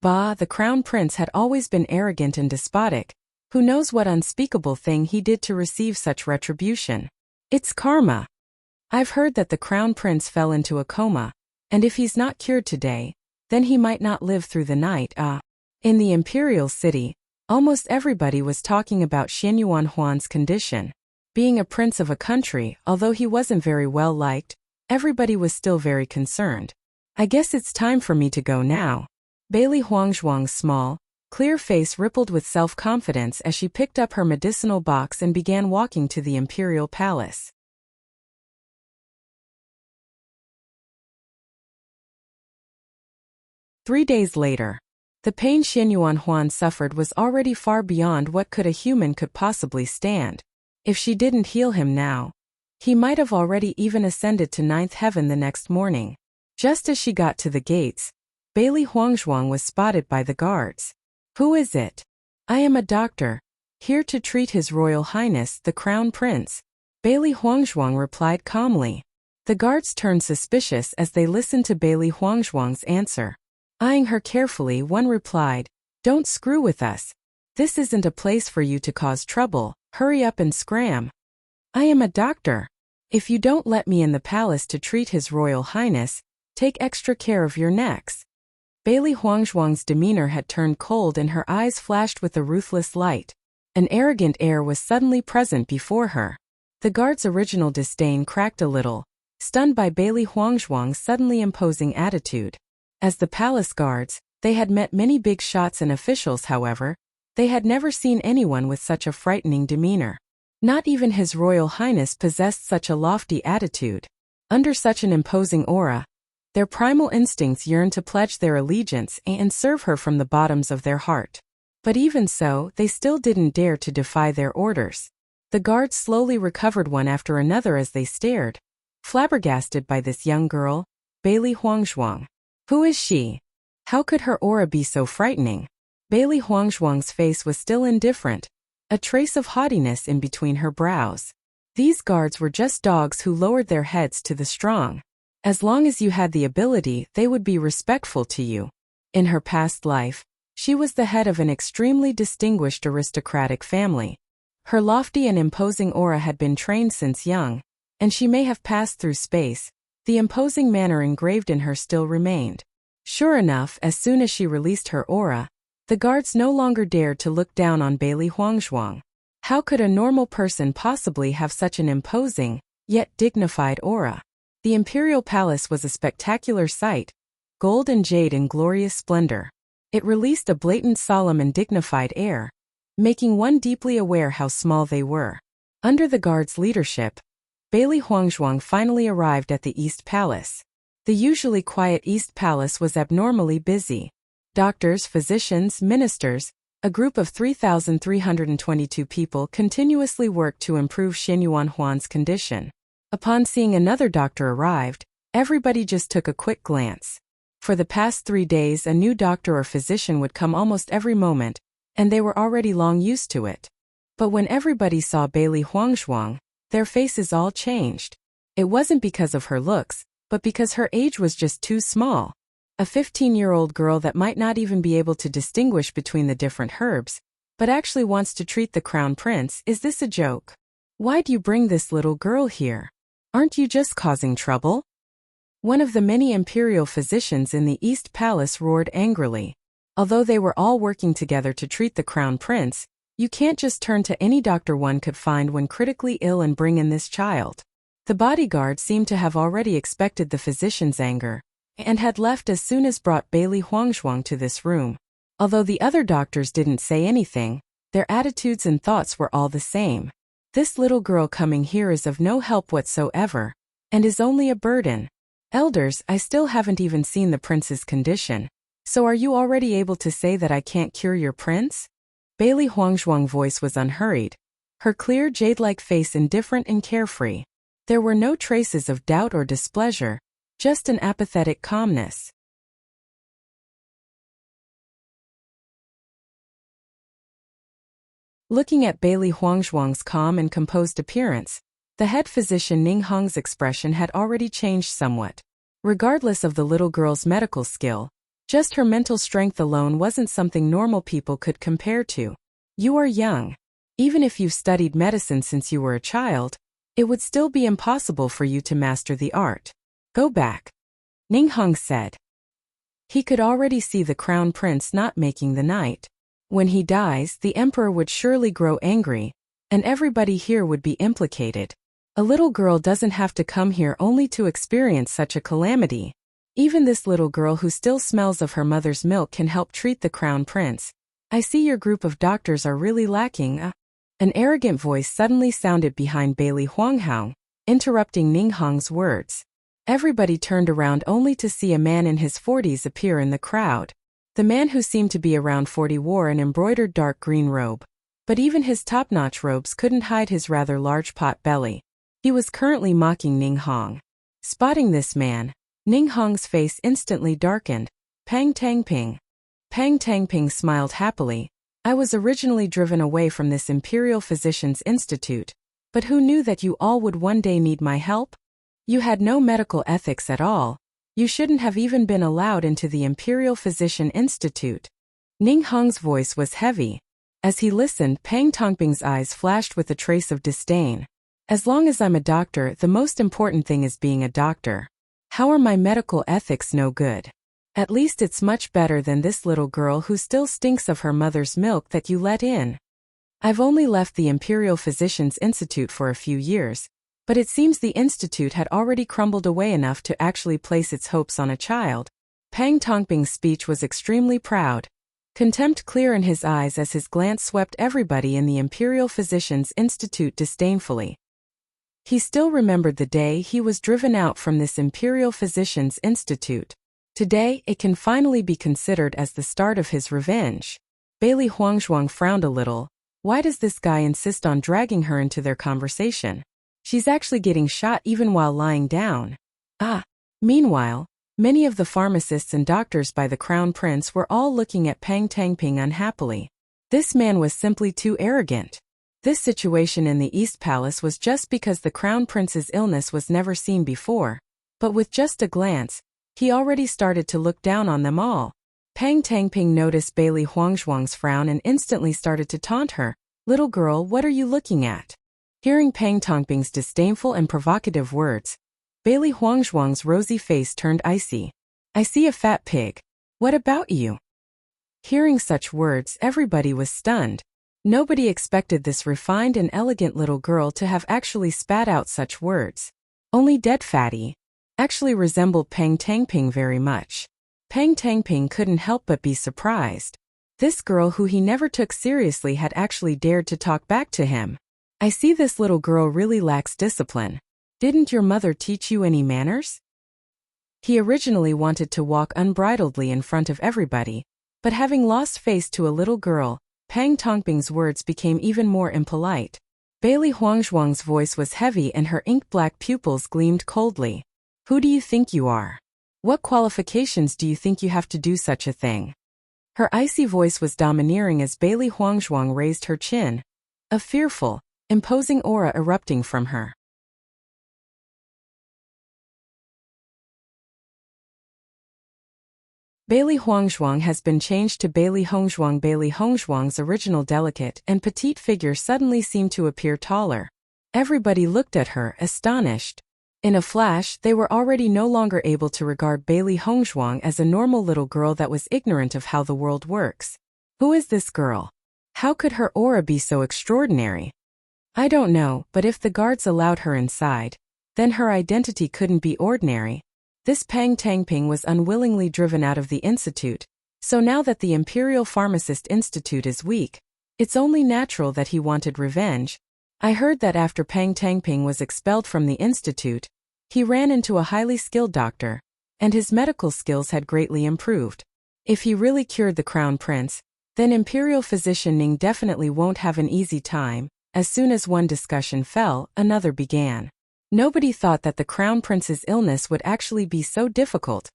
Bah, the crown prince had always been arrogant and despotic. Who knows what unspeakable thing he did to receive such retribution? It's karma. I've heard that the crown prince fell into a coma, and if he's not cured today, then he might not live through the night. In the imperial city, almost everybody was talking about Xianyuan Huan's condition. Being a prince of a country, although he wasn't very well liked, everybody was still very concerned. I guess it's time for me to go now. Bailey Huangzhuang's small, clear face rippled with self-confidence as she picked up her medicinal box and began walking to the imperial palace. Three days later, the pain Xianyuan Huan suffered was already far beyond what a human could possibly stand. If she didn't heal him now, he might have already even ascended to 9th heaven the next morning. Just as she got to the gates, Bailey Huangzhuang was spotted by the guards. Who is it? I am a doctor, here to treat His Royal Highness, the Crown Prince. Bailey Huangzhuang replied calmly. The guards turned suspicious as they listened to Bailey Huangzhuang's answer. Eyeing her carefully, one replied, "Don't screw with us. This isn't a place for you to cause trouble, hurry up and scram." I am a doctor. If you don't let me in the palace to treat His Royal Highness, take extra care of your necks. Bailey Huangzhuang's demeanor had turned cold and her eyes flashed with a ruthless light. An arrogant air was suddenly present before her. The guard's original disdain cracked a little, stunned by Bailey Huangzhuang's suddenly imposing attitude. As the palace guards, they had met many big shots and officials. However, they had never seen anyone with such a frightening demeanor. Not even His Royal Highness possessed such a lofty attitude. Under such an imposing aura, their primal instincts yearned to pledge their allegiance and serve her from the bottoms of their heart. But even so, they still didn't dare to defy their orders. The guards slowly recovered one after another as they stared, flabbergasted by this young girl, Bailey Huangzhuang. Who is she? How could her aura be so frightening? Bailey Huangzhuang's face was still indifferent, a trace of haughtiness in between her brows. These guards were just dogs who lowered their heads to the strong. As long as you had the ability, they would be respectful to you. In her past life, she was the head of an extremely distinguished aristocratic family. Her lofty and imposing aura had been trained since young, and she may have passed through space. The imposing manner engraved in her still remained. Sure enough, as soon as she released her aura, the guards no longer dared to look down on Bailey Huangzhuang. How could a normal person possibly have such an imposing, yet dignified aura? The imperial palace was a spectacular sight, gold and jade in glorious splendor. It released a blatant solemn and dignified air, making one deeply aware how small they were. Under the guards' leadership, Bailey Huangzhuang finally arrived at the East Palace. The usually quiet East Palace was abnormally busy. Doctors, physicians, ministers, a group of 3,322 people continuously worked to improve Xin Yuanhuan's condition. Upon seeing another doctor arrived, everybody just took a quick glance. For the past 3 days, a new doctor or physician would come almost every moment, and they were already long used to it. But when everybody saw Bailey Huangzhuang, their faces all changed. It wasn't because of her looks, but because her age was just too small. A 15-year-old girl that might not even be able to distinguish between the different herbs, but actually wants to treat the crown prince. Is this a joke? Why'd you bring this little girl here? Aren't you just causing trouble? One of the many imperial physicians in the East Palace roared angrily. Although they were all working together to treat the crown prince, you can't just turn to any doctor one could find when critically ill and bring in this child. The bodyguard seemed to have already expected the physician's anger, and had left as soon as brought Bailey Huangzhuang to this room. Although the other doctors didn't say anything, their attitudes and thoughts were all the same. This little girl coming here is of no help whatsoever, and is only a burden. Elders, I still haven't even seen the prince's condition. So are you already able to say that I can't cure your prince? Bailey Huangzhuang's voice was unhurried, her clear jade-like face indifferent and carefree. There were no traces of doubt or displeasure, just an apathetic calmness. Looking at Bailey Huangzhuang's calm and composed appearance, the head physician Ning Hong's expression had already changed somewhat. Regardless of the little girl's medical skill, just her mental strength alone wasn't something normal people could compare to. You are young. Even if you've studied medicine since you were a child, it would still be impossible for you to master the art. Go back, Ning Hong said. He could already see the crown prince not making the night. When he dies, the emperor would surely grow angry, and everybody here would be implicated. A little girl doesn't have to come here only to experience such a calamity. Even this little girl who still smells of her mother's milk can help treat the crown prince. I see your group of doctors are really lacking. An arrogant voice suddenly sounded behind Bailey Huangzhuang, interrupting Ning Hong's words. Everybody turned around only to see a man in his 40s appear in the crowd. The man who seemed to be around 40 wore an embroidered dark green robe. But even his top-notch robes couldn't hide his rather large pot belly. He was currently mocking Ning Hong. Spotting this man, Ning Hong's face instantly darkened. Pang Tangping. Pang Tangping smiled happily. I was originally driven away from this Imperial Physicians Institute, but who knew that you all would one day need my help? You had no medical ethics at all. You shouldn't have even been allowed into the Imperial Physician Institute. Ning Hong's voice was heavy. As he listened, Pang Tangping's eyes flashed with a trace of disdain. As long as I'm a doctor, the most important thing is being a doctor. How are my medical ethics no good? At least it's much better than this little girl who still stinks of her mother's milk that you let in. I've only left the Imperial Physicians Institute for a few years, but it seems the institute had already crumbled away enough to actually place its hopes on a child. Pang Tangping's speech was extremely proud. Contempt clear in his eyes as his glance swept everybody in the Imperial Physicians Institute disdainfully. He still remembered the day he was driven out from this Imperial Physicians' Institute. Today, it can finally be considered as the start of his revenge. Bailey Huangzhuang frowned a little. Why does this guy insist on dragging her into their conversation? She's actually getting shot even while lying down. Meanwhile, many of the pharmacists and doctors by the Crown Prince were all looking at Pang Tangping unhappily. This man was simply too arrogant. This situation in the East Palace was just because the Crown Prince's illness was never seen before, but with just a glance, he already started to look down on them all. Pang Tangping noticed Bailey Huangzhuang's frown and instantly started to taunt her. "Little girl, what are you looking at?" Hearing Pang Tangping's disdainful and provocative words, Bailey Huangzhuang's rosy face turned icy. "I see a fat pig. What about you?" Hearing such words, everybody was stunned. Nobody expected this refined and elegant little girl to have actually spat out such words. Only Dead Fatty actually resembled Pang Tangping very much. Pang Tangping couldn't help but be surprised. This girl who he never took seriously had actually dared to talk back to him. "I see this little girl really lacks discipline. Didn't your mother teach you any manners?" He originally wanted to walk unbridledly in front of everybody, but having lost face to a little girl, Pang Tangping's words became even more impolite. Bailey Huangzhuang's voice was heavy and her ink-black pupils gleamed coldly. "Who do you think you are? What qualifications do you think you have to do such a thing?" Her icy voice was domineering as Bailey Huangzhuang raised her chin, a fearful, imposing aura erupting from her. Bailey Huangzhuang has been changed to Bailey Hongzhuang. Bailey Hongzhuang's original delicate and petite figure suddenly seemed to appear taller. Everybody looked at her, astonished. In a flash, they were already no longer able to regard Bailey Hongzhuang as a normal little girl that was ignorant of how the world works. Who is this girl? How could her aura be so extraordinary? I don't know, but if the guards allowed her inside, then her identity couldn't be ordinary. This Pang Tangping was unwillingly driven out of the institute, so now that the Imperial Pharmacist Institute is weak, it's only natural that he wanted revenge. I heard that after Pang Tangping was expelled from the institute, he ran into a highly skilled doctor, and his medical skills had greatly improved. If he really cured the Crown Prince, then Imperial Physician Ning definitely won't have an easy time. As soon as one discussion fell, another began. Nobody thought that the Crown Prince's illness would actually be so difficult,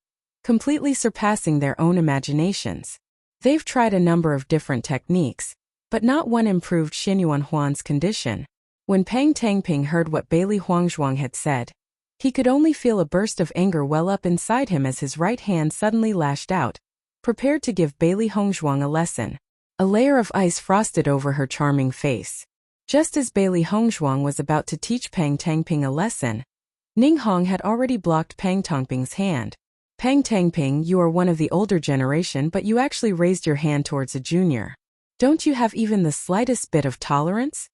completely surpassing their own imaginations. They've tried a number of different techniques, but not one improved Xinyuan Huan's condition. When Pang Tangping heard what Bailey Huangzhuang had said, he could only feel a burst of anger well up inside him as his right hand suddenly lashed out, prepared to give Bailey Hongzhuang a lesson. A layer of ice frosted over her charming face. Just as Bailey Hongzhuang was about to teach Pang Tangping a lesson, Ning Hong had already blocked Pang Tangping's hand. "Pang Tangping, you are one of the older generation, but you actually raised your hand towards a junior. Don't you have even the slightest bit of tolerance?"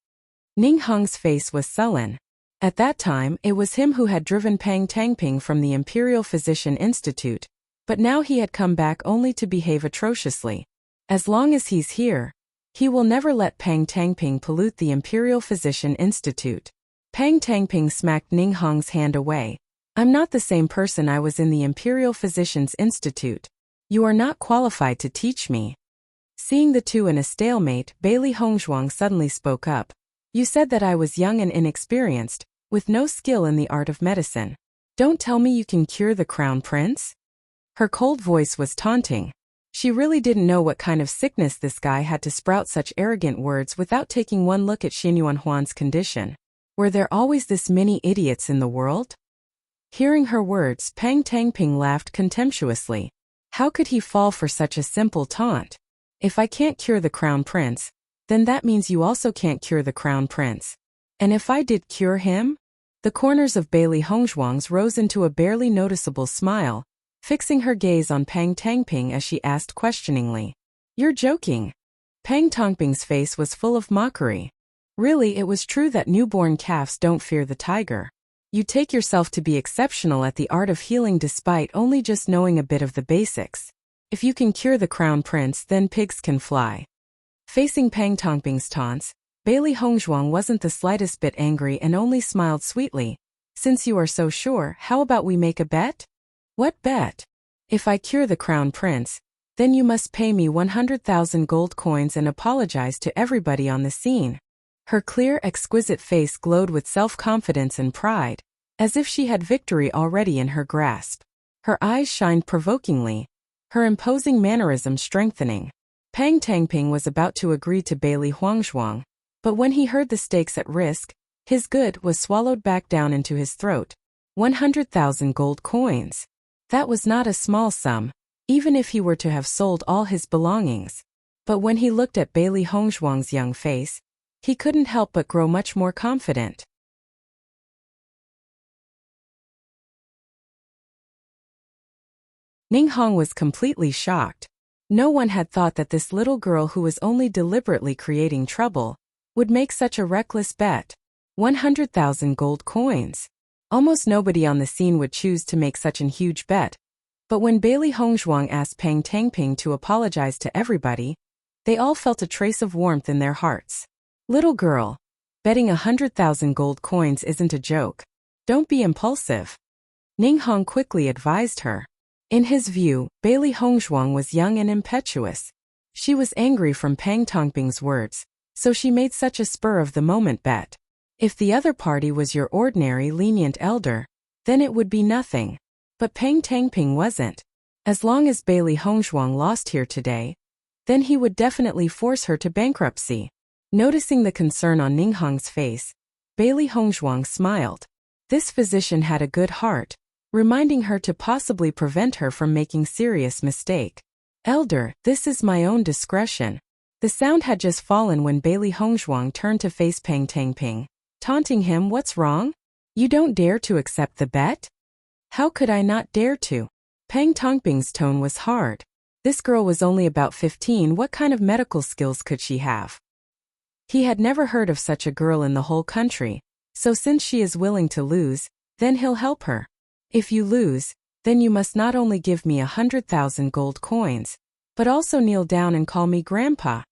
Ning Hong's face was sullen. At that time, it was him who had driven Pang Tangping from the Imperial Physician Institute, but now he had come back only to behave atrociously. As long as he's here, he will never let Pang Tangping pollute the Imperial Physician Institute. Pang Tangping smacked Ning Hong's hand away. "I'm not the same person I was in the Imperial Physicians Institute. You are not qualified to teach me." Seeing the two in a stalemate, Bailey Hongzhuang suddenly spoke up. "You said that I was young and inexperienced, with no skill in the art of medicine. Don't tell me you can cure the Crown Prince?" Her cold voice was taunting. She really didn't know what kind of sickness this guy had to sprout such arrogant words without taking one look at Xinyuan Huan's condition. Were there always this many idiots in the world? Hearing her words, Pang Tangping laughed contemptuously. How could he fall for such a simple taunt? "If I can't cure the Crown Prince, then that means you also can't cure the Crown Prince. And if I did cure him?" The corners of Bailey Hongzhuang's rose into a barely noticeable smile, fixing her gaze on Pang Tangping as she asked questioningly. "You're joking." Pang Tangping's face was full of mockery. Really, it was true that newborn calves don't fear the tiger. You take yourself to be exceptional at the art of healing despite only just knowing a bit of the basics. If you can cure the Crown Prince, then pigs can fly. Facing Pang Tangping's taunts, Bailey Hongzhuang wasn't the slightest bit angry and only smiled sweetly. Since you are so sure, how about we make a bet? What bet? If I cure the crown prince, then you must pay me 100,000 gold coins and apologize to everybody on the scene. Her clear, exquisite face glowed with self-confidence and pride, as if she had victory already in her grasp. Her eyes shined provokingly, her imposing mannerism strengthening. Pang Tangping was about to agree to Bailey Hongzhuang, but when he heard the stakes at risk, his good was swallowed back down into his throat. 100,000 gold coins. That was not a small sum, even if he were to have sold all his belongings. But when he looked at Bailey Hongzhuang's young face, he couldn't help but grow much more confident. Ning Hong was completely shocked. No one had thought that this little girl who was only deliberately creating trouble would make such a reckless bet. 100,000 gold coins. Almost nobody on the scene would choose to make such a huge bet. But when Bailey Hongzhuang asked Pang Tangping to apologize to everybody, they all felt a trace of warmth in their hearts. Little girl, betting 100,000 gold coins isn't a joke. Don't be impulsive. Ning Hong quickly advised her. In his view, Bailey Hongzhuang was young and impetuous. She was angry from Pang Tangping's words, so she made such a spur-of-the-moment bet. If the other party was your ordinary lenient elder, then it would be nothing. But Pang Tangping wasn't. As long as Bailey Hongzhuang lost here today, then he would definitely force her to bankruptcy. Noticing the concern on Ning Hong's face, Bailey Hongzhuang smiled. This physician had a good heart, reminding her to possibly prevent her from making serious mistake. Elder, this is my own discretion. The sound had just fallen when Bailey Hongzhuang turned to face Pang Tangping, taunting him. What's wrong? You don't dare to accept the bet? How could I not dare to? Pang Tangping's tone was hard. This girl was only about 15. What kind of medical skills could she have? He had never heard of such a girl in the whole country, so since she is willing to lose, then he'll help her. If you lose, then you must not only give me 100,000 gold coins, but also kneel down and call me Grandpa.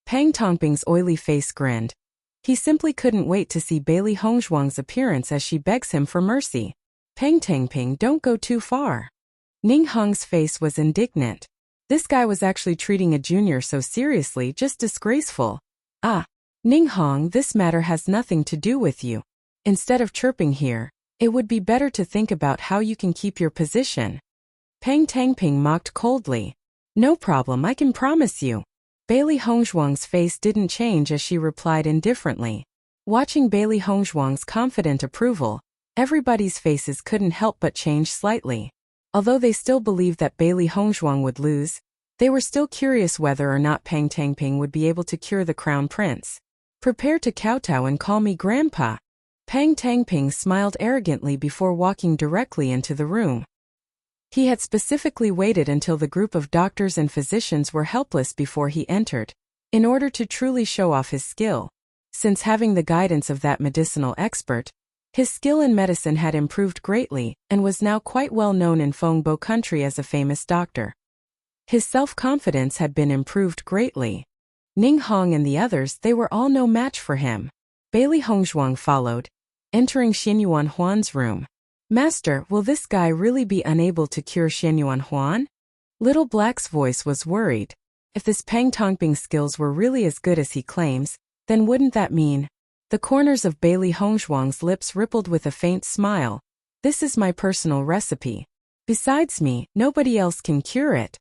Pang Tangping's oily face grinned. He simply couldn't wait to see Bailey Hongzhuang's appearance as she begs him for mercy. Pang Tangping, don't go too far. Ning Hong's face was indignant. This guy was actually treating a junior so seriously, just disgraceful. Ah, Ning Hong, this matter has nothing to do with you. Instead of chirping here, it would be better to think about how you can keep your position. Pang Tangping mocked coldly. No problem, I can promise you. Bailey Hongzhuang's face didn't change as she replied indifferently. Watching Bailey Hongzhuang's confident approval, everybody's faces couldn't help but change slightly. Although they still believed that Bailey Hongzhuang would lose, they were still curious whether or not Pang Tangping would be able to cure the crown prince. Prepare to kowtow and call me Grandpa. Pang Tangping smiled arrogantly before walking directly into the room. He had specifically waited until the group of doctors and physicians were helpless before he entered, in order to truly show off his skill. Since having the guidance of that medicinal expert, his skill in medicine had improved greatly and was now quite well known in Fengbo country as a famous doctor. His self-confidence had been improved greatly. Ning Hong and the others, they were all no match for him. Bailey Hongzhuang followed, entering Xianyuan Huan's room. Master, will this guy really be unable to cure Xianyuan Huan? Little Black's voice was worried. If this Pang Tangping's skills were really as good as he claims, then wouldn't that mean? The corners of Bailey Hongzhuang's lips rippled with a faint smile. This is my personal recipe. Besides me, nobody else can cure it.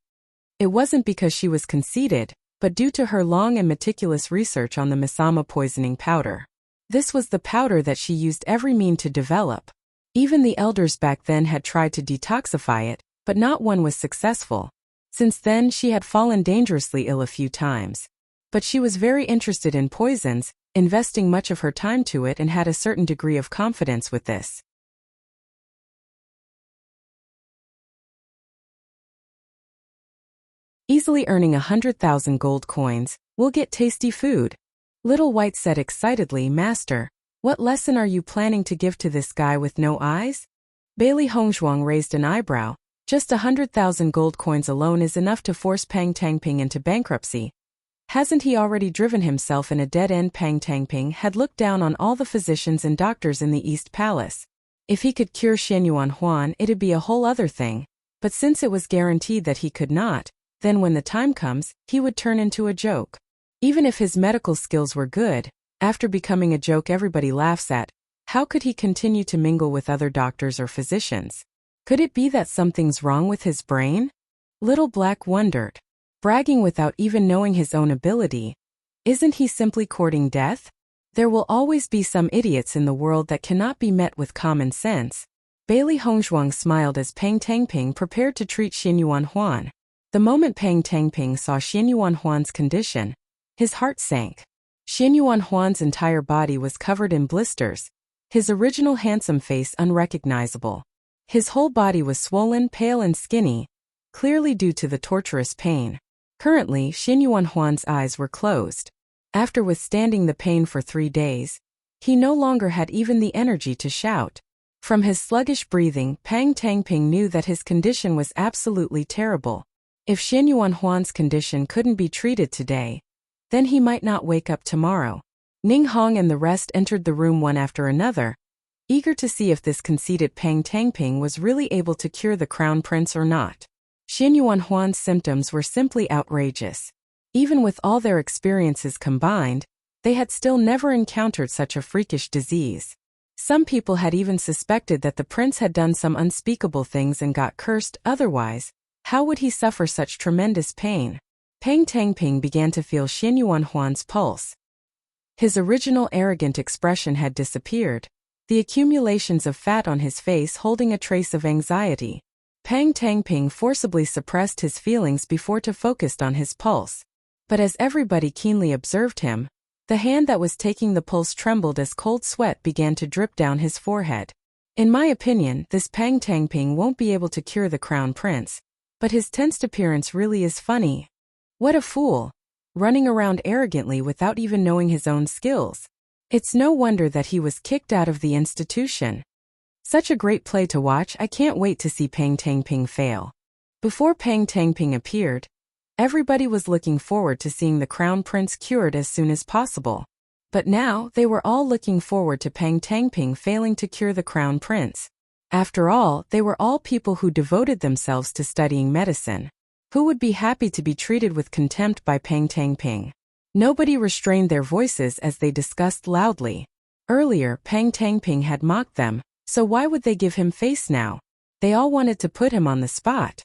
It wasn't because she was conceited, but due to her long and meticulous research on the Misama poisoning powder. This was the powder that she used every mean to develop. Even the elders back then had tried to detoxify it, but not one was successful. Since then she had fallen dangerously ill a few times. But she was very interested in poisons, investing much of her time to it and had a certain degree of confidence with this. Easily earning 100,000 gold coins, we'll get tasty food. Little White said excitedly, Master, what lesson are you planning to give to this guy with no eyes? Bailey Hongzhuang raised an eyebrow. Just 100,000 gold coins alone is enough to force Pang Tangping into bankruptcy. Hasn't he already driven himself in a dead end? Pang Tangping had looked down on all the physicians and doctors in the East Palace. If he could cure Xianyuan Huan, it'd be a whole other thing. But since it was guaranteed that he could not, then when the time comes, he would turn into a joke. Even if his medical skills were good, after becoming a joke everybody laughs at, how could he continue to mingle with other doctors or physicians? Could it be that something's wrong with his brain? Little Black wondered. Bragging without even knowing his own ability. Isn't he simply courting death? There will always be some idiots in the world that cannot be met with common sense. Bailey Hongzhuang smiled as Pang Tangping prepared to treat Xianyuan Huan. The moment Pang Tangping saw Xianyuan Huan's condition, his heart sank. Xianyuan Huan's entire body was covered in blisters, his original handsome face unrecognizable. His whole body was swollen, pale and skinny, clearly due to the torturous pain. Currently, Xianyuan Huan's eyes were closed. After withstanding the pain for 3 days, he no longer had even the energy to shout. From his sluggish breathing, Pang Tangping knew that his condition was absolutely terrible. If Xianyuan Huan's condition couldn't be treated today, then he might not wake up tomorrow. Ning Hong and the rest entered the room one after another, eager to see if this conceited Pang Tangping was really able to cure the crown prince or not. Xianyuan Huan's symptoms were simply outrageous. Even with all their experiences combined, they had still never encountered such a freakish disease. Some people had even suspected that the prince had done some unspeakable things and got cursed. Otherwise, how would he suffer such tremendous pain? Pang Tangping began to feel Xianyuan Huan's pulse. His original arrogant expression had disappeared, the accumulations of fat on his face holding a trace of anxiety. Pang Tangping forcibly suppressed his feelings before to focused on his pulse. But as everybody keenly observed him, the hand that was taking the pulse trembled as cold sweat began to drip down his forehead. In my opinion, this Pang Tangping won't be able to cure the crown prince, but his tensed appearance really is funny. What a fool! Running around arrogantly without even knowing his own skills. It's no wonder that he was kicked out of the institution. Such a great play to watch. I can't wait to see Pang Tangping fail. Before Pang Tangping appeared, everybody was looking forward to seeing the crown prince cured as soon as possible. But now, they were all looking forward to Pang Tangping failing to cure the crown prince. After all, they were all people who devoted themselves to studying medicine. Who would be happy to be treated with contempt by Pang Tangping? Nobody restrained their voices as they discussed loudly. Earlier, Pang Tangping had mocked them, so why would they give him face now? They all wanted to put him on the spot.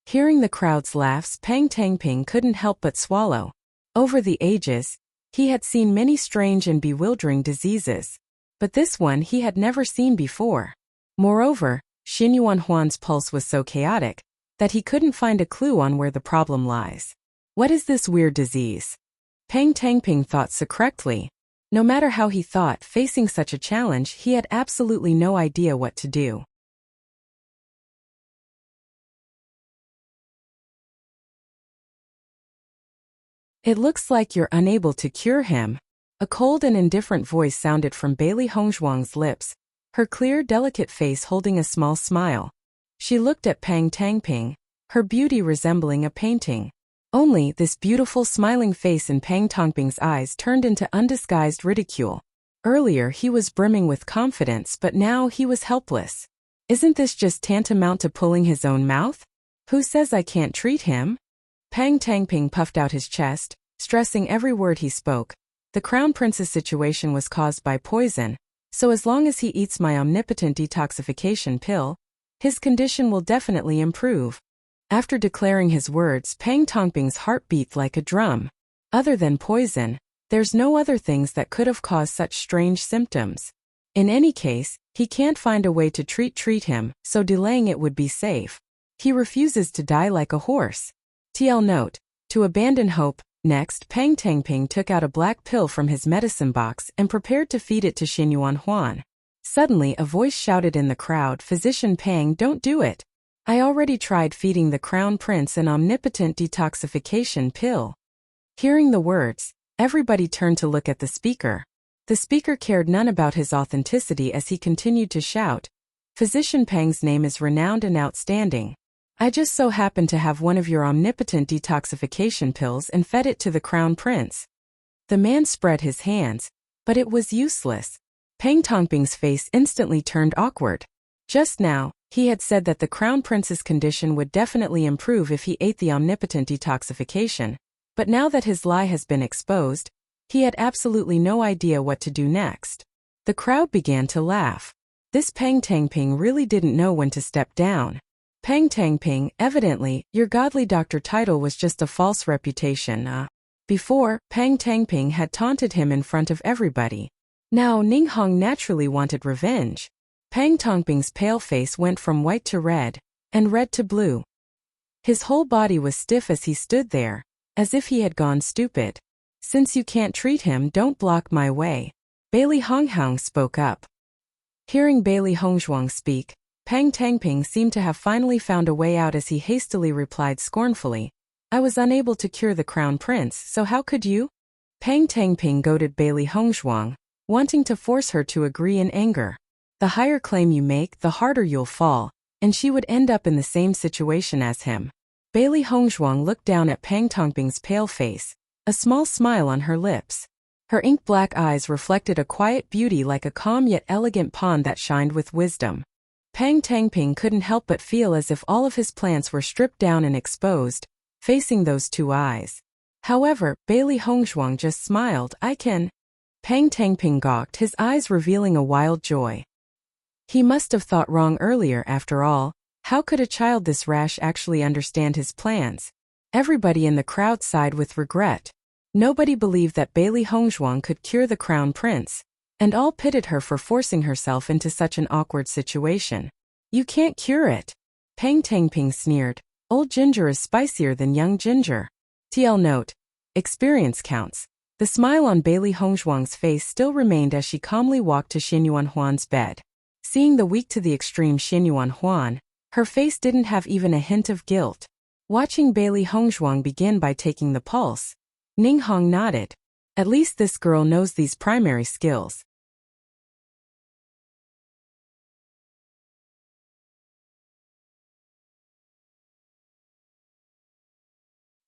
Hearing the crowd's laughs, Pang Tangping couldn't help but swallow. Over the ages, he had seen many strange and bewildering diseases. But this one he had never seen before. Moreover, Xianyuan Huan's pulse was so chaotic that he couldn't find a clue on where the problem lies. What is this weird disease? Pang Tangping thought so correctly. No matter how he thought, facing such a challenge, he had absolutely no idea what to do. It looks like you're unable to cure him. A cold and indifferent voice sounded from Bailey Hongzhuang's lips, her clear, delicate face holding a small smile. She looked at Pang Tangping, her beauty resembling a painting. Only this beautiful smiling face in Pang Tangping's eyes turned into undisguised ridicule. Earlier he was brimming with confidence, but now he was helpless. Isn't this just tantamount to pulling his own mouth? Who says I can't treat him? Pang Tangping puffed out his chest, stressing every word he spoke. The crown prince's situation was caused by poison, so as long as he eats my omnipotent detoxification pill, his condition will definitely improve. After declaring his words, Pang Tangping's heart beat like a drum. Other than poison, there's no other things that could have caused such strange symptoms. In any case, he can't find a way to treat him, so delaying it would be safe. He refuses to die like a horse. TL note, to abandon hope. Next, Pang Tangping took out a black pill from his medicine box and prepared to feed it to Xianyuan Huan. Suddenly, a voice shouted in the crowd, "Physician Pang, don't do it. I already tried feeding the crown prince an omnipotent detoxification pill." Hearing the words, everybody turned to look at the speaker. The speaker cared none about his authenticity as he continued to shout, "Physician Pang's name is renowned and outstanding. I just so happened to have one of your omnipotent detoxification pills and fed it to the crown prince. The man spread his hands, but it was useless. Peng Tongping's face instantly turned awkward. Just now, he had said that the crown prince's condition would definitely improve if he ate the omnipotent detoxification, but now that his lie has been exposed, he had absolutely no idea what to do next. The crowd began to laugh. This Peng Tangping really didn't know when to step down. Peng Tangping, evidently, your godly doctor title was just a false reputation. Before, Peng Tangping had taunted him in front of everybody. Now Ning Hong naturally wanted revenge. Peng Tongping's pale face went from white to red, and red to blue. His whole body was stiff as he stood there, as if he had gone stupid. Since you can't treat him, don't block my way. Bailey Honghang spoke up. Hearing Bailey Hongzhuang speak, Peng Tangping seemed to have finally found a way out as he hastily replied scornfully, I was unable to cure the crown prince, so how could you? Peng Tangping goaded Bailey Hongzhuang, wanting to force her to agree in anger. The higher claim you make, the harder you'll fall, and she would end up in the same situation as him. Bailey Hongzhuang looked down at Peng Tongping's pale face, a small smile on her lips. Her ink-black eyes reflected a quiet beauty like a calm yet elegant pond that shined with wisdom. Peng Tangping couldn't help but feel as if all of his plants were stripped down and exposed, facing those two eyes. However, Bailey Hongzhuang just smiled. I can. Peng Tangping gawked, his eyes revealing a wild joy. He must have thought wrong earlier after all. How could a child this rash actually understand his plans? Everybody in the crowd sighed with regret. Nobody believed that Bailey Hongzhuang could cure the crown prince, and all pitied her for forcing herself into such an awkward situation. You can't cure it. Peng Tangping sneered. Old ginger is spicier than young ginger. TL note. Experience counts. The smile on Bailey Hongzhuang's face still remained as she calmly walked to Xin Yuanhuan's bed. Seeing the weak to the extreme Xin Yuanhuan, her face didn't have even a hint of guilt. Watching Bailey Hongzhuang begin by taking the pulse, Ning Hong nodded. At least this girl knows these primary skills.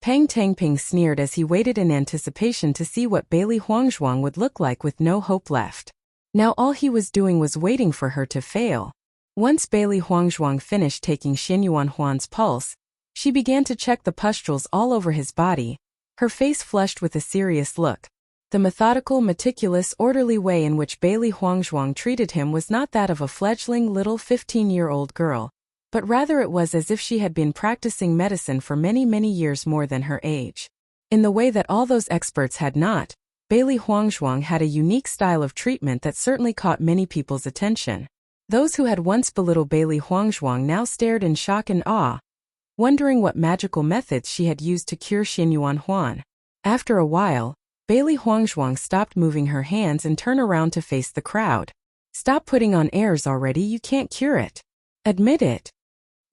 Peng Tangping sneered as he waited in anticipation to see what Bailey Hongzhuang would look like with no hope left. Now all he was doing was waiting for her to fail. Once Bailey Hongzhuang finished taking Xin Yuanhuan's pulse, she began to check the pustules all over his body, her face flushed with a serious look. The methodical, meticulous, orderly way in which Bailey Hongzhuang treated him was not that of a fledgling little 15-year-old girl, but rather it was as if she had been practicing medicine for many, many years more than her age. In the way that all those experts had not, Bailey Hongzhuang had a unique style of treatment that certainly caught many people's attention. Those who had once belittled Bailey Hongzhuang now stared in shock and awe, wondering what magical methods she had used to cure Xin Yuanhuan. After a while, Bailey Hongzhuang stopped moving her hands and turned around to face the crowd. Stop putting on airs already, you can't cure it. Admit it.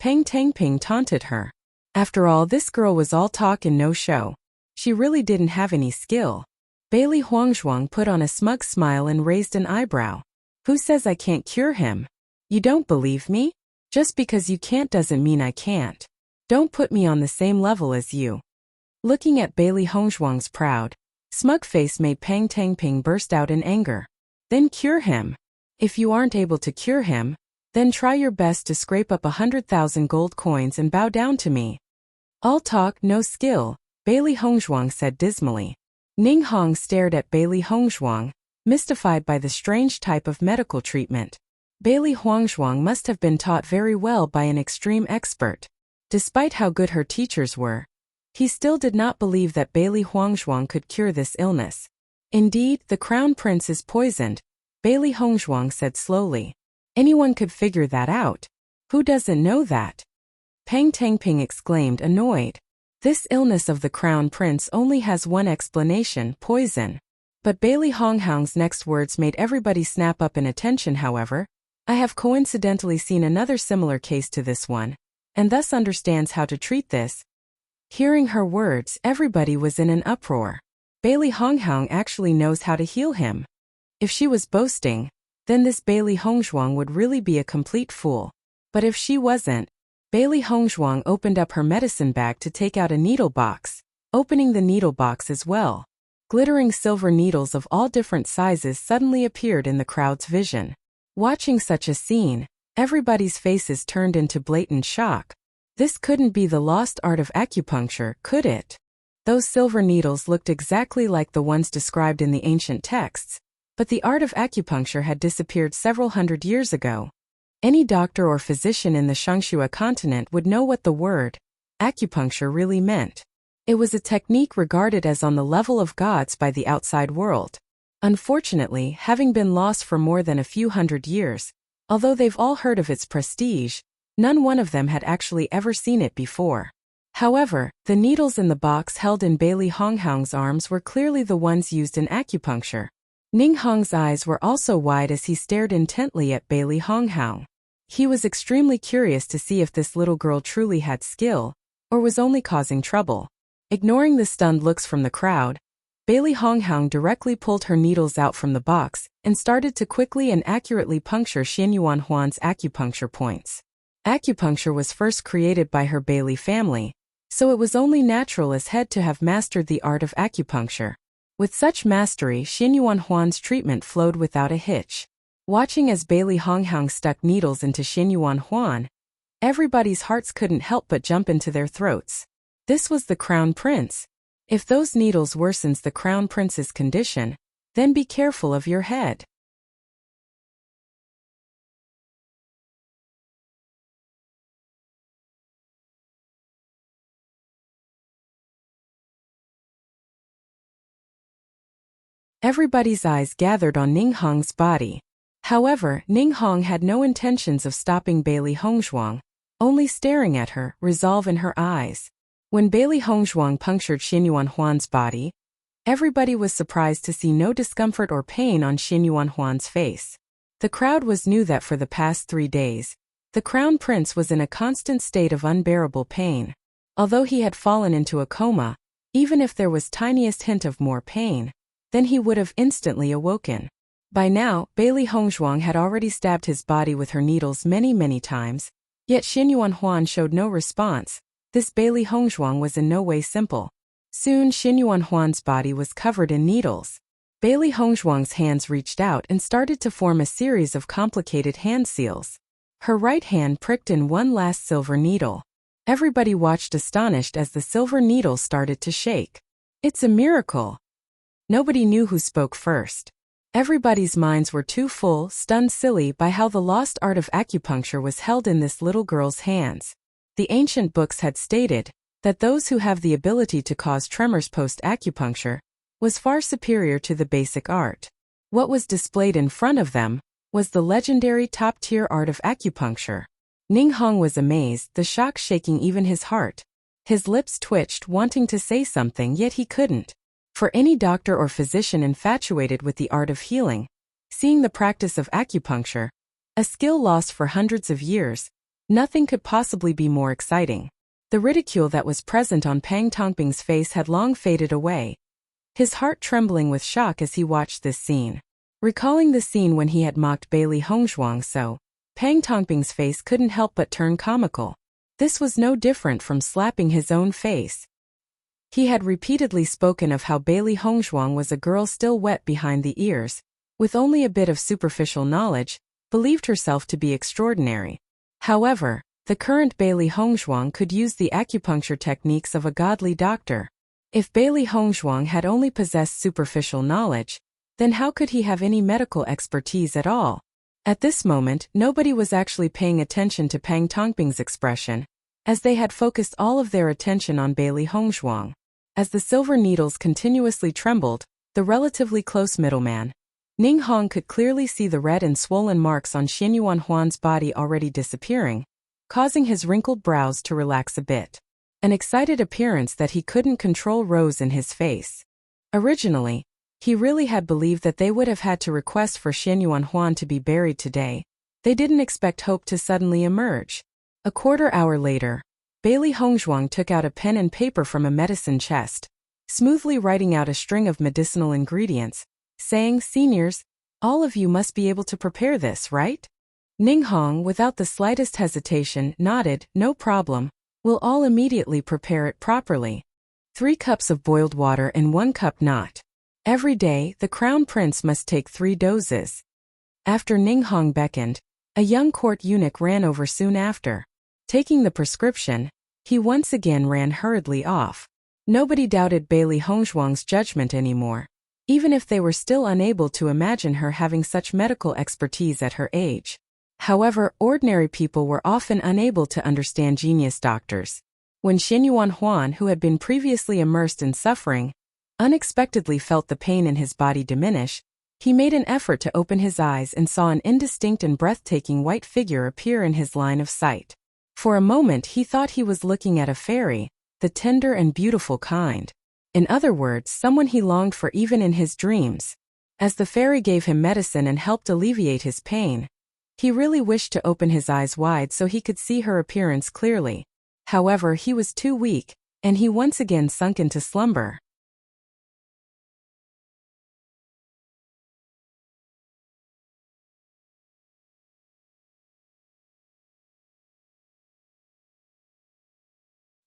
Peng Tangping taunted her. After all, this girl was all talk and no show. She really didn't have any skill. Bailey Hongzhuang put on a smug smile and raised an eyebrow. Who says I can't cure him? You don't believe me? Just because you can't doesn't mean I can't. Don't put me on the same level as you. Looking at Bailey Hongzhuang's proud, smug face made Peng Tangping burst out in anger. Then cure him. If you aren't able to cure him, then try your best to scrape up 100,000 gold coins and bow down to me. All talk, no skill, Bailey Hongzhuang said dismally. Ning Hong stared at Bailey Hongzhuang, mystified by the strange type of medical treatment. Bailey Hongzhuang must have been taught very well by an extreme expert. Despite how good her teachers were, he still did not believe that Bailey Hongzhuang could cure this illness. Indeed, the crown prince is poisoned, Bailey Hongzhuang said slowly. Anyone could figure that out. Who doesn't know that? Peng Tangping exclaimed, annoyed. This illness of the crown prince only has one explanation, poison. But Bailey Honghang's next words made everybody snap up in attention. However, I have coincidentally seen another similar case to this one, and thus understands how to treat this. Hearing her words, everybody was in an uproar. Bailey Honghang actually knows how to heal him. If she was boasting, then this Bailey Hongzhuang would really be a complete fool. But if she wasn't, Bailey Hongzhuang opened up her medicine bag to take out a needle box, opening the needle box as well. Glittering silver needles of all different sizes suddenly appeared in the crowd's vision. Watching such a scene, everybody's faces turned into blatant shock. This couldn't be the lost art of acupuncture, could it? Those silver needles looked exactly like the ones described in the ancient texts, but the art of acupuncture had disappeared several hundred years ago. Any doctor or physician in the Shaanxia continent would know what the word acupuncture really meant. It was a technique regarded as on the level of gods by the outside world. Unfortunately, having been lost for more than a few hundred years, although they've all heard of its prestige, none one of them had actually ever seen it before. However, the needles in the box held in Bailey Hongzhuang's arms were clearly the ones used in acupuncture. Ning Hong's eyes were also wide as he stared intently at Bailey Hongzhuang. He was extremely curious to see if this little girl truly had skill, or was only causing trouble. Ignoring the stunned looks from the crowd, Bailey Hongzhuang directly pulled her needles out from the box and started to quickly and accurately puncture Xin Yuanhuan's acupuncture points. Acupuncture was first created by her Bailey family, so it was only natural as head to have mastered the art of acupuncture. With such mastery, Xin Yuanhuan's treatment flowed without a hitch. Watching as Bailey Hongzhuang stuck needles into Xin Yuanhuan, everybody's hearts couldn't help but jump into their throats. This was the Crown Prince. If those needles worsens the Crown Prince's condition, then be careful of your head. Everybody's eyes gathered on Ning Hong's body. However, Ning Hong had no intentions of stopping Bailey Hongzhuang, only staring at her, resolve in her eyes. When Bailey Hongzhuang punctured Xin Yuanhuan's body, everybody was surprised to see no discomfort or pain on Xin Yuanhuan's face. The crowd knew that for the past 3 days, the Crown Prince was in a constant state of unbearable pain. Although he had fallen into a coma, even if there was tiniest hint of more pain, then he would have instantly awoken. By now, Bailey Hongzhuang had already stabbed his body with her needles many times, yet Xin Yuanhuan showed no response. This Bailey Hongzhuang was in no way simple. Soon Xin Yuanhuan's body was covered in needles. Bailey Hongzhuang's hands reached out and started to form a series of complicated hand seals. Her right hand pricked in one last silver needle. Everybody watched astonished as the silver needle started to shake. It's a miracle. Nobody knew who spoke first. Everybody's minds were too full, stunned silly by how the lost art of acupuncture was held in this little girl's hands. The ancient books had stated that those who have the ability to cause tremors post-acupuncture was far superior to the basic art. What was displayed in front of them was the legendary top-tier art of acupuncture. Ning Hong was amazed, the shock shaking even his heart. His lips twitched, wanting to say something, yet he couldn't. For any doctor or physician infatuated with the art of healing, seeing the practice of acupuncture, a skill lost for hundreds of years, nothing could possibly be more exciting. The ridicule that was present on Pang Tongping's face had long faded away, his heart trembling with shock as he watched this scene. Recalling the scene when he had mocked Bailey Hongzhuang so, Pang Tongping's face couldn't help but turn comical. This was no different from slapping his own face. He had repeatedly spoken of how Bailey Hongzhuang was a girl still wet behind the ears, with only a bit of superficial knowledge, believed herself to be extraordinary. However, the current Bailey Hongzhuang could use the acupuncture techniques of a godly doctor. If Bailey Hongzhuang had only possessed superficial knowledge, then how could he have any medical expertise at all? At this moment, nobody was actually paying attention to Pang Tongping's expression, as they had focused all of their attention on Bailey Hongzhuang. As the silver needles continuously trembled, the relatively close middleman, Ning Hong, could clearly see the red and swollen marks on Xin Yuanhuan's body already disappearing, causing his wrinkled brows to relax a bit. An excited appearance that he couldn't control rose in his face. Originally, he really had believed that they would have had to request for Xin Yuanhuan to be buried today. They didn't expect hope to suddenly emerge. A quarter hour later, Bailey Hongzhuang took out a pen and paper from a medicine chest, smoothly writing out a string of medicinal ingredients, saying, "Seniors, all of you must be able to prepare this, right?" Ning Hong, without the slightest hesitation, nodded. No problem. We'll all immediately prepare it properly. 3 cups of boiled water and 1 cup not. Every day, the crown prince must take 3 doses. After Ning Hong beckoned, a young court eunuch ran over soon after. Taking the prescription, he once again ran hurriedly off. Nobody doubted Bailey Hongzhuang's judgment anymore, even if they were still unable to imagine her having such medical expertise at her age. However, ordinary people were often unable to understand genius doctors. When Xinyuan Huan, who had been previously immersed in suffering, unexpectedly felt the pain in his body diminish, he made an effort to open his eyes and saw an indistinct and breathtaking white figure appear in his line of sight. For a moment he thought he was looking at a fairy, the tender and beautiful kind. In other words, someone he longed for even in his dreams. As the fairy gave him medicine and helped alleviate his pain, he really wished to open his eyes wide so he could see her appearance clearly. However, he was too weak, and he once again sunk into slumber.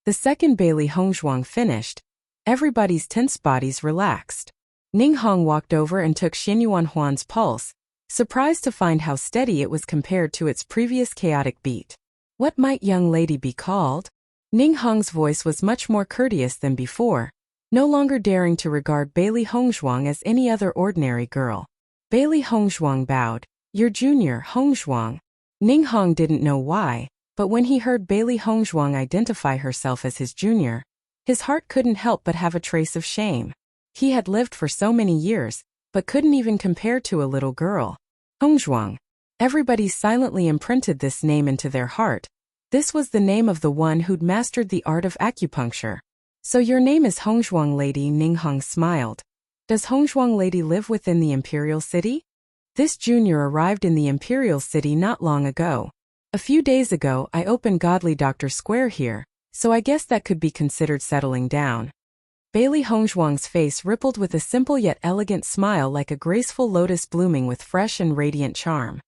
The second Bailey Hongzhuang finished, everybody's tense bodies relaxed. Ning Hong walked over and took Xinyuan Huan's pulse, surprised to find how steady it was compared to its previous chaotic beat. What might young lady be called? Ning Hong's voice was much more courteous than before, no longer daring to regard Bailey Hongzhuang as any other ordinary girl. Bailey Hongzhuang bowed. Your junior, Hongzhuang. Ning Hong didn't know why, but when he heard Bailey Hongzhuang identify herself as his junior, his heart couldn't help but have a trace of shame. He had lived for so many years, but couldn't even compare to a little girl. Hongzhuang. Everybody silently imprinted this name into their heart. This was the name of the one who'd mastered the art of acupuncture. So your name is Hongzhuang lady? Ning Hong smiled. Does Hongzhuang lady live within the imperial city? This junior arrived in the imperial city not long ago. A few days ago I opened Godly Doctor Square here, so I guess that could be considered settling down. Bailey Hongzhuang's face rippled with a simple yet elegant smile like a graceful lotus blooming with fresh and radiant charm.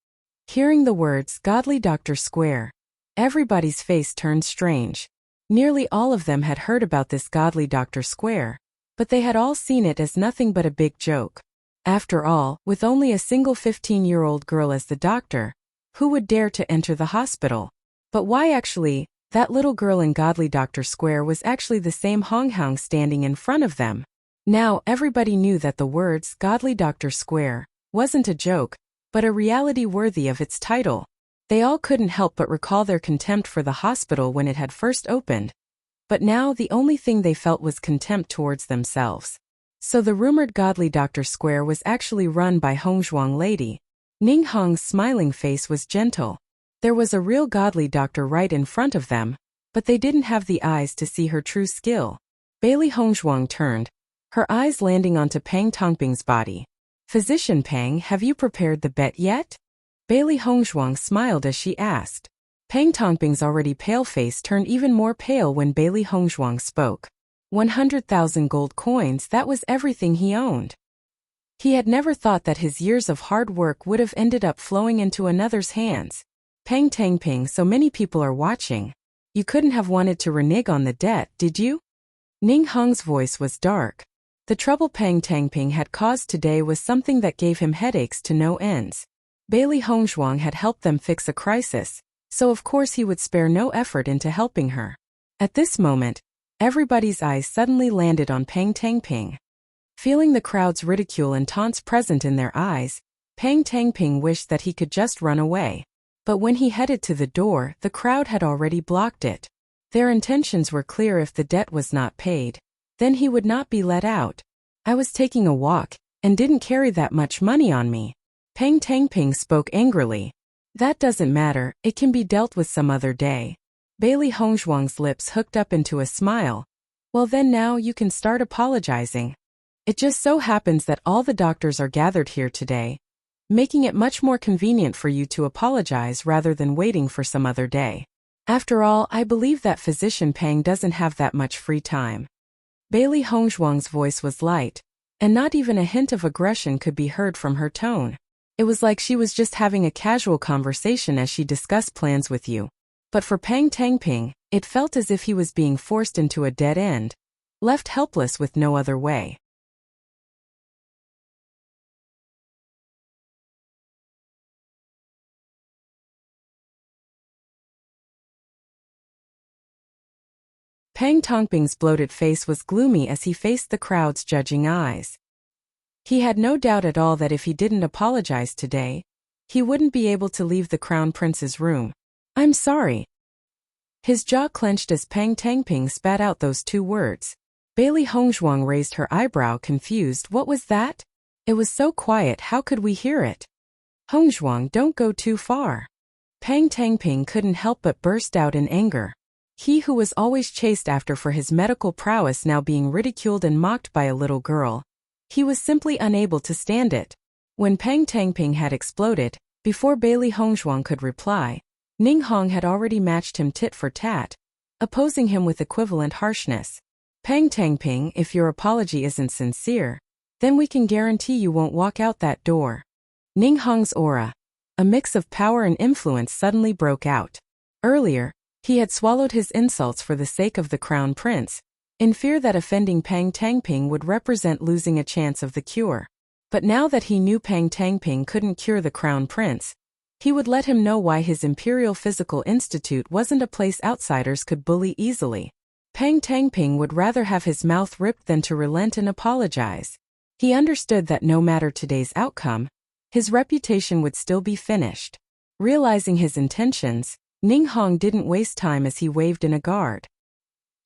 Hearing the words, Godly Doctor Square, everybody's face turned strange. Nearly all of them had heard about this Godly Doctor Square, but they had all seen it as nothing but a big joke. After all, with only a single 15-year-old girl as the doctor, who would dare to enter the hospital? But why actually? That little girl in Godly Doctor Square was actually the same Honghang standing in front of them. Now, everybody knew that the words Godly Doctor Square wasn't a joke, but a reality worthy of its title. They all couldn't help but recall their contempt for the hospital when it had first opened. But now the only thing they felt was contempt towards themselves. So the rumored Godly Doctor Square was actually run by Hongzhuang lady. Ning Hong's smiling face was gentle. There was a real godly doctor right in front of them, but they didn't have the eyes to see her true skill. Bailey Hongzhuang turned, her eyes landing onto Pang Tongping's body. Physician Pang, have you prepared the bet yet? Bailey Hongzhuang smiled as she asked. Pang Tongping's already pale face turned even more pale when Bailey Hongzhuang spoke. 100,000 gold coins, that was everything he owned. He had never thought that his years of hard work would have ended up flowing into another's hands. Pang Tangping, so many people are watching. You couldn't have wanted to renege on the debt, did you? Ning Hong's voice was dark. The trouble Pang Tangping had caused today was something that gave him headaches to no ends. Bailey Hongzhuang had helped them fix a crisis, so of course he would spare no effort into helping her. At this moment, everybody's eyes suddenly landed on Pang Tangping. Feeling the crowd's ridicule and taunts present in their eyes, Pang Tangping wished that he could just run away. But when he headed to the door, the crowd had already blocked it. Their intentions were clear: if the debt was not paid, then he would not be let out. I was taking a walk, and didn't carry that much money on me. Pang Tangping spoke angrily. That doesn't matter, it can be dealt with some other day. Bailey Hongzhuang's lips hooked up into a smile. Well then, now you can start apologizing. It just so happens that all the doctors are gathered here today, making it much more convenient for you to apologize rather than waiting for some other day. After all, I believe that Physician Pang doesn't have that much free time. Bailey Hongzhuang's voice was light, and not even a hint of aggression could be heard from her tone. It was like she was just having a casual conversation as she discussed plans with you. But for Pang Tangping, it felt as if he was being forced into a dead end, left helpless with no other way. Pang Tongping's bloated face was gloomy as he faced the crowd's judging eyes. He had no doubt at all that if he didn't apologize today, he wouldn't be able to leave the Crown Prince's room. "I'm sorry." His jaw clenched as Pang Tangping spat out those two words. Bailey Hongzhuang raised her eyebrow, confused. "What was that? It was so quiet, how could we hear it?" "Hongzhuang, don't go too far." Pang Tangping couldn't help but burst out in anger. He who was always chased after for his medical prowess now being ridiculed and mocked by a little girl. He was simply unable to stand it. When Pang Tangping had exploded, before Bailey Hongzhuang could reply, Ning Hong had already matched him tit for tat, opposing him with equivalent harshness. "Pang Tangping, if your apology isn't sincere, then we can guarantee you won't walk out that door." Ning Hong's aura, a mix of power and influence, suddenly broke out. Earlier, he had swallowed his insults for the sake of the Crown Prince, in fear that offending Pang Tangping would represent losing a chance of the cure. But now that he knew Pang Tangping couldn't cure the Crown Prince, he would let him know why his Imperial Physical Institute wasn't a place outsiders could bully easily. Pang Tangping would rather have his mouth ripped than to relent and apologize. He understood that no matter today's outcome, his reputation would still be finished. Realizing his intentions, Ning Hong didn't waste time as he waved in a guard.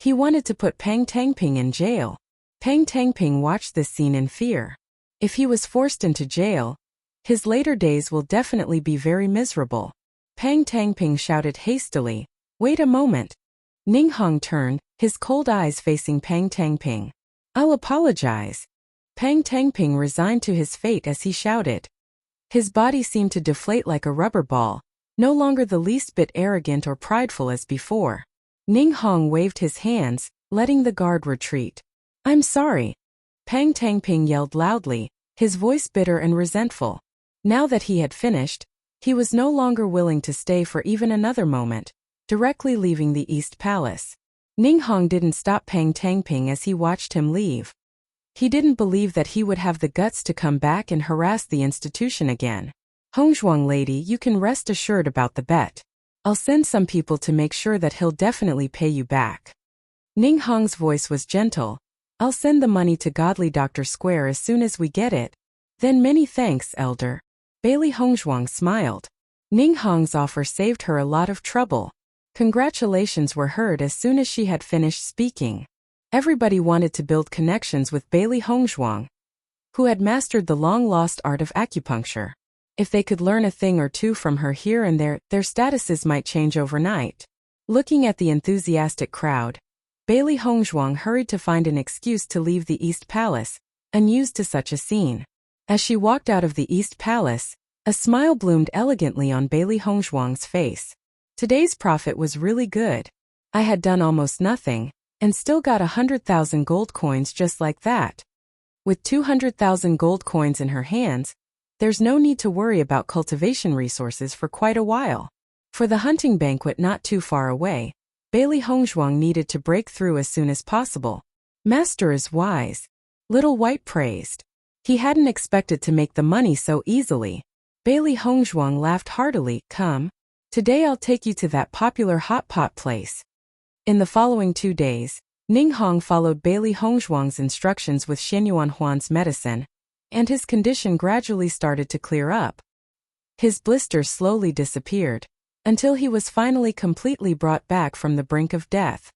He wanted to put Pang Tangping in jail. Pang Tangping watched this scene in fear. If he was forced into jail, his later days will definitely be very miserable. Pang Tangping shouted hastily, "Wait a moment." Ning Hong turned, his cold eyes facing Pang Tangping. "I'll apologize." Pang Tangping resigned to his fate as he shouted. His body seemed to deflate like a rubber ball, no longer the least bit arrogant or prideful as before. Ning Hong waved his hands, letting the guard retreat. "I'm sorry." Pang Tangping yelled loudly, his voice bitter and resentful. Now that he had finished, he was no longer willing to stay for even another moment, directly leaving the East Palace. Ning Hong didn't stop Pang Tangping as he watched him leave. He didn't believe that he would have the guts to come back and harass the institution again. "Hongzhuang lady, you can rest assured about the bet. I'll send some people to make sure that he'll definitely pay you back." Ning Hong's voice was gentle. "I'll send the money to Godly Dr. Square as soon as we get it. Then many thanks, Elder." Bailey Hongzhuang smiled. Ning Hong's offer saved her a lot of trouble. Congratulations were heard as soon as she had finished speaking. Everybody wanted to build connections with Bailey Hongzhuang, who had mastered the long-lost art of acupuncture. If they could learn a thing or two from her here and there, their statuses might change overnight. Looking at the enthusiastic crowd, Bailey Hongzhuang hurried to find an excuse to leave the East Palace, unused to such a scene. As she walked out of the East Palace, a smile bloomed elegantly on Bailey Hongzhuang's face. Today's profit was really good. I had done almost nothing, and still got 100,000 gold coins just like that. With 200,000 gold coins in her hands, there's no need to worry about cultivation resources for quite a while. For the hunting banquet not too far away, Bailey Hongzhuang needed to break through as soon as possible. "Master is wise," Little White praised. He hadn't expected to make the money so easily. Bailey Hongzhuang laughed heartily. "Come. Today I'll take you to that popular hot pot place." In the following 2 days, Ning Hong followed Bailey Hongzhuang's instructions with Xianyuan Huan's medicine, and his condition gradually started to clear up. His blisters slowly disappeared, until he was finally completely brought back from the brink of death.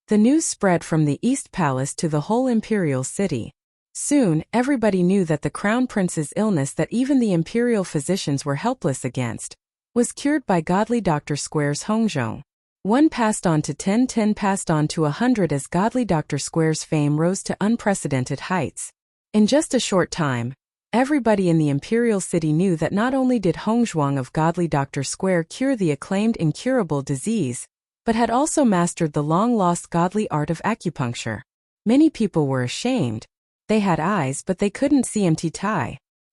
The news spread from the East Palace to the whole imperial city. Soon, everybody knew that the Crown Prince's illness that even the imperial physicians were helpless against, was cured by Godly Dr. Square's Hongzhong. 1 passed on to 10, 10 passed on to 100 as Godly Dr. Square's fame rose to unprecedented heights. In just a short time, Everybody in the imperial city knew that not only did Hongzhuang of Godly Doctor Square cure the acclaimed incurable disease, but had also mastered the long-lost godly art of acupuncture. Many people were ashamed. They had eyes but they couldn't see MT.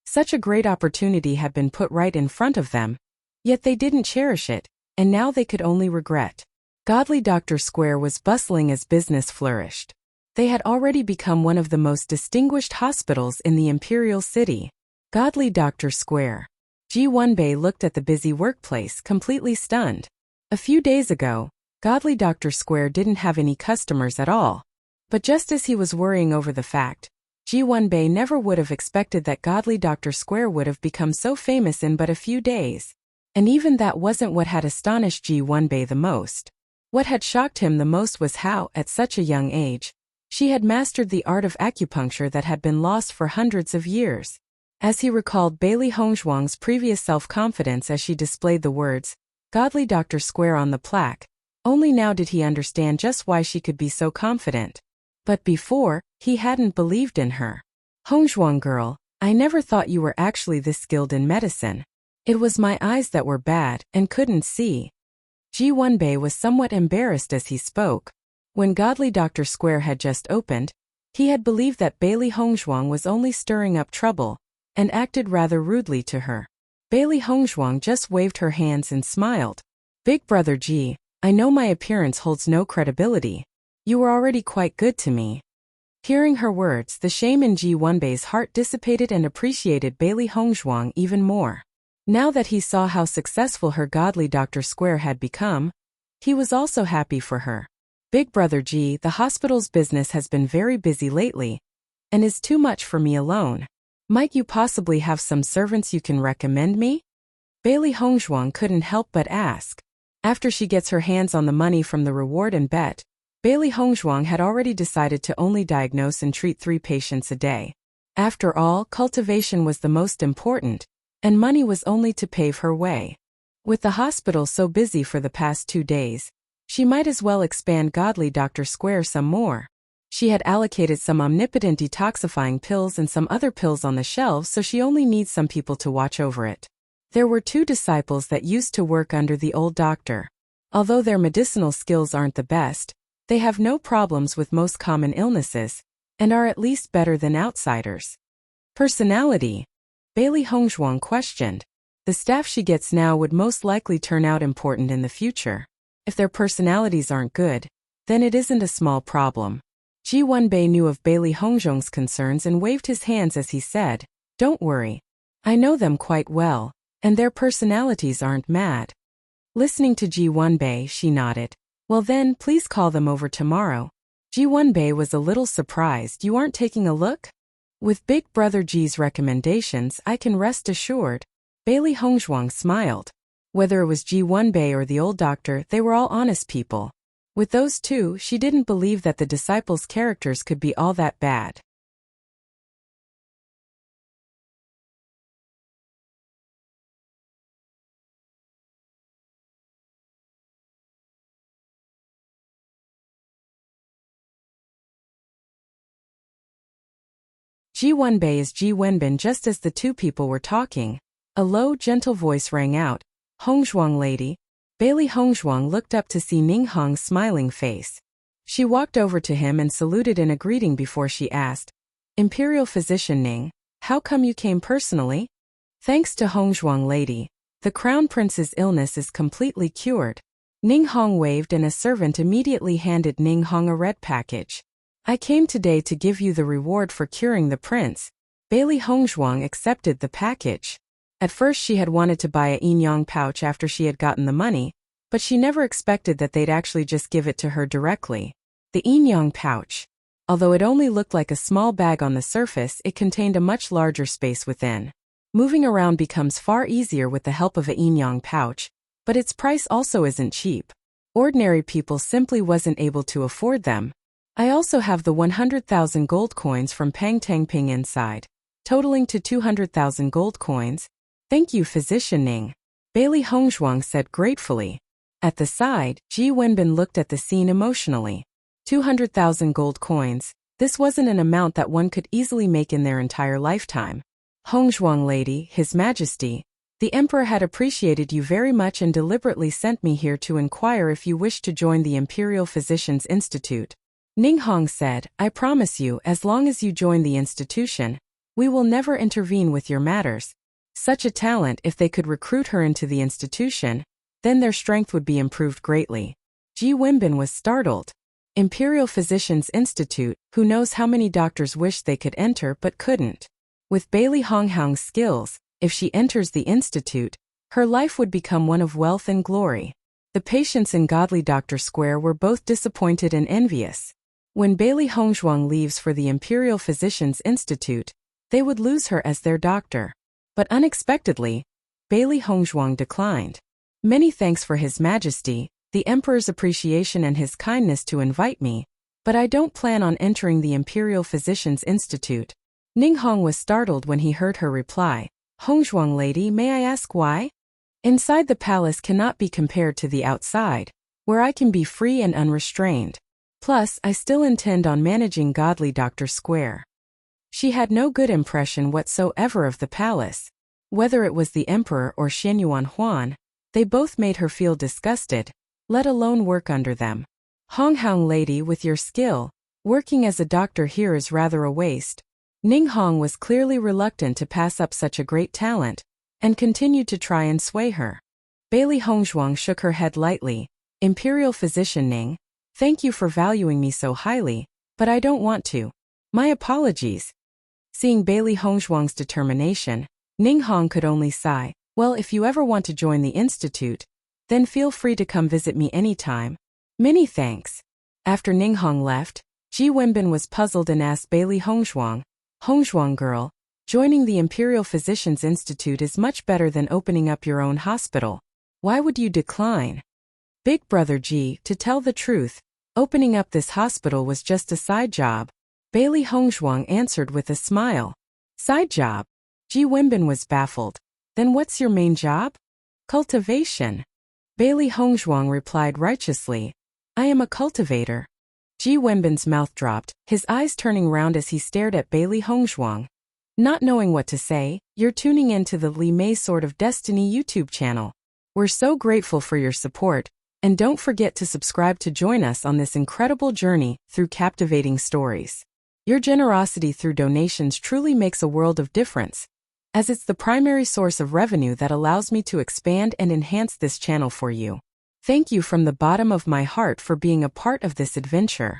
Such a great opportunity had been put right in front of them, yet they didn't cherish it, and now they could only regret. Godly Doctor Square was bustling as business flourished. They had already become one of the most distinguished hospitals in the imperial city. Godly Doctor Square. Ji Wenbei looked at the busy workplace, completely stunned. A few days ago, Godly Doctor Square didn't have any customers at all. But just as he was worrying over the fact, Ji Wenbei never would have expected that Godly Doctor Square would have become so famous in but a few days. And even that wasn't what had astonished Ji Wenbei the most. What had shocked him the most was how, at such a young age, she had mastered the art of acupuncture that had been lost for hundreds of years. As he recalled Bailey Hongzhuang's previous self-confidence as she displayed the words, Godly Doctor Square on the plaque, only now did he understand just why she could be so confident. But before, he hadn't believed in her. Hongzhuang girl, I never thought you were actually this skilled in medicine. It was my eyes that were bad and couldn't see. Ji Wenbei was somewhat embarrassed as he spoke. When Godly Doctor Square had just opened, he had believed that Bailey Hongzhuang was only stirring up trouble, and acted rather rudely to her. Bailey Hongzhuang just waved her hands and smiled. Big brother Ji, I know my appearance holds no credibility. You were already quite good to me. Hearing her words, the shame in Ji Wenbei's heart dissipated and appreciated Bailey Hongzhuang even more. Now that he saw how successful her Godly Doctor Square had become, he was also happy for her. Big brother Ji, the hospital's business has been very busy lately, and is too much for me alone. Might you possibly have some servants you can recommend me? Bailey Hongzhuang couldn't help but ask. After she gets her hands on the money from the reward and bet, Bailey Hongzhuang had already decided to only diagnose and treat 3 patients a day. After all, cultivation was the most important, and money was only to pave her way. With the hospital so busy for the past 2 days, she might as well expand Godly Doctor Square some more. She had allocated some omnipotent detoxifying pills and some other pills on the shelves, so she only needs some people to watch over it. There were 2 disciples that used to work under the old doctor. Although their medicinal skills aren't the best, they have no problems with most common illnesses, and are at least better than outsiders. Personality? Bailey Hongzhuang questioned. The staff she gets now would most likely turn out important in the future. If their personalities aren't good, then it isn't a small problem. Ji Wenbei knew of Bailey Hongzhuang's concerns and waved his hands as he said, Don't worry. I know them quite well, and their personalities aren't mad. Listening to Ji Wenbei, she nodded. Well then, please call them over tomorrow. Ji Wenbei was a little surprised. You aren't taking a look? With Big Brother Ji's recommendations, I can rest assured. Bailey Hongzhuang smiled. Whether it was Ji Wenbei or the old doctor, they were all honest people. With those 2, she didn't believe that the disciples' characters could be all that bad. Ji Wenbei is Ji Wenbin. Just as the 2 people were talking, a low, gentle voice rang out, Hongzhuang lady. Bailey Hongzhuang looked up to see Ning Hong's smiling face. She walked over to him and saluted in a greeting before she asked, Imperial Physician Ning, how come you came personally? Thanks to Hongzhuang lady, the Crown Prince's illness is completely cured. Ning Hong waved and a servant immediately handed Ning Hong a red package. I came today to give you the reward for curing the prince. Bailey Hongzhuang accepted the package. At first she had wanted to buy a Enyang pouch after she had gotten the money, but she never expected that they'd actually just give it to her directly. The Enyang pouch. Although it only looked like a small bag on the surface, it contained a much larger space within. Moving around becomes far easier with the help of a Enyang pouch, but its price also isn't cheap. Ordinary people simply wasn't able to afford them. I also have the 100,000 gold coins from Pang Tangping inside, totaling to 200,000 gold coins. Thank you, Physician Ning. Bailey Hongzhuang said gratefully. At the side, Ji Wenbin looked at the scene emotionally. 200,000 gold coins. This wasn't an amount that one could easily make in their entire lifetime. Hongzhuang lady, His Majesty, the Emperor had appreciated you very much and deliberately sent me here to inquire if you wish to join the Imperial Physicians Institute. Ninghong said, I promise you, as long as you join the institution, we will never intervene with your matters. Such a talent, if they could recruit her into the institution, then their strength would be improved greatly. Ji Wenbin was startled. Imperial Physicians Institute, who knows how many doctors wished they could enter but couldn't. With Bailey Honghaung's skills, if she enters the institute, her life would become one of wealth and glory. The patients in Godly Doctor Square were both disappointed and envious. When Bailey Hongzhuang leaves for the Imperial Physicians Institute, they would lose her as their doctor. But unexpectedly, Bailey Hongzhuang declined. Many thanks for His Majesty, the Emperor's appreciation and his kindness to invite me, but I don't plan on entering the Imperial Physicians Institute. Ninghong was startled when he heard her reply. Hongzhuang lady, may I ask why? Inside the palace cannot be compared to the outside, where I can be free and unrestrained. Plus, I still intend on managing Godly Doctor Square. She had no good impression whatsoever of the palace. Whether it was the Emperor or Xianyuan Huan, they both made her feel disgusted, let alone work under them. Honghaung lady, with your skill, working as a doctor here is rather a waste. Ninghong was clearly reluctant to pass up such a great talent, and continued to try and sway her. Bailey Hongzhuang shook her head lightly. Imperial Physician Ning, thank you for valuing me so highly, but I don't want to. My apologies. Seeing Bailey Hongzhuang's determination, Ninghong could only sigh. Well, if you ever want to join the institute, then feel free to come visit me anytime. Many thanks. After Ninghong left, Ji Wenbin was puzzled and asked Bailey Hongzhuang, Hongzhuang girl, joining the Imperial Physicians Institute is much better than opening up your own hospital. Why would you decline? Big brother Ji, to tell the truth, opening up this hospital was just a side job. Bailey Hongzhuang answered with a smile. Side job? Ji Wenbin was baffled. Then what's your main job? Cultivation. Bailey Hongzhuang replied righteously. I am a cultivator. Ji Wenbin's mouth dropped, his eyes turning round as he stared at Bailey Hongzhuang. Not knowing what to say, you're tuning in to the Li Mei Sword of Destiny YouTube channel. We're so grateful for your support, and don't forget to subscribe to join us on this incredible journey through captivating stories. Your generosity through donations truly makes a world of difference, as it's the primary source of revenue that allows me to expand and enhance this channel for you. Thank you from the bottom of my heart for being a part of this adventure.